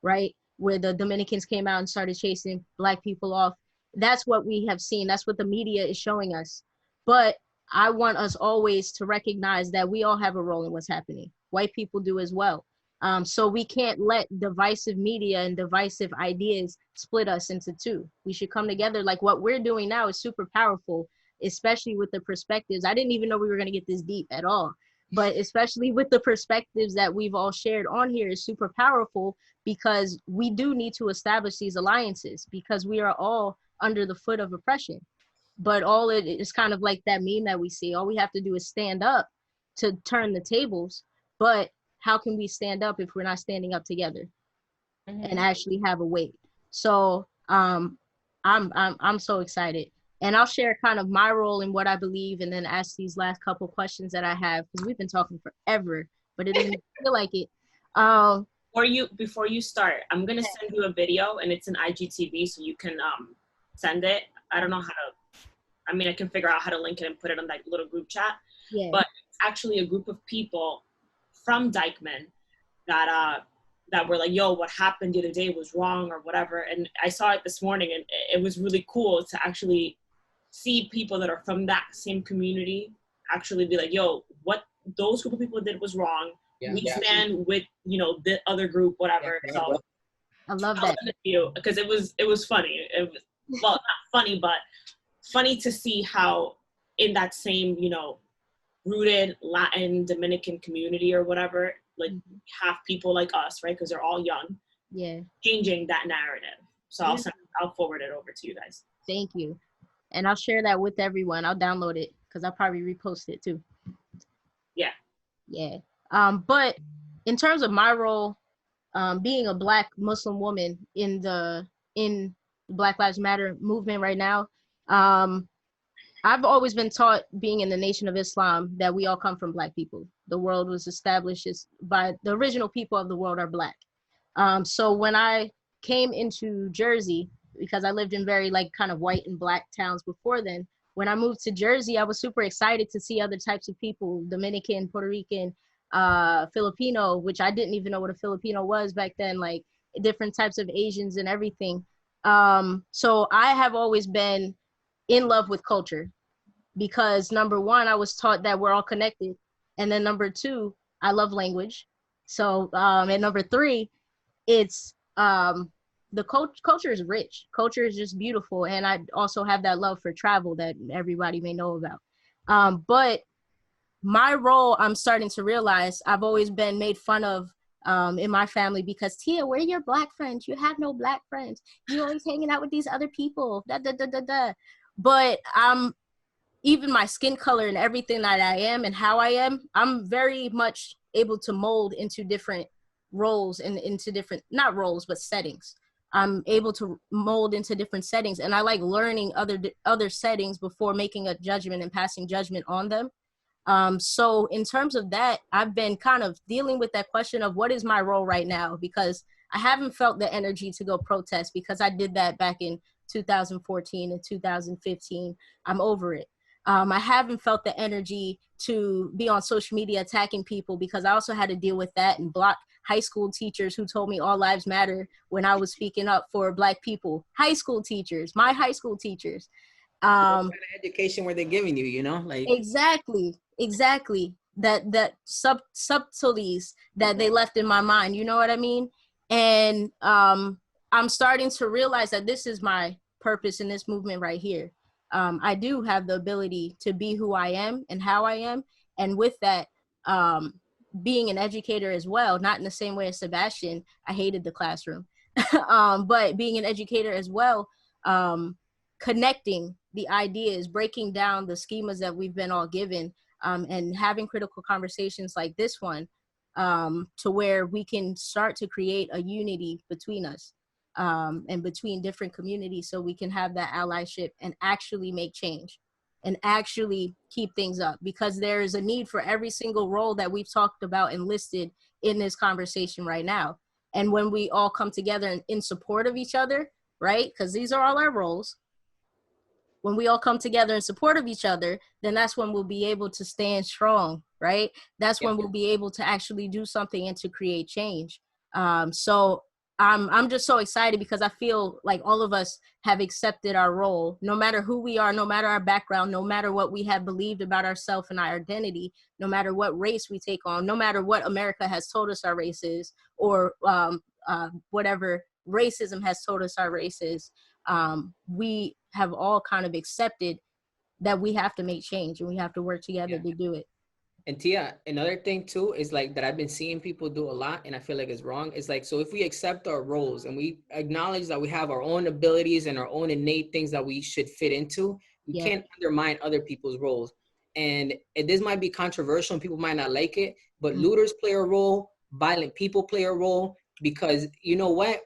right? Where the Dominicans came out and started chasing Black people off. That's what we have seen. That's what the media is showing us. But I want us always to recognize that we all have a role in what's happening. White people do as well. So we can't let divisive media and divisive ideas split us into two. We should come together. Like what we're doing now is super powerful, especially with the perspectives. I didn't even know we were going to get this deep at all, but especially with the perspectives that we've all shared on here is super powerful because we do need to establish these alliances because we are all under the foot of oppression. But all it is kind of like that meme that we see. All we have to do is stand up to turn the tables. But how can we stand up if we're not standing up together and actually have a weight? So I'm so excited. And I'll share kind of my role in what I believe and then ask these last couple questions that I have because we've been talking forever, but it doesn't feel like it. Before you start, I'm gonna send you a video and it's an IGTV so you can send it. I don't know how to, I can figure out how to link it and put it on that little group chat. Yeah. But it's actually a group of people from Dyckman that were like, yo, what happened the other day was wrong or whatever. And I saw it this morning and it was really cool to actually see people that are from that same community actually be like, yo, what those group of people did was wrong. Yeah, we stand with, the other group, whatever. Yeah, so I love that. Because it was funny. It was, well, not funny, but funny to see how in that same, rooted Latin Dominican community or whatever, like have people like us, right? Because they're all young. Yeah. Changing that narrative. So I'll forward it over to you guys. Thank you. And I'll share that with everyone. I'll download it because I'll probably repost it too. Yeah. Yeah. But in terms of my role, being a Black Muslim woman in the Black Lives Matter movement right now, I've always been taught being in the Nation of Islam that we all come from Black people. The world was established by the original people of the world are Black. So when I came into Jersey, because I lived in very kind of white and Black towns before then, when I moved to Jersey, I was super excited to see other types of people, Dominican, Puerto Rican, Filipino, which I didn't even know what a Filipino was back then, like different types of Asians and everything. So I have always been in love with culture. because number one, I was taught that we're all connected. And then number two, I love language. So, and number three, it's the culture is rich. Culture is just beautiful. And I also have that love for travel that everybody may know about. But my role, I'm starting to realize, I've always been made fun of in my family because, Tia, where are your black friends? You have no black friends. You're always hanging out with these other people. Da, da, da, da, da. But even my skin color and everything that I am and how I am, I'm very much able to mold into different roles and into different, not roles, but settings. I'm able to mold into different settings, and I like learning other settings before making a judgment and passing judgment on them. So in terms of that, I've been kind of dealing with that question of what is my role right now, because I haven't felt the energy to go protest because I did that back in 2014 and 2015. I'm over it. I haven't felt the energy to be on social media attacking people because I also had to deal with that and block high school teachers who told me all lives matter when I was speaking up for Black people. High school teachers, my high school teachers. What kind of education were they giving you, you know? Like exactly that subtleties that they left in my mind, you know what I mean? And I'm starting to realize that this is my purpose in this movement right here. I do have the ability to be who I am and how I am, and with that, being an educator as well, not in the same way as Sebastian. I hated the classroom. But being an educator as well, connecting the ideas, breaking down the schemas that we've been all given, and having critical conversations like this one, to where we can start to create a unity between us, and between different communities, so we can have that allyship and actually make change and actually keep things up, because there is a need for every single role that we've talked about and listed in this conversation right now. And when we all come together in support of each other, right? Because these are all our roles. When we all come together in support of each other, then that's when we'll be able to stand strong, right? That's when we'll be able to actually do something and to create change. So I'm just so excited because I feel like all of us have accepted our role, no matter who we are, no matter our background, no matter what we have believed about ourselves and our identity, no matter what race we take on, no matter what America has told us our race is, or whatever racism has told us our race is. We have all kind of accepted that we have to make change and we have to work together to do it. And Tia, another thing too is like that I've been seeing people do a lot, and I feel like it's wrong. It's like, so if we accept our roles and we acknowledge that we have our own abilities and our own innate things that we should fit into, we can't undermine other people's roles. And this might be controversial and people might not like it, but looters play a role, violent people play a role, because you know what?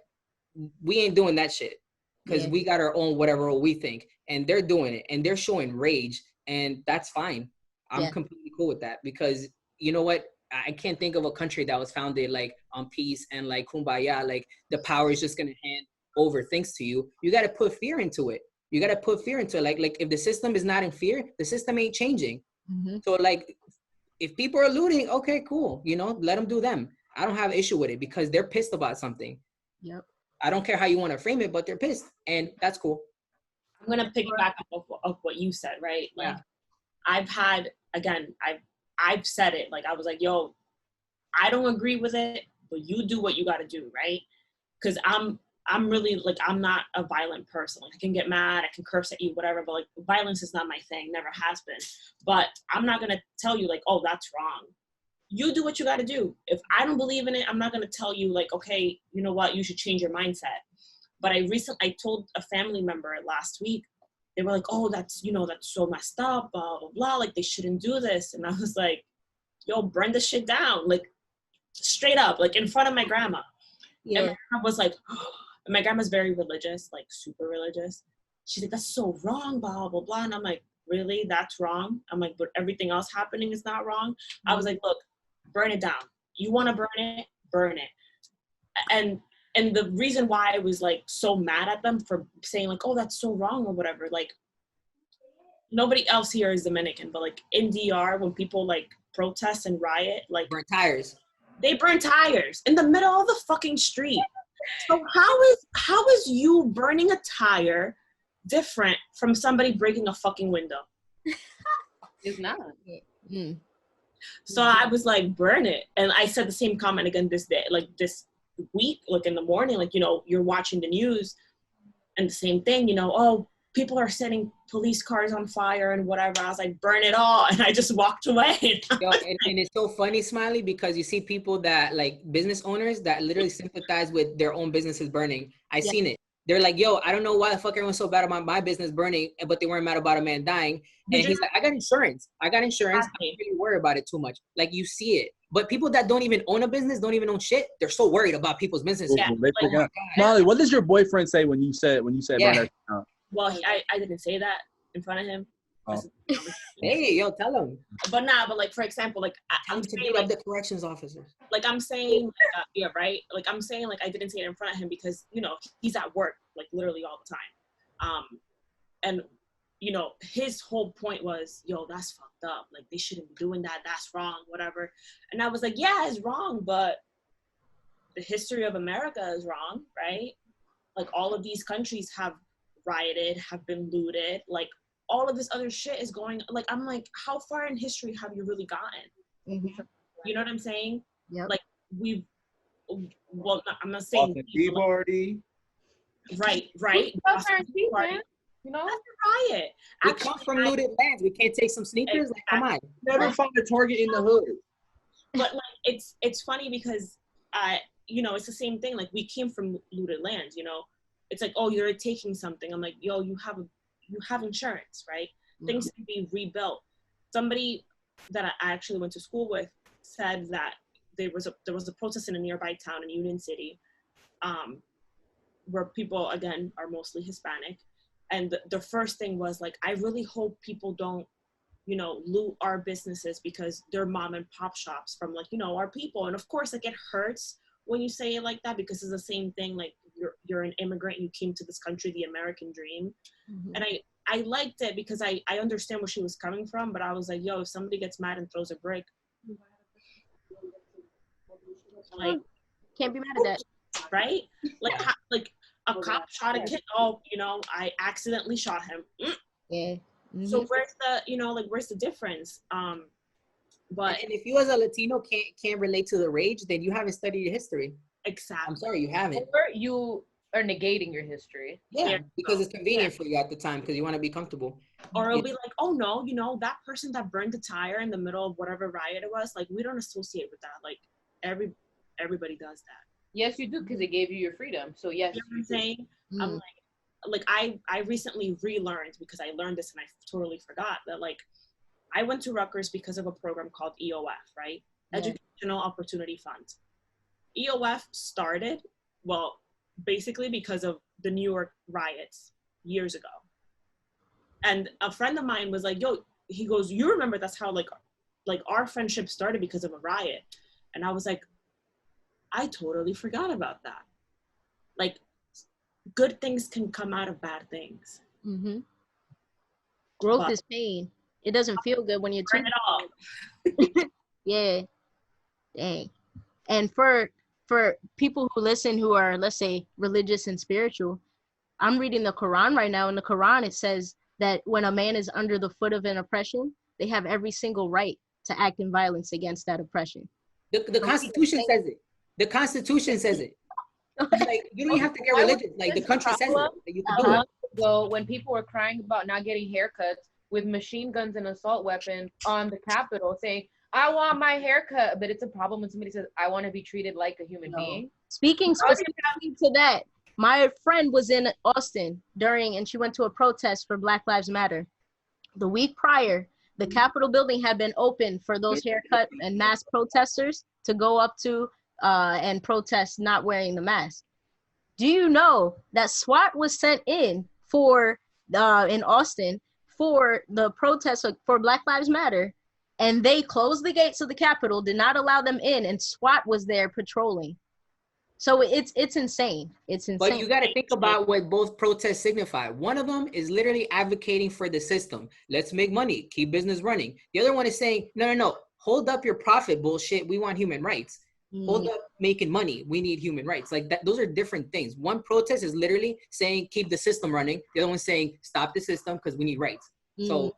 We ain't doing that shit. Because we got our own whatever role we think, and they're doing it and they're showing rage, and that's fine. I'm completely cool with that, because you know what? I can't think of a country that was founded like on peace and like kumbaya, like the power is just gonna hand over things to you. You gotta put fear into it. You gotta put fear into it. Like if the system is not in fear, the system ain't changing. So like if people are looting, okay, cool. You know, let them do them. I don't have an issue with it because they're pissed about something. I don't care how you want to frame it, but they're pissed, and that's cool. I'm gonna piggyback off what you said, right? Like, I've said it. Like, I was like, yo, I don't agree with it, but you do what you got to do, right? Because I'm really like, I'm not a violent person. Like, I can get mad, I can curse at you, whatever, but like, violence is not my thing, never has been. But I'm not gonna tell you like, oh, that's wrong. You do what you got to do. If I don't believe in it, I'm not going to tell you like, okay, you know what, you should change your mindset. But I told a family member last week, they were like, oh, that's so messed up, blah, blah, blah. Like, they shouldn't do this. And I was like, yo, burn this shit down. Like, straight up, like in front of my grandma. And my grandma was like, oh. And my grandma's very religious, like super religious. She's like, that's so wrong, blah, blah, blah. And I'm like, really? That's wrong? I'm like, but everything else happening is not wrong? I was like, look, burn it down. You want to burn it. And the reason why I was like so mad at them for saying like, oh, that's so wrong or whatever, like nobody else here is Dominican, but like in DR, when people like protest and riot, like burn tires. They burn tires in the middle of the fucking street. So how is you burning a tire different from somebody breaking a fucking window? It's not. Mm. So I was like, burn it. And I said the same comment again this day, like this week, like in the morning, like, you know, you're watching the news and the same thing, you know, oh, people are setting police cars on fire and whatever. I was like, burn it all. And I just walked away. Yo, and it's so funny, Smiley, because you see people that like business owners that literally sympathize with their own businesses burning. I seen it. They're like, yo, I don't know why the fuck everyone's so bad about my business burning, but they weren't mad about a man dying. And he's like, I got insurance. I don't really worry about it too much. Like, you see it. But people that don't even own a business, don't even own shit, they're so worried about people's businesses. Yeah. Molly, what does your boyfriend say when you said burn that down? Well, I didn't say that in front of him. Oh. Hey, yo, tell him. But but like, for example, like I'm to saying, beat up like, the corrections officers. like I'm saying, yeah, right. Like I'm saying, like I didn't say it in front of him because, you know, he's at work like literally all the time, and you know, his whole point was, yo, that's fucked up. Like they shouldn't be doing that. That's wrong. Whatever. And I was like, yeah, it's wrong, but the history of America is wrong, right? Like all of these countries have rioted, have been looted, like all of this other shit is going, like, I'm like, how far in history have you really gotten? Mm-hmm. You know what I'm saying? Yeah. Like well, I'm not saying Tea party. Right. You know, that's a riot. We come from looted lands. We can't take some sneakers. Like, come on. Never find a Target in the hood. But like, it's funny because you know, it's the same thing. Like we came from looted lands. You know, it's like, oh, you're taking something. I'm like, yo, you have insurance, right? Mm-hmm. Things can be rebuilt. Somebody that I actually went to school with said that there was a protest in a nearby town in Union City, where people again are mostly Hispanic, and the first thing was like, I really hope people don't, you know, loot our businesses because they're mom and pop shops from like, you know, our people. And of course, like it hurts when you say it like that because it's the same thing. Like you're an immigrant, you came to this country, the American dream. Mm-hmm. And I liked it because I understand where she was coming from, but I was like, yo, if somebody gets mad and throws a brick, like, can't be mad at that, right? Like a cop shot a kid. Oh, you know, I accidentally shot him. Yeah. Mm-hmm. So where's the, you know, like where's the difference? But and if you as a Latino can't relate to the rage, then you haven't studied history. Exactly. I'm sorry, you haven't. Or you are negating your history. Yeah, because it's convenient for you at the time because you want to be comfortable. Or it'll be like, oh no, you know, that person that burned the tire in the middle of whatever riot it was, like we don't associate with that. Like everybody does that. Yes, you do, because it gave you your freedom. So yes. You know what I'm saying? I'm like I recently relearned, because I learned this and I totally forgot, that like I went to Rutgers because of a program called EOF, right? Yeah. Educational Opportunity Fund. EOF started, well, basically because of the New York riots years ago. And a friend of mine was like, yo, he goes, you remember that's how like our friendship started because of a riot. And I was like, I totally forgot about that. Like, good things can come out of bad things. Mm-hmm. Growth is pain. It doesn't feel good when you're too. Yeah. Dang. And for people who listen who are, let's say, religious and spiritual, I'm reading the Quran right now. In the Quran, it says that when a man is under the foot of an oppression, they have every single right to act in violence against that oppression. The Constitution says it. The Constitution says it. Like, you don't have to get religious. Like, the country says it. That you can do it. So when people were crying about not getting haircuts with machine guns and assault weapons on the Capitol saying, I want my haircut, but it's a problem when somebody says, I want to be treated like a human being. Speaking specifically to that, my friend was in Austin and she went to a protest for Black Lives Matter. The week prior, the Capitol building had been open for those haircut and mask protesters to go up to and protest not wearing the mask. Do you know that SWAT was sent in in Austin for the protest for Black Lives Matter, and they closed the gates of the Capitol, did not allow them in, and SWAT was there patrolling. So it's insane. It's insane. But you got to think about what both protests signify. One of them is literally advocating for the system. Let's make money, keep business running. The other one is saying, no, hold up your profit bullshit. We want human rights. Hold up making money. We need human rights. Like that, those are different things. One protest is literally saying keep the system running. The other one's saying stop the system because we need rights. So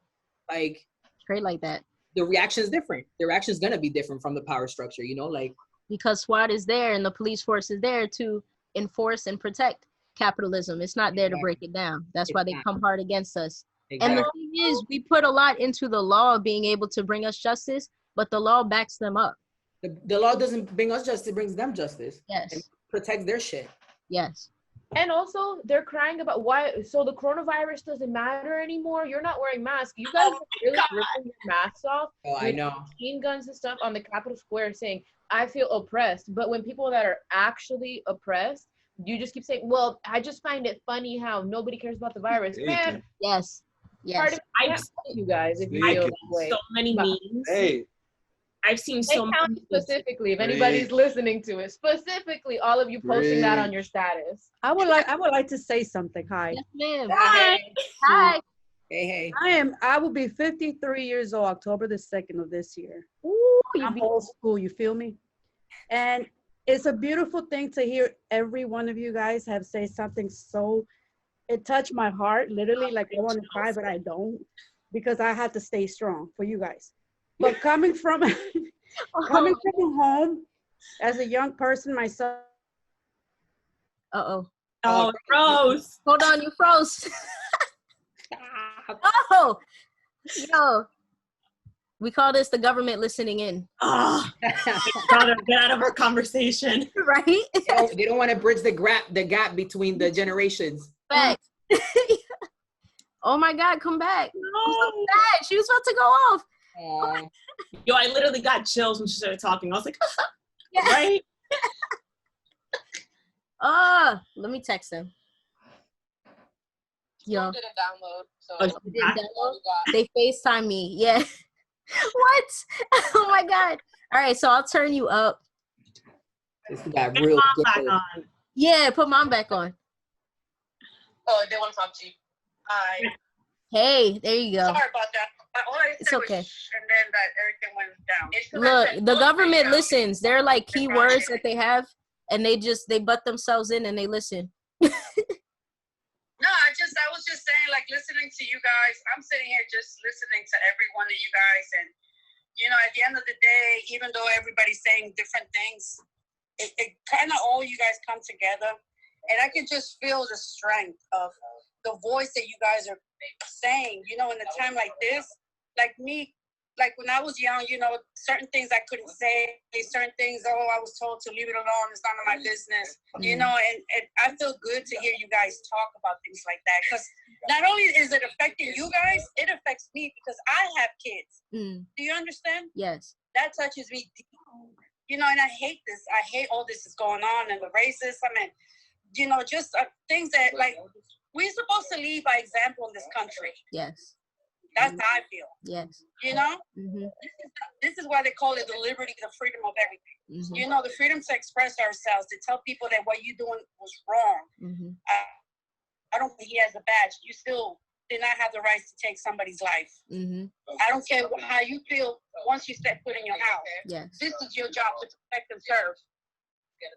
like straight like that. The reaction is different. The reaction is gonna be different from the power structure, you know, like because SWAT is there and the police force is there to enforce and protect capitalism. It's not there to break it down. That's why they come hard against us. And the thing is, we put a lot into the law being able to bring us justice, but the law backs them up. The law doesn't bring us justice, it brings them justice. Yes. And protects their shit. Yes. And also, they're crying about why, so the coronavirus doesn't matter anymore. You're not wearing masks. You guys are really ripping your masks off. Oh, I know. Machine guns and stuff on the Capitol Square saying, I feel oppressed. But when people that are actually oppressed, you just keep saying, well, I just find it funny how nobody cares about the virus. Man, yes. Yes. I've seen you guys if you feel that way. So many memes. Hey. I've seen so many. Specifically, if anybody's listening to it, specifically all of you posting that on your status. I would like to say something. Hi. Yes, ma'am. Hi. Hi. Hey. I will be 53 years old October the 2nd of this year. Ooh, I'm old school, you feel me? And it's a beautiful thing to hear every one of you guys have said something so, it touched my heart, literally, like I want to cry, but I don't, because I have to stay strong for you guys. But coming from home as a young person myself. Uh-oh. Oh, froze. Hold on, you froze. Oh, yo. We call this the government listening in. Oh, gotta get out of our conversation. Right? They don't want to bridge the gap between the generations. Facts. Oh my God, come back. No. I'm so sad. She was about to go off. Yo, I literally got chills when she started talking. I was like, yeah. Right? Let me text him. Yo. Didn't download, so Didn't download? They FaceTime me. Yeah. What? Oh my God. All right, so I'll turn you up. This got real good. Yeah, put mom back on. Oh, they want to talk to you. Hi. Hey, there you go. Sorry about that. All I It's said okay. was shh, and then that everything went down. Look, the government listens. They're like key words that they have, and they butt themselves in and they listen. No, I was just saying, like, listening to you guys. I'm sitting here just listening to every one of you guys, and you know, at the end of the day, even though everybody's saying different things, it kind of all you guys come together, and I can just feel the strength of the voice that you guys are saying. You know, in a time like this, like me, like when I was young, you know, certain things I couldn't say, certain things, I was told to leave it alone, it's none of my business, you know, and I feel good to hear you guys talk about things like that, because not only is it affecting you guys, it affects me because I have kids. Do you understand? Yes. That touches me deep, you know, and I hate this. I hate all this is going on and the racism and, you know, just things that, like, we're supposed to lead by example in this country. Yes. That's how I feel. Yes. You know? Mm-hmm. This is why they call it the liberty, the freedom of everything. Mm-hmm. You know, the freedom to express ourselves, to tell people that what you're doing was wrong. Mm-hmm. I don't think he has a badge. You still did not have the right to take somebody's life. Mm-hmm. I don't care how you feel once you step foot in your house. Yes. This is your job to protect and serve.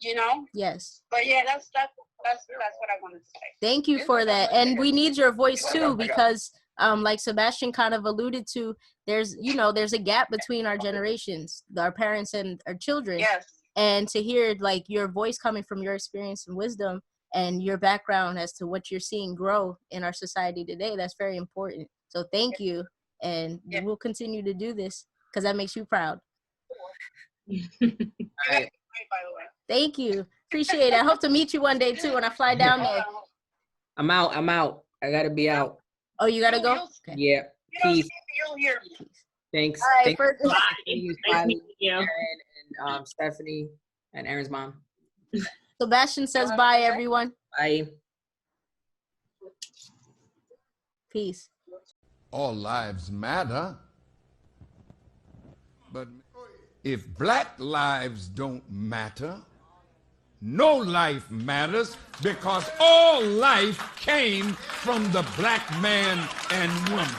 You know? Yes. But yeah, that's what I wanted to say. Thank you for that. And we need your voice too, because like Sebastian kind of alluded to, there's a gap between our generations, our parents and our children. Yes. And to hear like your voice coming from your experience and wisdom and your background as to what you're seeing grow in our society today, that's very important. So thank you. And we'll continue to do this because that makes you proud. Right. Thank you. Appreciate it. I hope to meet you one day too when I fly down there. I'm out. I gotta be out. Oh, you gotta go? Okay. Yeah. Peace. You'll hear me. Thanks. All right, Thanks first, you, Smiley, Aaron, and Stephanie, and Aaron's mom. Sebastian says bye, everyone. Bye. Peace. All lives matter. But if black lives don't matter, no life matters, because all life came from the black man and woman.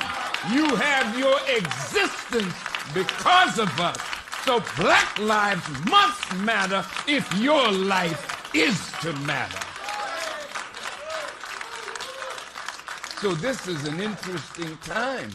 You have your existence because of us. So black lives must matter if your life is to matter. So this is an interesting time.